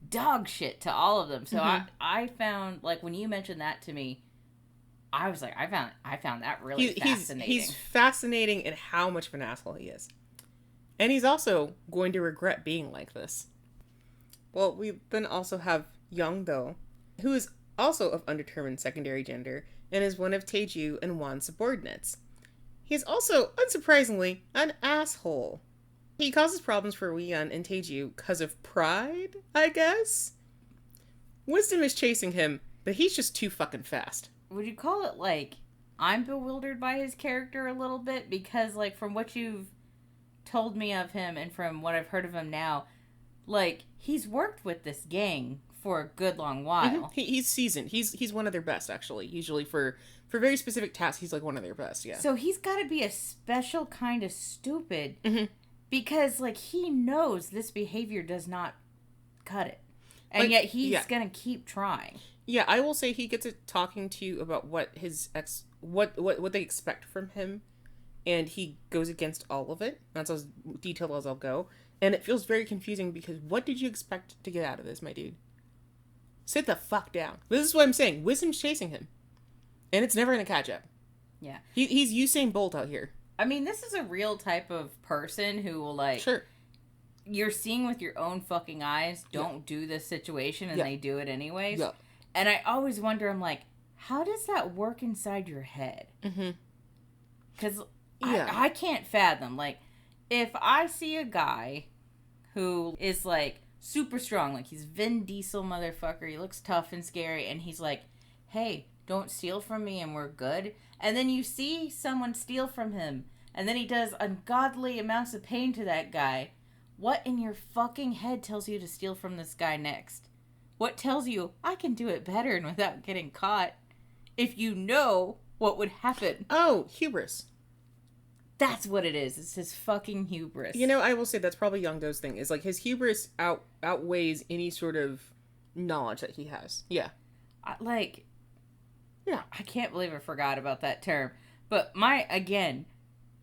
dog shit to all of them. So I found, like, when you mentioned that to me, I was like, I found that really fascinating. He's fascinating in how much of an asshole he is. And he's also going to regret being like this. Well, we then also have Young, though, who is also of undetermined secondary gender, and is one of Taeju and Wan's subordinates. He is also, unsurprisingly, an asshole. He causes problems for Euihyun and Taeju because of pride, I guess? Wisdom is chasing him, but he's just too fucking fast. Would you call it, like, I'm bewildered by his character a little bit? Because, like, from what you've told me of him and from what I've heard of him now, like, he's worked with this gang for a good long while. He's seasoned. He's one of their best, actually. Usually for very specific tasks, he's, like, one of their best, yeah. So he's got to be a special kind of stupid... Because, like, he knows this behavior does not cut it. And yet he's going to keep trying. Yeah, I will say he gets it talking to you about what what they expect from him. And he goes against all of it. That's as detailed as I'll go. And it feels very confusing because what did you expect to get out of this, my dude? Sit the fuck down. This is what I'm saying. Wisdom's chasing him. And it's never going to catch up. Yeah. He's Usain Bolt out here. I mean, this is a real type of person who will, like... Sure. You're seeing with your oown fucking eyes, don't do this situation, and they do it anyways. Yeah. And I always wonder, I'm like, how does that work inside your head? Because I can't fathom. Like, if I see a guy who is, like, super strong, like, he's Vin Diesel motherfucker, he looks tough and scary, and he's like, hey, don't steal from me and we're good. And then you see someone steal from him, and then he does ungodly amounts of pain to that guy. What in your fucking head tells you to steal from this guy next? What tells you, I can do it better and without getting caught? If you know what would happen. Oh, hubris. That's what it is. It's his fucking hubris. You know, I will say that's probably Youngdo's thing, is like his hubris outweighs any sort of knowledge that he has. Yeah. I can't believe I forgot about that term. But again,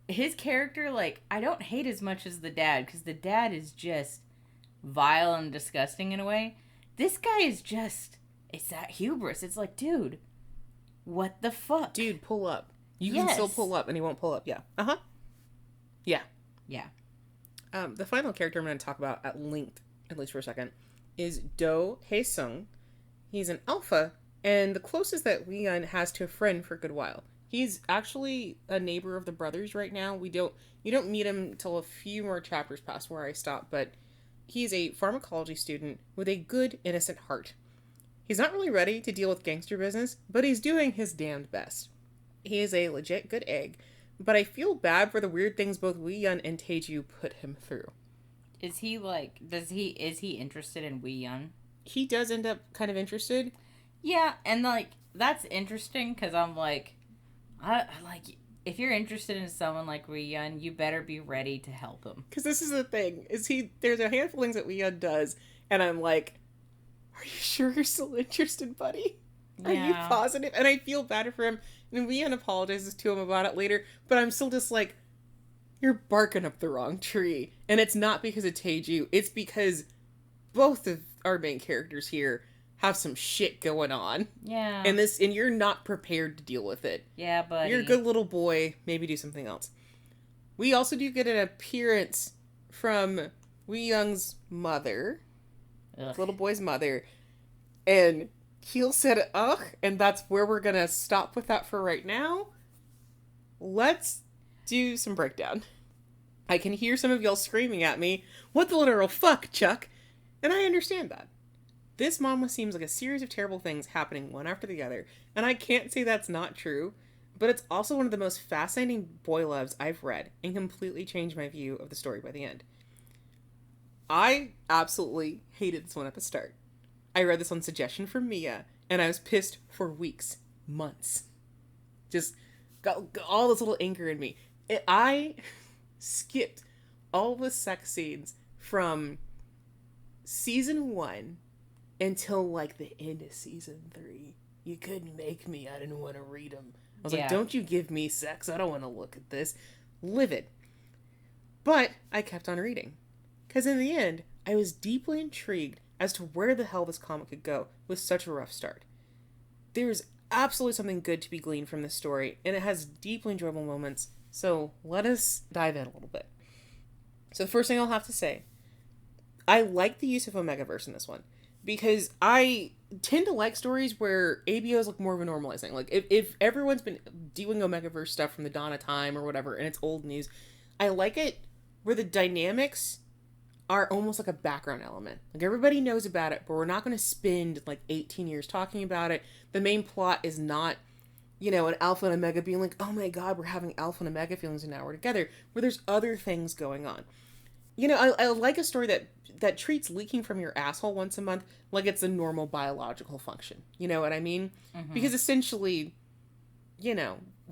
his character, like, I don't hate as much as the dad, because the dad is just vile and disgusting in a way. This guy is just, it's that hubris. It's like, dude, what the fuck? Dude, pull up. You can still pull up, and he won't pull up. Yeah. Uh-huh. Yeah. Yeah. The final character I'm going to talk about at length, at least for a second, is Do Hae-sung. He's an alpha, and the closest that Euihyun has to a friend for a good while. He's actually a neighbor of the brothers right now. You don't meet him until a few more chapters past where I stop, but he's a pharmacology student with a good, innocent heart. He's not really ready to deal with gangster business, but he's doing his damned best. He is a legit good egg, but I feel bad for the weird things both Euihyun and Taeju put him through. Is he interested in Euihyun? He does end up kind of interested. Yeah, and like that's interesting because I'm like, if you're interested in someone like Euihyun, you better be ready to help him. Because this is the thing, there's a handful of things that Euihyun does, and I'm like, are you sure you're still interested, buddy? Are you positive? And I feel bad for him. And Euihyun apologizes to him about it later, but I'm still just like, you're barking up the wrong tree. And it's not because of Taeju, it's because both of our main characters here have some shit going on. Yeah. And you're not prepared to deal with it. Yeah, buddy. You're a good little boy, maybe do something else. We also do get an appearance from Euihyun's mother. Ugh. Little boy's mother. And Keelz said, ugh, and that's where we're gonna stop with that for right now. Let's do some breakdown. I can hear some of y'all screaming at me, what the literal fuck, Chuck? And I understand that. This mama seems like a series of terrible things happening one after the other, and I can't say that's not true, but it's also one of the most fascinating boy loves I've read, and completely changed my view of the story by the end. I absolutely hated this one at the start. I read this on suggestion from Mia, and I was pissed for weeks, months. Just got all this little anger in me. I skipped all the sex scenes from season 1 until like the end of season 3. You couldn't make me. I didn't want to read them. I was like, don't you give me sex. I don't want to look at this. Livid. But I kept on reading. Because in the end, I was deeply intrigued as to where the hell this comic could go with such a rough start. There's absolutely something good to be gleaned from this story, and it has deeply enjoyable moments, so let us dive in a little bit. So the first thing I'll have to say, I like the use of Omegaverse in this one, because I tend to like stories where ABOs look more of a normalizing. Like, if everyone's been doing Omegaverse stuff from the dawn of time or whatever, and it's old news, I like it where the dynamics are almost like a background element. Like, everybody knows about it, but we're not going to spend like 18 years talking about it. The main plot is not, an alpha and omega being like, oh my god, we're having alpha and omega feelings and now we're together, where there's other things going on. I like a story that treats leaking from your asshole once a month like it's a normal biological function. You know what I mean? Mm-hmm. Because essentially,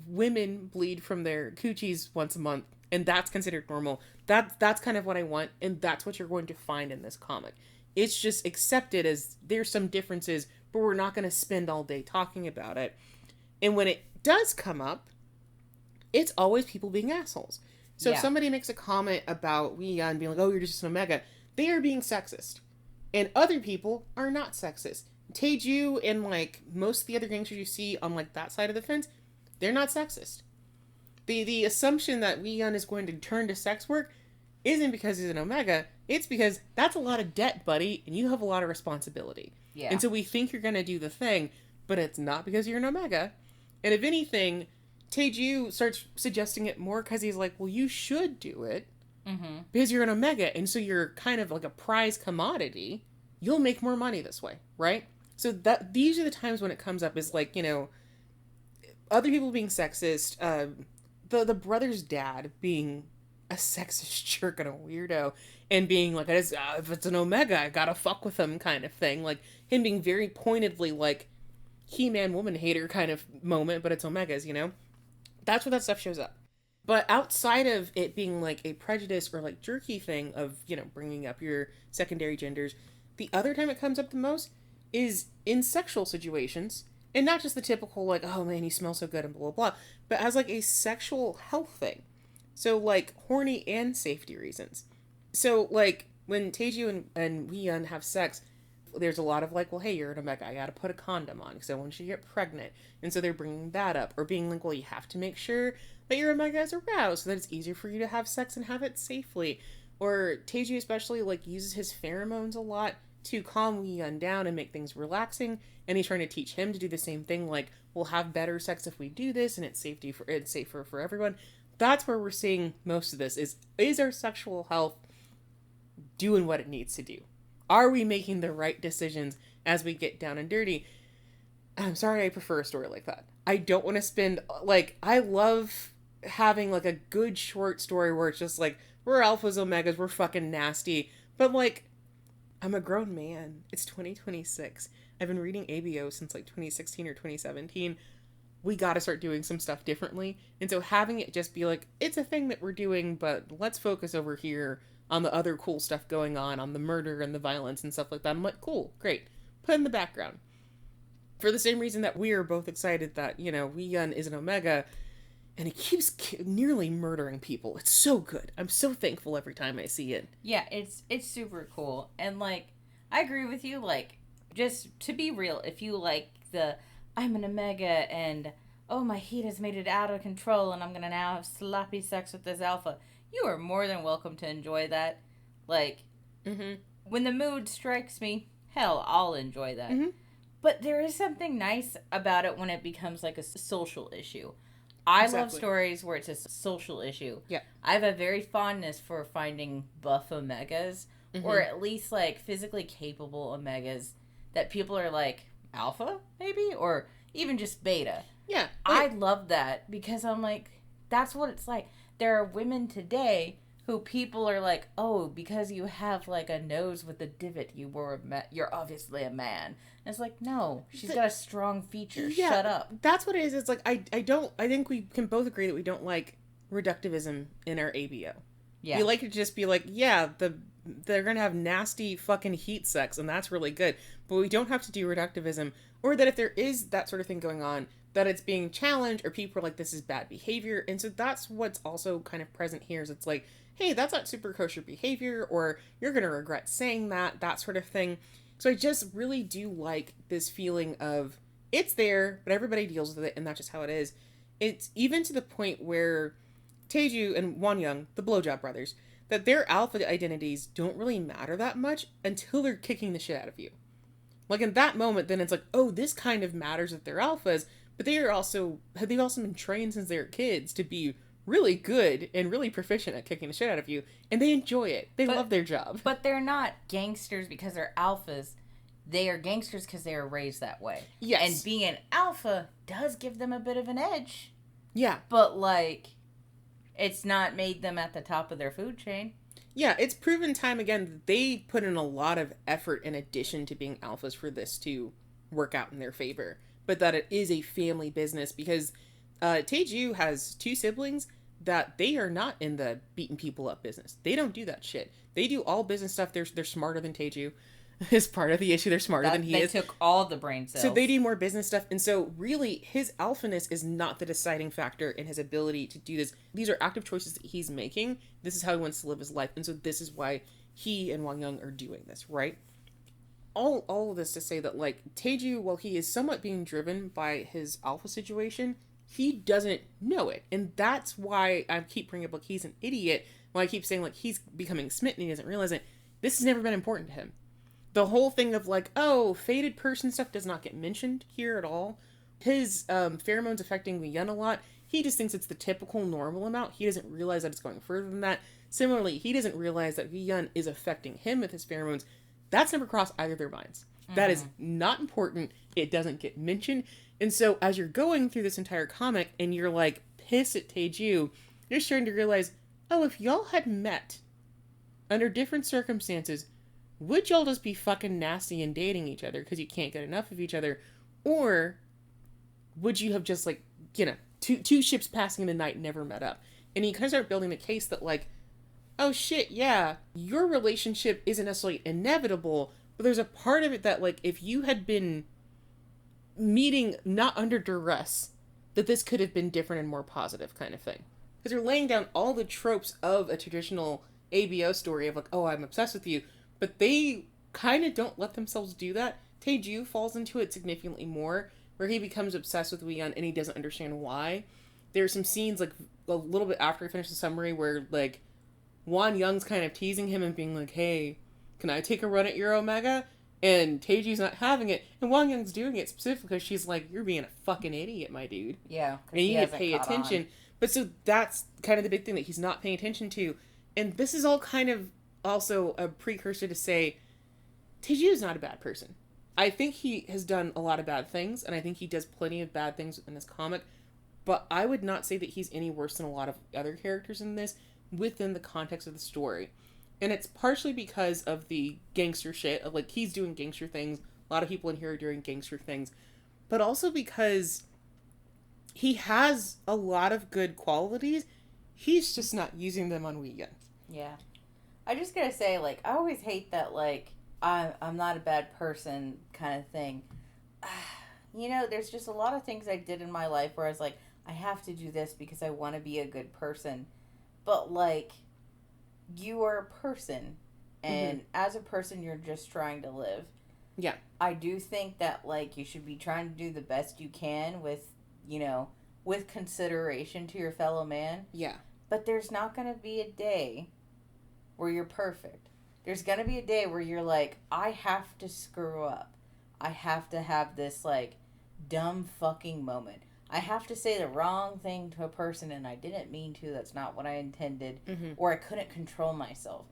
women bleed from their coochies once a month, and that's considered normal. That's kind of what I want, and that's what you're going to find in this comic. It's just accepted as there's some differences, but we're not going to spend all day talking about it. And when it does come up, it's always people being assholes. So if somebody makes a comment about Euihyun being like, oh, you're just an omega, they are being sexist. And other people are not sexist. Taeju and like most of the other gangsters you see on like that side of the fence, they're not sexist. The assumption that Euihyun is going to turn to sex work isn't because he's an omega. It's because that's a lot of debt, buddy, and you have a lot of responsibility. Yeah. And so we think you're going to do the thing, but it's not because you're an omega. And if anything, Taeju starts suggesting it more because he's like, well, you should do it because you're an omega, and so you're kind of like a prize commodity. You'll make more money this way, right? So these are the times when it comes up is like, other people being sexist, the brother's dad being a sexist jerk and a weirdo, and being like, if it's an omega, I gotta fuck with him kind of thing. Like, him being very pointedly like, He-Man woman hater kind of moment, but it's omegas, That's where that stuff shows up. But outside of it being like a prejudice or like jerky thing of, bringing up your secondary genders, the other time it comes up the most is in sexual situations. And not just the typical, like, oh man, you smell so good and blah, blah, blah, but as like a sexual health thing. So, like, horny and safety reasons. So, like, when Taeju and Euihyun have sex, there's a lot of like, well, hey, you're an omega, I gotta put a condom on because I want you to get pregnant. And so they're bringing that up. Or being like, well, you have to make sure that your omega is aroused so that it's easier for you to have sex and have it safely. Or Taeju especially, like, uses his pheromones a lot to calm Euihyun down and make things relaxing. And he's trying to teach him to do the same thing, like, we'll have better sex if we do this and it's safer for everyone. That's where we're seeing most of this is our sexual health doing what it needs to do? Are we making the right decisions as we get down and dirty? I'm sorry, I prefer a story like that. I don't want to spend, like, I love having, like, a good short story where it's just, like, we're alphas, omegas, we're fucking nasty. But, like, I'm a grown man. It's 2026. I've been reading ABO since, like, 2016 or 2017. We gotta start doing some stuff differently. And so having it just be, like, it's a thing that we're doing, but let's focus over here on the other cool stuff going on the murder and the violence and stuff like that. I'm like, cool, great. Put in the background. For the same reason that we are both excited that, Euihyun is an omega, and he keeps nearly murdering people. It's so good. I'm so thankful every time I see it. Yeah, it's super cool. And, like, I agree with you. Like, just to be real, if you like I'm an omega and, oh, my heat has made it out of control and I'm going to now have sloppy sex with this alpha, you are more than welcome to enjoy that. Like, when the mood strikes me, hell, I'll enjoy that. Mm-hmm. But there is something nice about it when it becomes like a social issue. I love stories where it's a social issue. Yeah. I have a very fondness for finding buff omegas, or at least like physically capable omegas that people are like, alpha, maybe? Or even just beta. Yeah. I love that because I'm like, that's what it's like. There are women today who people are like, oh, because you have like a nose with a divot, you're obviously a man. And it's like, no, she's got a strong feature. Yeah, shut up. That's what it is. It's like, I think we can both agree that we don't like reductivism in our ABO. Yeah. We like to just be like, yeah, they're going to have nasty fucking heat sex and that's really good. But we don't have to do reductivism, or that if there is that sort of thing going on, that it's being challenged or people are like, this is bad behavior. And so that's what's also kind of present here is it's like, hey, that's not super kosher behavior, or you're going to regret saying that sort of thing. So I just really do like this feeling of it's there, but everybody deals with it and that's just how it is. It's even to the point where Taeju and Wonyoung, the blowjob brothers, that their alpha identities don't really matter that much until they're kicking the shit out of you. Like in that moment, then it's like, oh, this kind of matters that they're alphas, but they've also been trained since they were kids to be really good and really proficient at kicking the shit out of you, and they enjoy it. They love their job. But they're not gangsters because they're alphas. They are gangsters because they are raised that way. Yes. And being an alpha does give them a bit of an edge. Yeah. But, like, it's not made them at the top of their food chain. Yeah, it's proven time again that they put in a lot of effort in addition to being alphas for this to work out in their favor. But that it is a family business because Taeju has 2 siblings that they are not in the beating people up business. They don't do that shit. They do all business stuff. They're smarter than Taeju. Is part of the issue. They're smarter than he is. They took all the brain cells. So they do more business stuff. And so really his alphaness is not the deciding factor in his ability to do this. These are active choices that he's making. This is how he wants to live his life. And so this is why he and Wonyoung are doing this, right? All of this to say that, like, Taeju, while he is somewhat being driven by his alpha situation, he doesn't know it. And that's why I keep bringing up, like, he's an idiot. When I keep saying, like, he's becoming smitten, he doesn't realize it. This has never been important to him. The whole thing of, like, oh, fated person stuff does not get mentioned here at all. His pheromones affecting Euihyun a lot. He just thinks it's the typical normal amount. He doesn't realize that it's going further than that. Similarly, he doesn't realize that Euihyun is affecting him with his pheromones. That's never crossed either of their minds. Mm-hmm. That is not important. It doesn't get mentioned. And so as you're going through this entire comic and you're, like, pissed at Taeju, you're starting to realize, oh, if y'all had met under different circumstances, would y'all just be fucking nasty and dating each other because you can't get enough of each other? Or would you have just, like, two ships passing in the night never met up? And you kind of start building the case that, like, oh shit, yeah, your relationship isn't necessarily inevitable, but there's a part of it that, like, if you had been meeting not under duress, that this could have been different and more positive kind of thing. Because you're laying down all the tropes of a traditional ABO story of, like, oh, I'm obsessed with you, but they kind of don't let themselves do that. Taeju falls into it significantly more, where he becomes obsessed with Euihyun and he doesn't understand why. There's some scenes, like, a little bit after I finish the summary where, like, Wan Young's kind of teasing him and being like, hey, can I take a run at your Omega? And Taeju's not having it. And Wan Young's doing it specifically because she's like, you're being a fucking idiot, my dude. Yeah. And you need to pay attention. But so that's kind of the big thing that he's not paying attention to. And this is all kind of also a precursor to say, Taeju is not a bad person. I think he has done a lot of bad things, and I think he does plenty of bad things in this comic, but I would not say that he's any worse than a lot of other characters in this within the context of the story. And it's partially because of the gangster shit, of, like, he's doing gangster things, a lot of people in here are doing gangster things, but also because he has a lot of good qualities, he's just not using them on Euihyun. Yeah. I just gotta say, like, I always hate that, like, I'm not a bad person kind of thing. You know, there's just a lot of things I did in my life where I was like, I have to do this because I want to be a good person. But, like, you are a person. And as a person, you're just trying to live. Yeah. I do think that, like, you should be trying to do the best you can with, you know, with consideration to your fellow man. Yeah. But there's not going to be a day where you're perfect. There's going to be a day where you're like, I have to screw up. I have to have this, like, dumb fucking moment. I have to say the wrong thing to a person and I didn't mean to. That's not what I intended. Or I couldn't control myself.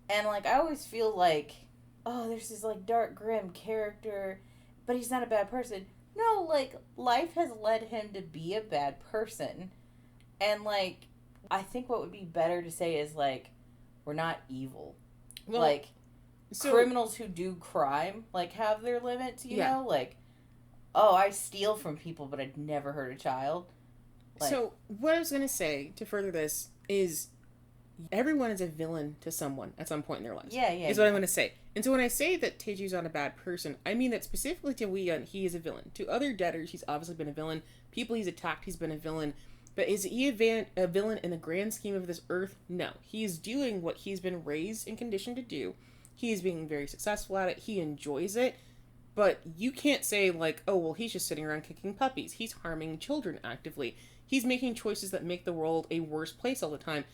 And, like, I always feel like, oh, there's this, like, dark, grim character, but he's not a bad person. No, like, life has led him to be a bad person. And, like, I think what would be better to say is, like, we're not evil. Well, like, criminals who do crime, like, have their limits, you know? Like, oh, I steal from people, but I'd never hurt a child. Like, so, what I was going to say, to further this, is everyone is a villain to someone at some point in their lives. Yeah. Is what I'm going to say. And so when I say that Taeju's not a bad person, I mean that specifically to Euihyun, he is a villain. To other debtors, he's obviously been a villain. People he's attacked, he's been a villain. But is he a villain in the grand scheme of this earth? No. He is doing what he's been raised and conditioned to do. He is being very successful at it. He enjoys it. But you can't say, like, oh, well, he's just sitting around kicking puppies. He's harming children actively. He's making choices that make the world a worse place all the time.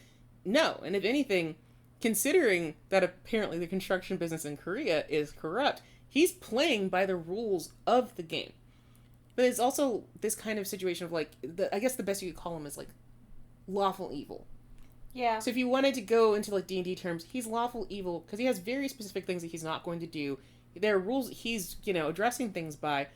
No. And if anything, considering that apparently the construction business in Korea is corrupt, he's playing by the rules of the game. But it's also this kind of situation of, like, I guess the best you could call him is, like, lawful evil. Yeah. So if you wanted to go into, like, D&D terms, he's lawful evil because he has very specific things that he's not going to do. There are rules he's, you know, addressing things by.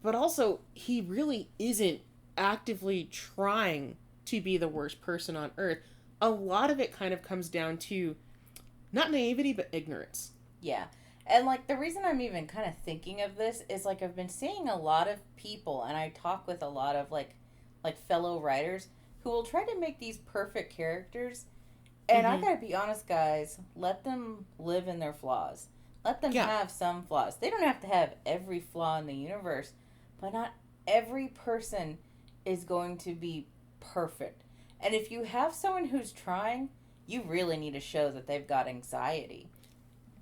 But also, he really isn't actively trying to be the worst person on Earth. A lot of it kind of comes down to not naivety, but ignorance. Yeah. And, like, the reason I'm even kind of thinking of this is, like, I've been seeing a lot of people, and I talk with a lot of, like fellow writers who will try to make these perfect characters. And I gotta be honest, guys, let them live in their flaws. Let them have some flaws. They don't have to have every flaw in the universe, but not every person is going to be perfect. And if you have someone who's trying, you really need to show that they've got anxiety.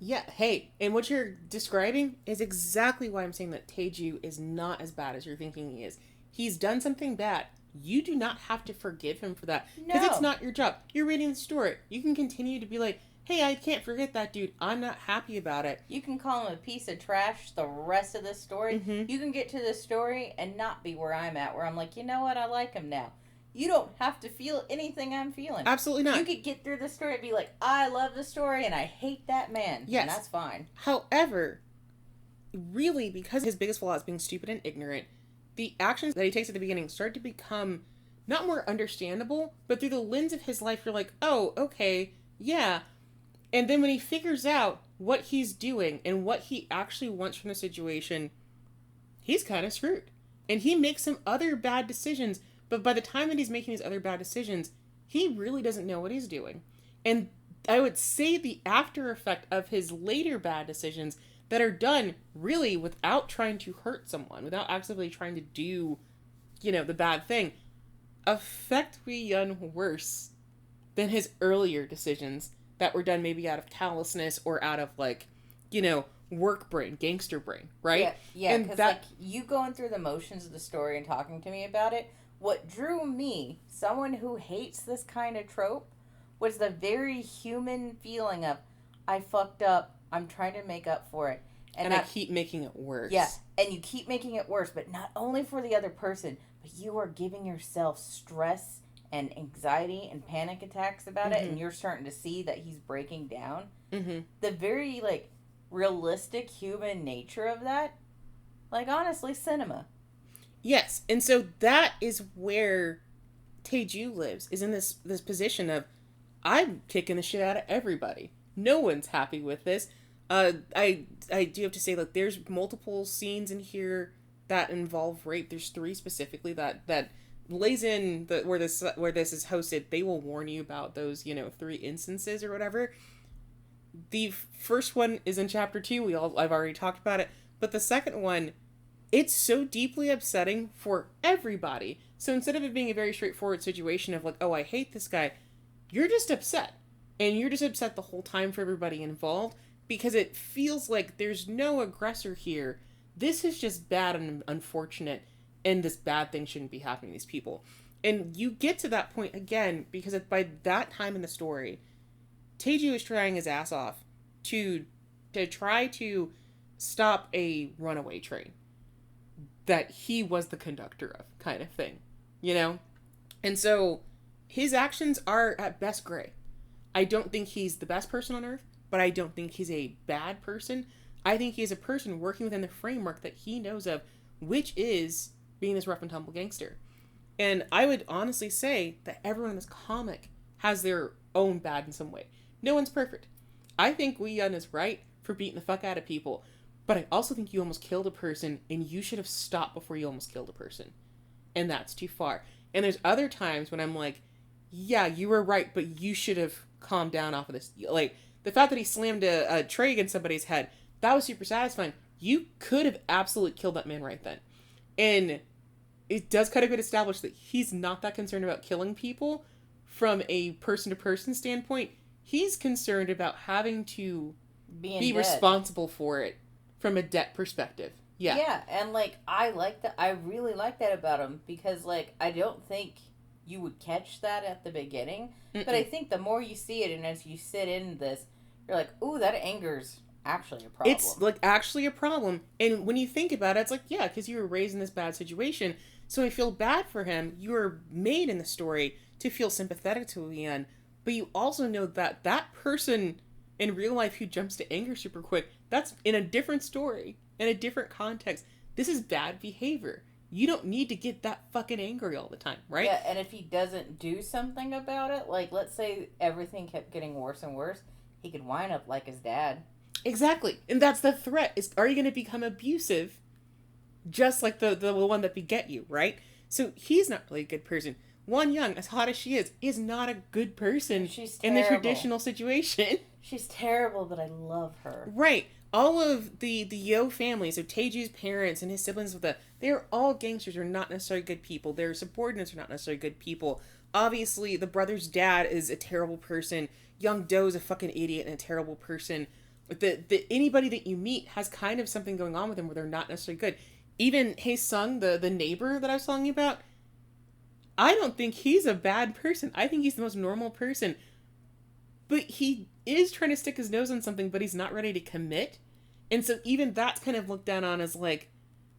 Yeah, hey, and what you're describing is exactly why I'm saying that Taeju is not as bad as you're thinking he is. He's done something bad. You do not have to forgive him for that. Because it's not your job. You're reading the story. You can continue to be like, hey, I can't forget that dude. I'm not happy about it. You can call him a piece of trash the rest of the story. You can get to the story and not be where I'm at, where I'm like, you know what, I like him now. You don't have to feel anything I'm feeling. Absolutely not. You could get through the story and be like, I love the story and I hate that man. Yes. And that's fine. However, really, because his biggest flaw is being stupid and ignorant, the actions that he takes at the beginning start to become not more understandable, but through the lens of his life, you're like, oh, okay, yeah. And then when he figures out what he's doing and what he actually wants from the situation, he's kind of screwed. And he makes some other bad decisions. But by the time that he's making these other bad decisions, he really doesn't know what he's doing. And I would say the after effect of his later bad decisions that are done really without trying to hurt someone, without actively trying to do, the bad thing, affect Euihyun worse than his earlier decisions that were done maybe out of callousness or out of work brain, gangster brain, right? Yeah, because you going through the motions of the story and talking to me about it, what drew me, someone who hates this kind of trope, was the very human feeling of, I fucked up, I'm trying to make up for it. And I keep making it worse. Yeah, and you keep making it worse, but not only for the other person, but you are giving yourself stress and anxiety and panic attacks about it, and you're starting to see that he's breaking down. The very, realistic human nature of that, honestly, cinema. Yes, and so that is where Taeju lives, is in this position of, I'm kicking the shit out of everybody. No one's happy with this. I do have to say, there's multiple scenes in here that involve rape. There's 3 specifically that lays in where this is hosted. They will warn you about those 3 instances or whatever. The first one is in chapter 2. I've already talked about it, but the second one, it's so deeply upsetting for everybody. So instead of it being a very straightforward situation of oh, I hate this guy, you're just upset, and you're just upset the whole time for everybody involved. Because it feels like there's no aggressor here. This is just bad and unfortunate, and this bad thing shouldn't be happening to these people. And you get to that point again, because by that time in the story, Taeju is trying his ass off to try to stop a runaway train that he was the conductor of, kind of thing. And so his actions are at best gray. I don't think he's the best person on earth, but I don't think he's a bad person. I think he's a person working within the framework that he knows of, which is being this rough and tumble gangster. And I would honestly say that everyone in this comic has their own bad in some way. No one's perfect. I think Euihyun is right for beating the fuck out of people, but I also think you almost killed a person, and you should have stopped before you almost killed a person. And that's too far. And there's other times when I'm yeah, you were right, but you should have calmed down off of this. The fact that he slammed a tray against somebody's head, that was super satisfying. You could have absolutely killed that man right then. And it does kind of get established that he's not that concerned about killing people from a person-to-person standpoint. He's concerned about having to be responsible for it from a debt perspective. Yeah. Yeah, and I like that. I really like that about him, because I don't think you would catch that at the beginning. But I think the more you see it, and as you sit in this, you're ooh, that anger's actually a problem. It's actually a problem. And when you think about it, it's yeah, because you were raised in this bad situation, so I feel bad for him. You were made in the story to feel sympathetic to Euihyun, but you also know that that person in real life who jumps to anger super quick, that's in a different story, in a different context. This is bad behavior. You don't need to get that fucking angry all the time, right? Yeah, and if he doesn't do something about it, let's say everything kept getting worse and worse, he could wind up like his dad. Exactly. And that's the threat. Are you going to become abusive just like the one that beget you, right? So he's not really a good person. Won Young, as hot as she is not a good person in the traditional situation. She's terrible, but I love her. Right. All of the Yeo family, so Taeju's parents and his siblings, they're all gangsters. They're not necessarily good people. Their subordinates are not necessarily good people. Obviously, the brother's dad is a terrible person. Young Do's a fucking idiot and a terrible person. Anybody that you meet has kind of something going on with them where they're not necessarily good. Even Hae-sung, the neighbor that I was telling you about, I don't think he's a bad person. I think he's the most normal person. But he is trying to stick his nose in something, but he's not ready to commit. And so even that's kind of looked down on as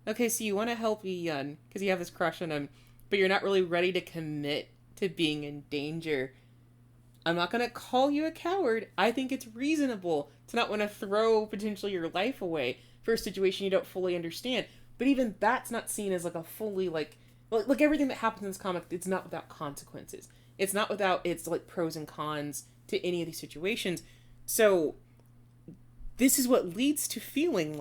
okay, so you want to help Euihyun because you have this crush on him, but you're not really ready to commit to being in danger. I'm not going to call you a coward. I think it's reasonable to not want to throw potentially your life away for a situation you don't fully understand. But even that's not seen as a fully everything that happens in this comic, it's not without consequences. It's not without its pros and cons to any of these situations. So this is what leads to feeling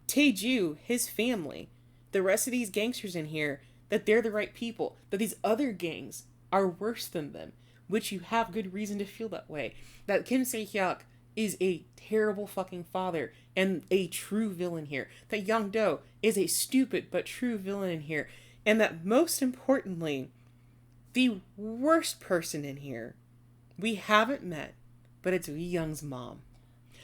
Taeju, his family, the rest of these gangsters in here, that they're the right people, that these other gangs are worse than them. which you have good reason to feel that way. That Kim Se-hyuk is a terrible fucking father and a true villain here. That Young-do is a stupid but true villain in here. And that most importantly, the worst person in here we haven't met, but it's Young's mom.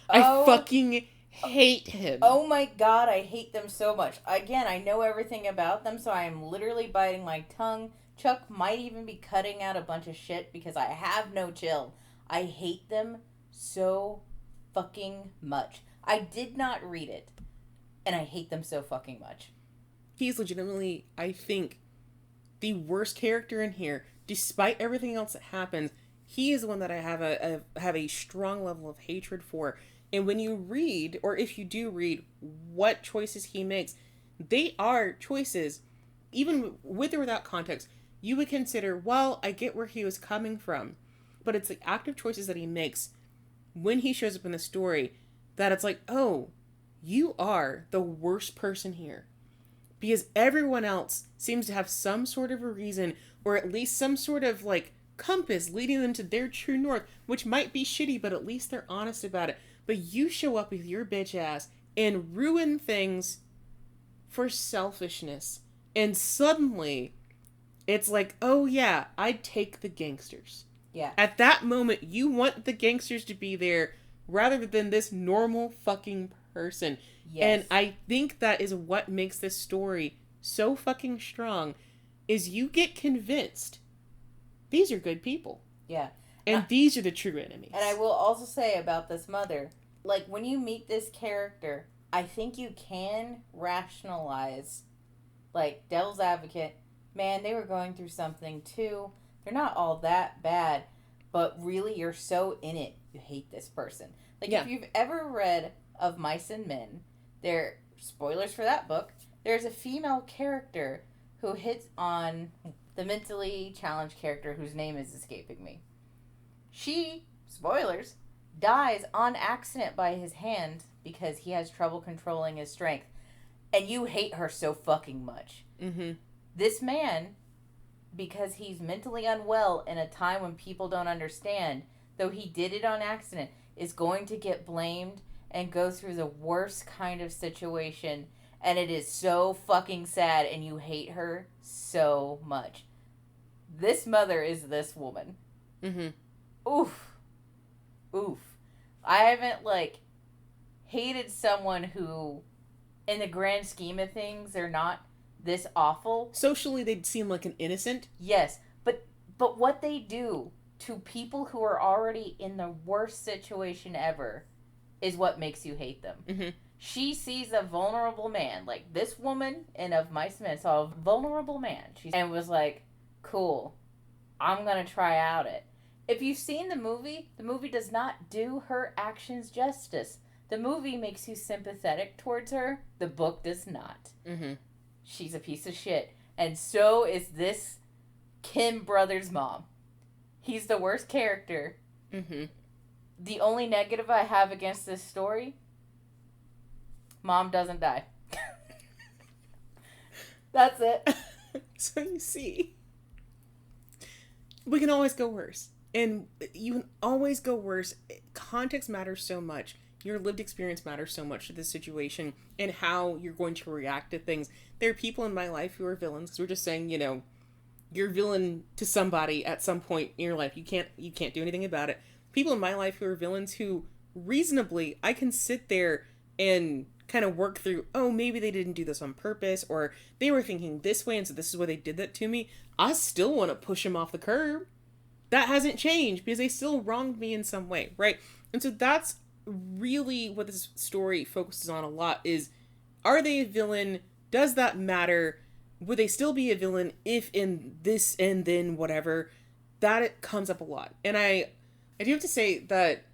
I fucking hate him. Oh my god, I hate them so much. Again, I know everything about them, so I am literally biting my tongue. Chuck might even be cutting out a bunch of shit because I have no chill. I hate them so fucking much. I did not read it, and I hate them so fucking much. He's legitimately, I think, the worst character in here. Despite everything else that happens, he is the one that I have a strong level of hatred for. And when you read, or if you do read, what choices he makes, they are choices, even with or without context, you would consider, well, I get where he was coming from. But it's the active choices that he makes when he shows up in the story that it's like, oh, you are the worst person here. Because everyone else seems to have some sort of a reason, or at least some sort of, like, compass leading them to their true north, which might be shitty, but at least they're honest about it. But you show up with your bitch ass and ruin things for selfishness. And suddenly, it's like, oh yeah, I'd take the gangsters. Yeah. At that moment, you want the gangsters to be there rather than this normal fucking person. Yes. And I think that is what makes this story so fucking strong, is you get convinced these are good people. Yeah. And these are the true enemies. And I will also say about this mother, like, when you meet this character, I think you can rationalize, like, devil's advocate, man, they were going through something too. They're not all that bad, but really you're so in it, you hate this person. Like, if you've ever read Of Mice and Men, there, spoilers for that book, there's a female character who hits on the mentally challenged character whose name is escaping me. She, spoilers, dies on accident by his hand because he has trouble controlling his strength. And you hate her so fucking much. Mm-hmm. This man, because he's mentally unwell in a time when people don't understand, though he did it on accident, is going to get blamed and go through the worst kind of situation. And it is so fucking sad, and you hate her so much. This mother is this woman. Mm-hmm. Oof. Oof. I haven't, like, hated someone who, in the grand scheme of things, they're not this awful. Socially, they'd seem like an innocent. Yes, but what they do to people who are already in the worst situation ever is what makes you hate them. Mm-hmm. She sees a vulnerable man. Like, this woman in Of Mice and Men saw a vulnerable man. And was like, cool, I'm going to try out it. If you've seen the movie does not do her actions justice. The movie makes you sympathetic towards her. The book does not. Mm-hmm. She's a piece of shit. And so is this Kim brother's mom. He's the worst character. Mm-hmm. The only negative I have against this story, mom doesn't die. That's it. So you see, we can always go worse. And you can always go worse. Context matters so much. Your lived experience matters so much to this situation and how you're going to react to things. There are people in my life who are villains. We're just saying, you're a villain to somebody at some point in your life. You can't do anything about it. People in my life who are villains who reasonably I can sit there and kind of work through, oh, maybe they didn't do this on purpose, or they were thinking this way and so this is why they did that to me. I still want to push them off the curb. That hasn't changed because they still wronged me in some way, right? And so that's really what this story focuses on a lot is, are they a villain? Does that matter? Would they still be a villain if in this and then whatever? That it comes up a lot. And I do have to say that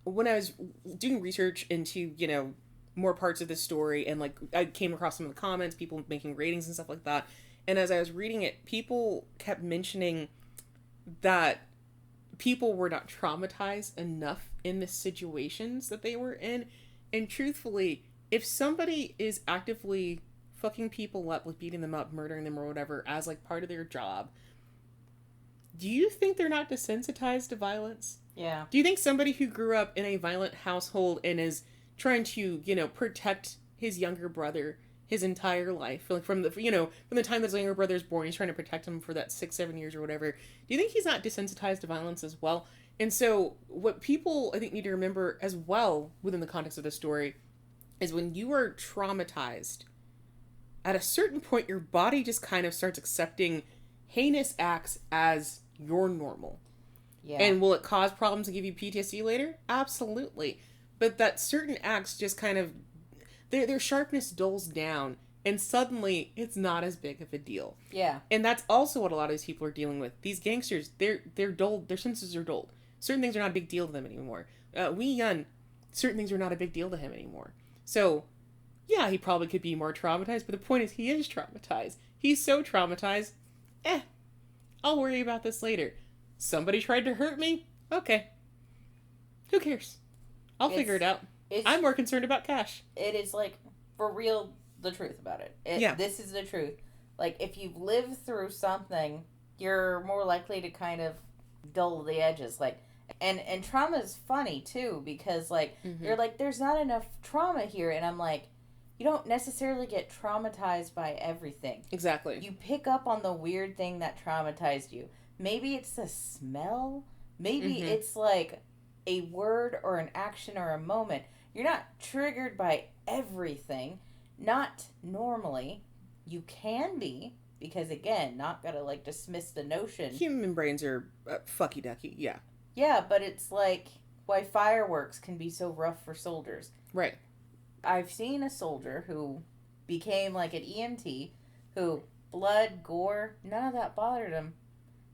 when I was doing research into, more parts of the story and like I came across some of the comments, people making ratings and stuff like that. And as I was reading it, people kept mentioning that people were not traumatized enough in the situations that they were in. And truthfully, if somebody is actively fucking people up, like beating them up, murdering them or whatever as like part of their job, Do you think they're not desensitized to violence? Yeah. Do you think somebody who grew up in a violent household and is trying to, protect his younger brother his entire life, like from the time that his younger brother is born, he's trying to protect him for that 6-7 years or whatever. Do you think he's not desensitized to violence as well? And so what people, I think, need to remember as well within the context of the story is when you are traumatized, at a certain point, your body just kind of starts accepting heinous acts as your normal. Yeah. And will it cause problems and give you PTSD later? Absolutely. But that certain acts just kind of, their sharpness dulls down, and suddenly it's not as big of a deal. Yeah. And that's also what a lot of these people are dealing with. These gangsters, they're dulled, their senses are dulled. Certain things are not a big deal to them anymore. Euihyun, certain things are not a big deal to him anymore. So, yeah, he probably could be more traumatized, but the point is he is traumatized. He's so traumatized, I'll worry about this later. Somebody tried to hurt me? Okay. Who cares? I'll figure it out. I'm more concerned about cash. It is, like, for real, the truth about it. Yeah. This is the truth. Like, if you've lived through something, you're more likely to kind of dull the edges. Like, and trauma is funny, too, because, like, you're like, there's not enough trauma here. And I'm like, you don't necessarily get traumatized by everything. Exactly. You pick up on the weird thing that traumatized you. Maybe it's the smell. Maybe it's like a word or an action or a moment. You're not triggered by everything. Not normally. You can be. Because, again, not gonna, like, dismiss the notion. Human brains are fucky ducky, yeah. Yeah, but it's like why fireworks can be so rough for soldiers. Right. I've seen a soldier who became like an EMT, who blood, gore, none of that bothered him.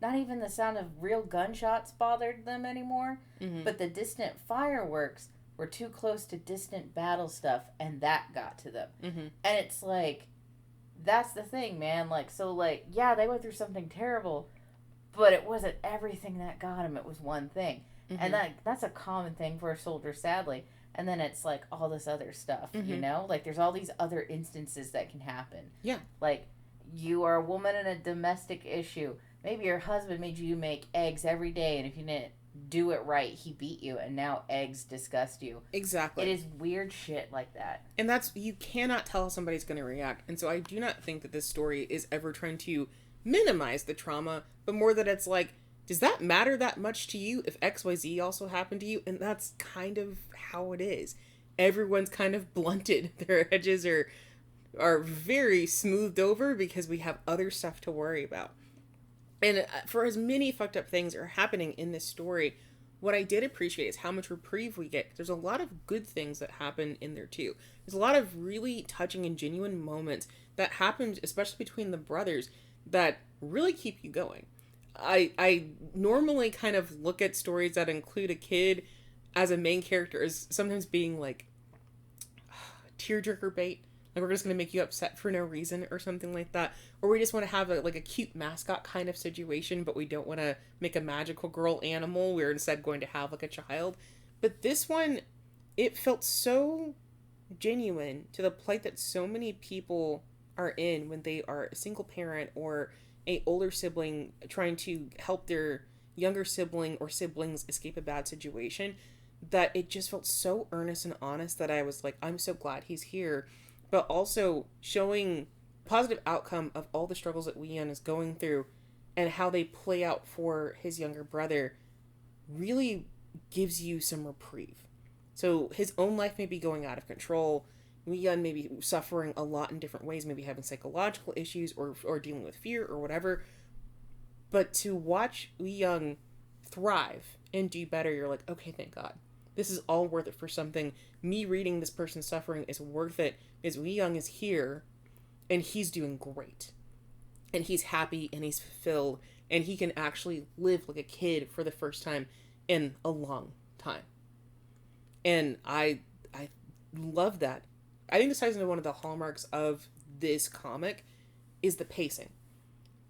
Not even the sound of real gunshots bothered them anymore. But the distant fireworks were too close to distant battle stuff, and that got to them. And it's like, that's the thing, man. Like, so, like, yeah, they went through something terrible, but it wasn't everything that got them. It was one thing. And that's a common thing for a soldier, sadly. And then it's, like, all this other stuff, you know? Like, there's all these other instances that can happen. Yeah. Like, you are a woman in a domestic issue. Maybe your husband made you make eggs every day, and if you didn't do it right, he beat you, and now eggs disgust you. Exactly. It is weird shit like that. And that's, you cannot tell how somebody's going to react. And so I do not think that this story is ever trying to minimize the trauma, but more that it's like, does that matter that much to you if XYZ also happened to you? And that's kind of how it is. Everyone's kind of blunted. Their edges are very smoothed over because we have other stuff to worry about. And for as many fucked up things are happening in this story, what I did appreciate is how much reprieve we get. There's a lot of good things that happen in there too. There's a lot of really touching and genuine moments that happened, especially between the brothers, that really keep you going. I normally kind of look at stories that include a kid as a main character as sometimes being like tearjerker bait. Like, we're just going to make you upset for no reason or something like that. Or we just want to have a cute mascot kind of situation, but we don't want to make a magical girl animal. We're instead going to have like a child. But this one, it felt so genuine to the plight that so many people are in when they are a single parent or a older sibling trying to help their younger sibling or siblings escape a bad situation, that it just felt so earnest and honest that I was like, I'm so glad he's here. But also showing positive outcome of all the struggles that Euihyun is going through and how they play out for his younger brother really gives you some reprieve. So his own life may be going out of control. Euihyun may be suffering a lot in different ways, maybe having psychological issues or dealing with fear or whatever. But to watch Euihyun thrive and do better, you're like, okay, thank God. This is all worth it for something. Me reading this person's suffering is worth it because Euihyun is here and he's doing great. And he's happy and he's fulfilled and he can actually live like a kid for the first time in a long time. And I love that. I think this ties into one of the hallmarks of this comic is the pacing.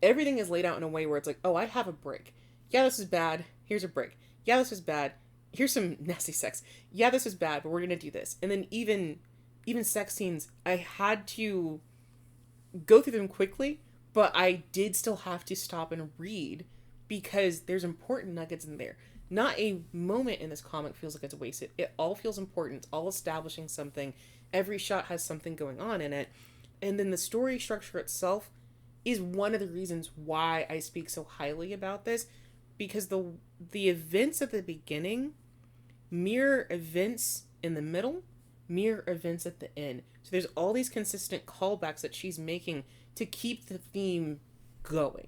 Everything is laid out in a way where it's like, oh, I have a break. Yeah, this is bad. Here's a break. Yeah, this is bad. Here's some nasty sex. Yeah, this is bad, but we're going to do this. And then even sex scenes, I had to go through them quickly, but I did still have to stop and read because there's important nuggets in there. Not a moment in this comic feels like it's wasted. It all feels important. It's all establishing something. Every shot has something going on in it. And then the story structure itself is one of the reasons why I speak so highly about this, because the events at the beginning mirror events in the middle, mirror events at the end. So there's all these consistent callbacks that she's making to keep the theme going.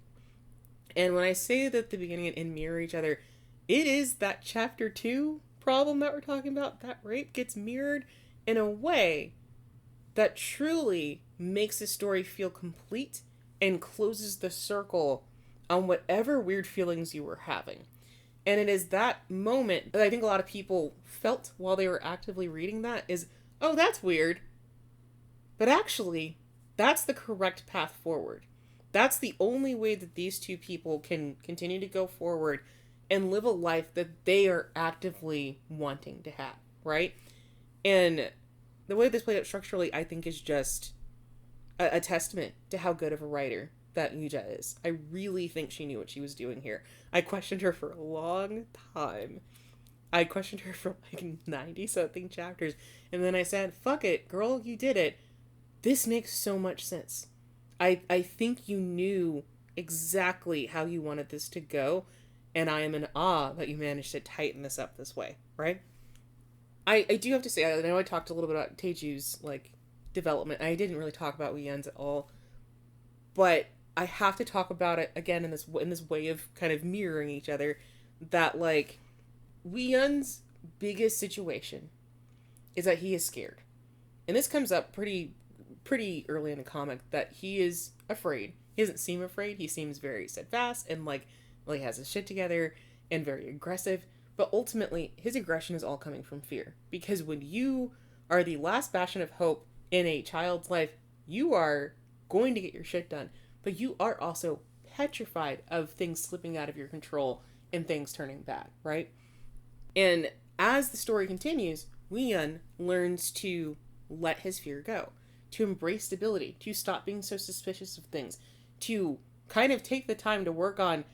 And when I say that the beginning and end mirror each other, it is that chapter 2 problem that we're talking about. That rape gets mirrored in a way that truly makes the story feel complete and closes the circle on whatever weird feelings you were having. And it is that moment that I think a lot of people felt while they were actively reading that is, oh, that's weird. But actually, that's the correct path forward. That's the only way that these two people can continue to go forward and live a life that they are actively wanting to have, right? And the way this played out structurally, I think, is just a testament to how good of a writer that Yuja is. I really think she knew what she was doing here. I questioned her for a long time. I questioned her for like 90-something chapters. And then I said, fuck it, girl, you did it. This makes so much sense. I think you knew exactly how you wanted this to go. And I am in awe that you managed to tighten this up this way, right? I do have to say, I know I talked a little bit about Taeju's, like, development. I didn't really talk about Euihyun's at all. But I have to talk about it again in this way of kind of mirroring each other. That, like, Euihyun's biggest situation is that he is scared. And this comes up pretty early in the comic, that he is afraid. He doesn't seem afraid. He seems very steadfast and, like, well, he has his shit together and very aggressive. But ultimately, his aggression is all coming from fear. Because when you are the last bastion of hope in a child's life, you are going to get your shit done. But you are also petrified of things slipping out of your control and things turning bad, right? And as the story continues, Euihyun learns to let his fear go, to embrace stability, to stop being so suspicious of things, to kind of take the time to work on,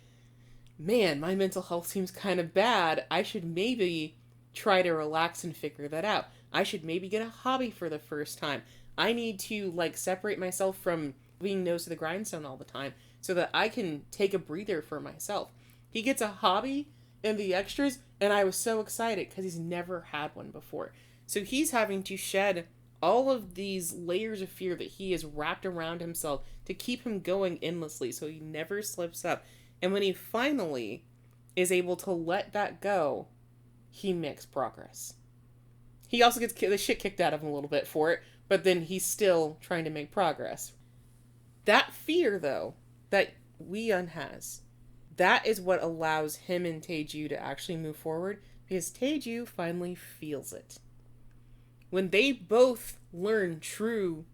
man, my mental health seems kind of bad. I should maybe try to relax and figure that out. I should maybe get a hobby for the first time. I need to, like, separate myself from being nose to the grindstone all the time so that I can take a breather for myself. He gets a hobby in the extras, and I was so excited because he's never had one before. So he's having to shed all of these layers of fear that he has wrapped around himself to keep him going endlessly so he never slips up. And when he finally is able to let that go, he makes progress. He also gets the shit kicked out of him a little bit for it, but then he's still trying to make progress. That fear, though, that Euihyun has, that is what allows him and Taeju to actually move forward, because Taeju finally feels it. When they both learn true,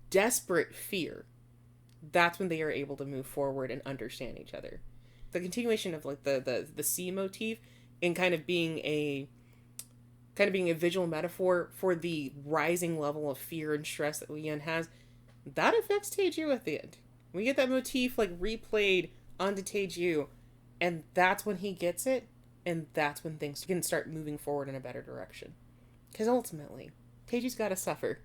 desperate fear, that's when they are able to move forward and understand each other. The continuation of, like, the sea motif and kind of being a visual metaphor for the rising level of fear and stress that Euihyun has, that affects Taeju at the end. We get that motif, like, replayed onto Taeju, and that's when he gets it, and that's when things can start moving forward in a better direction. Because ultimately, Taeju's gotta suffer.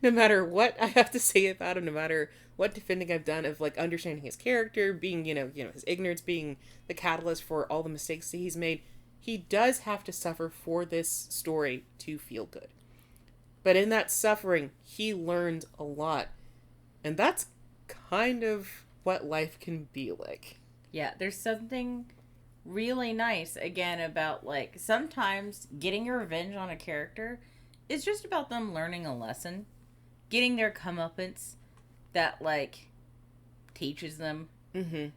No matter what I have to say about him, no matter what defending I've done of, like, understanding his character, being, you know, his ignorance being the catalyst for all the mistakes that he's made, he does have to suffer for this story to feel good. But in that suffering, he learns a lot. And that's kind of what life can be like. Yeah, there's something really nice, again, about, like, sometimes getting your revenge on a character is just about them learning a lesson. Getting their comeuppance that, like, teaches them. Mm-hmm.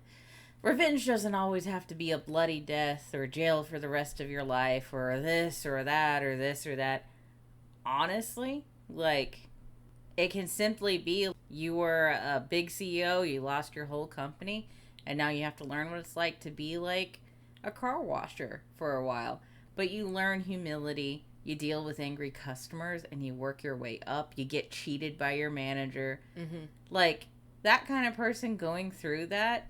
Revenge doesn't always have to be a bloody death or jail for the rest of your life or this or that or this or that. Honestly, like, it can simply be you were a big CEO, you lost your whole company, and now you have to learn what it's like to be, like, a car washer for a while. But you learn humility, you deal with angry customers, and you work your way up. You get cheated by your manager. Mm-hmm. Like, that kind of person going through that,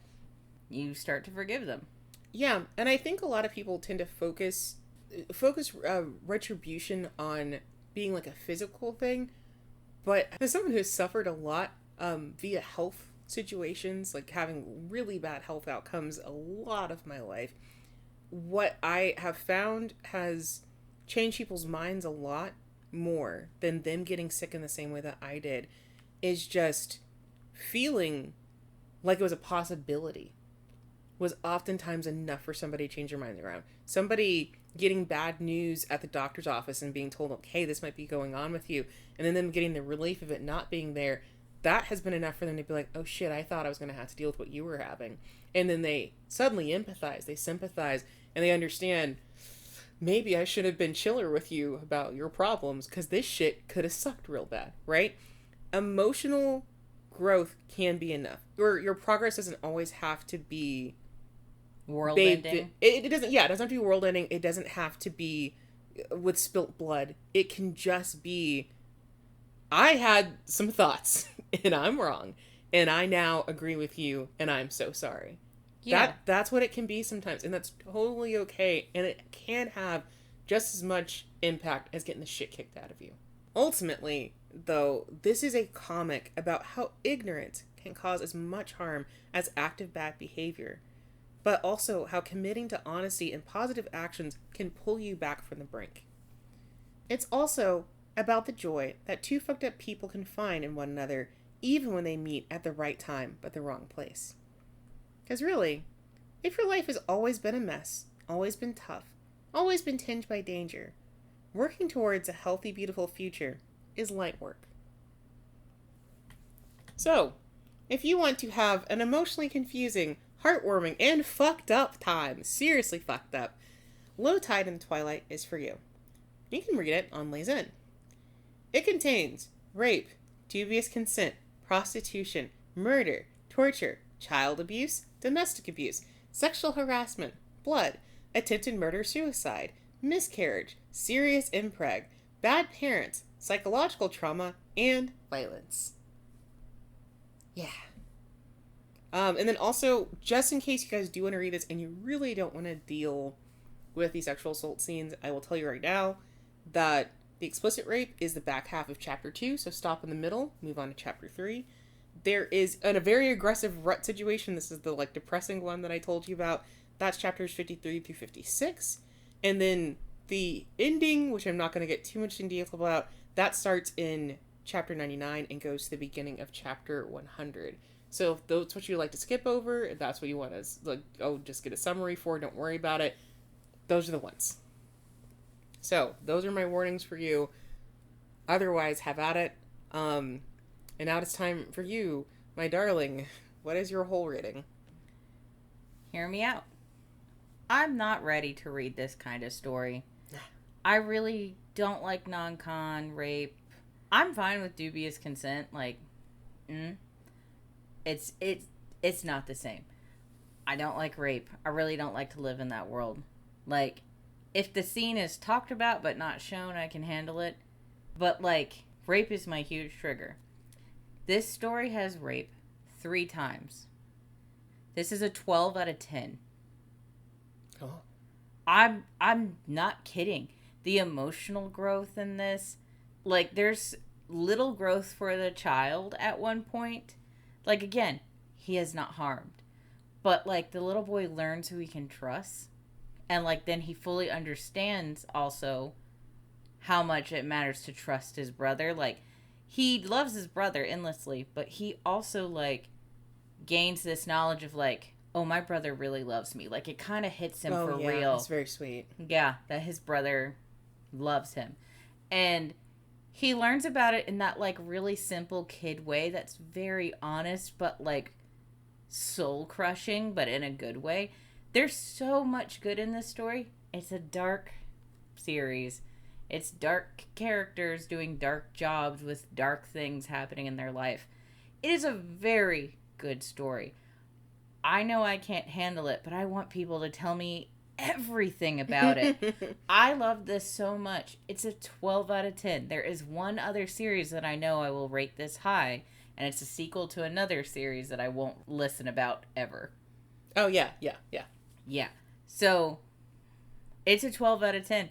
you start to forgive them. Yeah, and I think a lot of people tend to focus retribution on being like a physical thing, but as someone who's suffered a lot via health situations, like having really bad health outcomes a lot of my life, what I have found has changed people's minds a lot more than them getting sick in the same way that I did, is just feeling like it was a possibility was oftentimes enough for somebody to change their mind around. Somebody getting bad news at the doctor's office and being told, okay, this might be going on with you, and then them getting the relief of it not being there, that has been enough for them to be like, oh shit, I thought I was going to have to deal with what you were having. And then they suddenly empathize, they sympathize, and they understand, maybe I should have been chiller with you about your problems, because this shit could have sucked real bad, right? Emotional growth can be enough. Your progress doesn't always have to be world ending. It doesn't, yeah, it doesn't have to be world ending. It doesn't have to be with spilt blood. It can just be, I had some thoughts and I'm wrong, and I now agree with you, and I'm so sorry. Yeah. That's what it can be sometimes, and that's totally okay, and it can have just as much impact as getting the shit kicked out of you. Ultimately, though, this is a comic about how ignorance can cause as much harm as active bad behavior, but also how committing to honesty and positive actions can pull you back from the brink. It's also about the joy that two fucked up people can find in one another, even when they meet at the right time but the wrong place. Because really, if your life has always been a mess, always been tough, always been tinged by danger, working towards a healthy, beautiful future is light work. So, if you want to have an emotionally confusing, heartwarming, and fucked up time, seriously fucked up, Low Tide in Twilight is for you. You can read it on Lay's End. It contains rape, dubious consent, prostitution, murder, torture, child abuse, domestic abuse, sexual harassment, blood, attempted murder-suicide, miscarriage, serious impreg, bad parents, psychological trauma, and violence. Yeah. And then also, just in case you guys do want to read this and you really don't want to deal with the sexual assault scenes, I will tell you right now that the explicit rape is the back half of chapter 2, so stop in the middle, move on to chapter 3. There is a very aggressive rut situation. This is the depressing one that I told you about. That's chapters 53 through 56. And then the ending, which I'm not going to get too much in detail about, that starts in chapter 99 and goes to the beginning of chapter 100. So if that's what you like to skip over, if that's what you want to just get a summary for, don't worry about it, those are the ones. So those are my warnings for you. Otherwise, have at it. And now it's time for you, my darling. What is your whole rating? Hear me out. I'm not ready to read this kind of story. I really don't like non-con rape. I'm fine with dubious consent. It's not the same. I don't like rape. I really don't like to live in that world. If the scene is talked about but not shown, I can handle it. But rape is my huge trigger. This story has rape 3 times. This is a 12 out of 10. Oh. I'm not kidding. The emotional growth in this, there's little growth for the child at one point. Again, he is not harmed. But, the little boy learns who he can trust. And, then he fully understands also how much it matters to trust his brother. He loves his brother endlessly, but he also, gains this knowledge of, oh, my brother really loves me. It kind of hits him for real. That's very sweet. Yeah, that his brother loves him. And he learns about it in that, really simple kid way that's very honest, but, soul-crushing, but in a good way. There's so much good in this story. It's a dark series. It's dark characters doing dark jobs with dark things happening in their life. It is a very good story. I know I can't handle it, but I want people to tell me everything about it. I love this so much. It's a 12 out of 10. There is one other series that I know I will rate this high, and it's a sequel to another series that I won't listen about ever. Oh, yeah. Yeah. So, it's a 12 out of 10.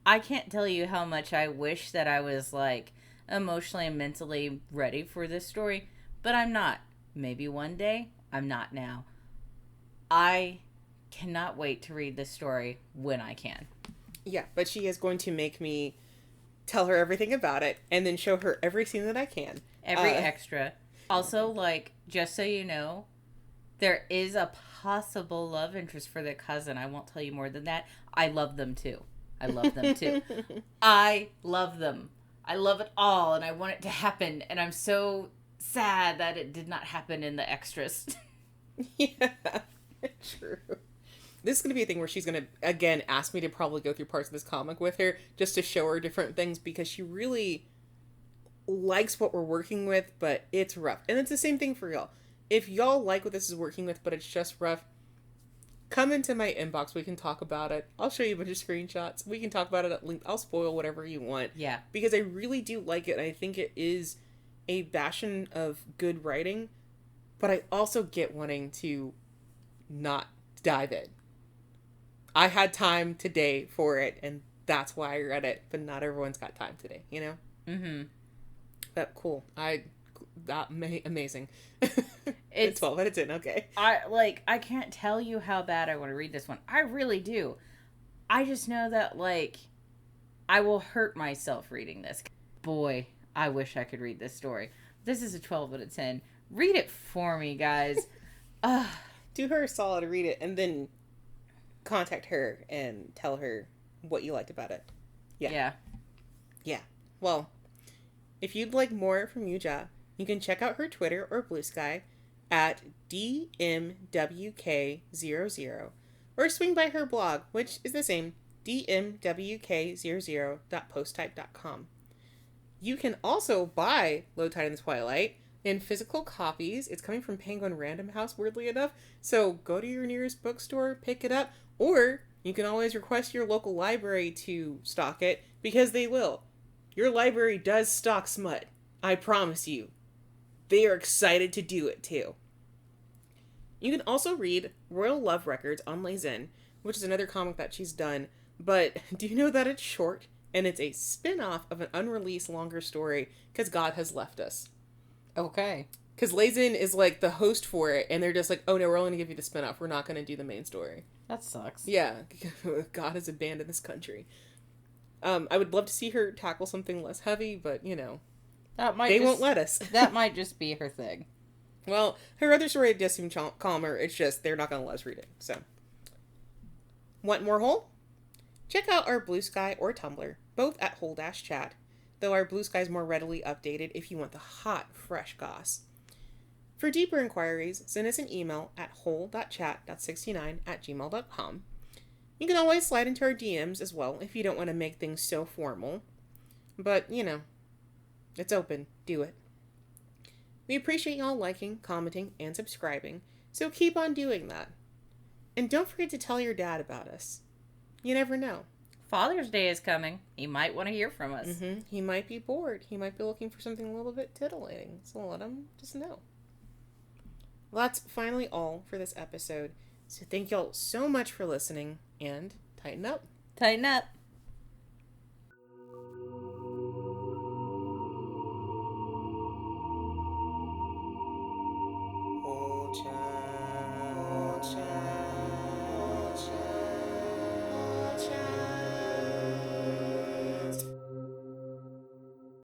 I can't tell you how much I wish that I was, like, emotionally and mentally ready for this story, but I'm not. Maybe one day. I'm not now. I cannot wait to read this story when I can. Yeah, but she is going to make me tell her everything about it and then show her every scene that I can. Every extra. Also, like, just so you know, there is a possible love interest for the cousin. I won't tell you more than that. I love them too. I love them too. I love them. I love it all, and I want it to happen, and I'm so sad that it did not happen in the extras. Yeah, true. This is going to be a thing where she's going to, again, ask me to probably go through parts of this comic with her just to show her different things because she really likes what we're working with, but it's rough. And it's the same thing for y'all. If y'all like what this is working with, but it's just rough, come into my inbox. We can talk about it. I'll show you a bunch of screenshots. We can talk about it at length. I'll spoil whatever you want. Yeah. Because I really do like it, and I think it is a bastion of good writing, but I also get wanting to not dive in. I had time today for it, and that's why I read it, but not everyone's got time today, you know? Mm-hmm. But cool. Amazing. It's 12 out of 10, okay. I can't tell you how bad I want to read this one. I really do. I just know that, like, I will hurt myself reading this. Boy, I wish I could read this story. This is a 12 out of 10. Read it for me, guys. Do her a solid, read it, and then contact her and tell her what you liked about it. Yeah. Well, if you'd like more from Yuja, you can check out her Twitter or Bluesky at DMWK00 or swing by her blog, which is the same, dmwk00.posttype.com. You can also buy Low Tide in the Twilight in physical copies. It's coming from Penguin Random House, weirdly enough. So go to your nearest bookstore, pick it up, or you can always request your local library to stock it, because they will. Your library does stock smut. I promise you. They are excited to do it too. You can also read Royal Love Records on Lezen, which is another comic that she's done. But do you know that it's short? And it's a spin-off of an unreleased longer story, because God has left us. Okay. Because Lezen is like the host for it, and they're just like, oh no, we're only going to give you the spin-off. We're not going to do the main story. That sucks. Yeah. God has abandoned this country. I would love to see her tackle something less heavy, but, you know, they won't let us. That might just be her thing. Well, her other story does seem calmer. It's just they're not going to let us read it. So, want more Hole? Check out our Bluesky or Tumblr, both at Hole-Chat, though our Bluesky is more readily updated if you want the hot, fresh goss. For deeper inquiries, send us an email at hole.chat.69@gmail.com. You can always slide into our DMs as well if you don't want to make things so formal. But, you know, it's open. Do it. We appreciate y'all liking, commenting, and subscribing, so keep on doing that. And don't forget to tell your dad about us. You never know. Father's Day is coming. He might want to hear from us. Mm-hmm. He might be bored. He might be looking for something a little bit titillating, so let him just know. Well, that's finally all for this episode. So thank y'all so much for listening, and tighten up. Tighten up.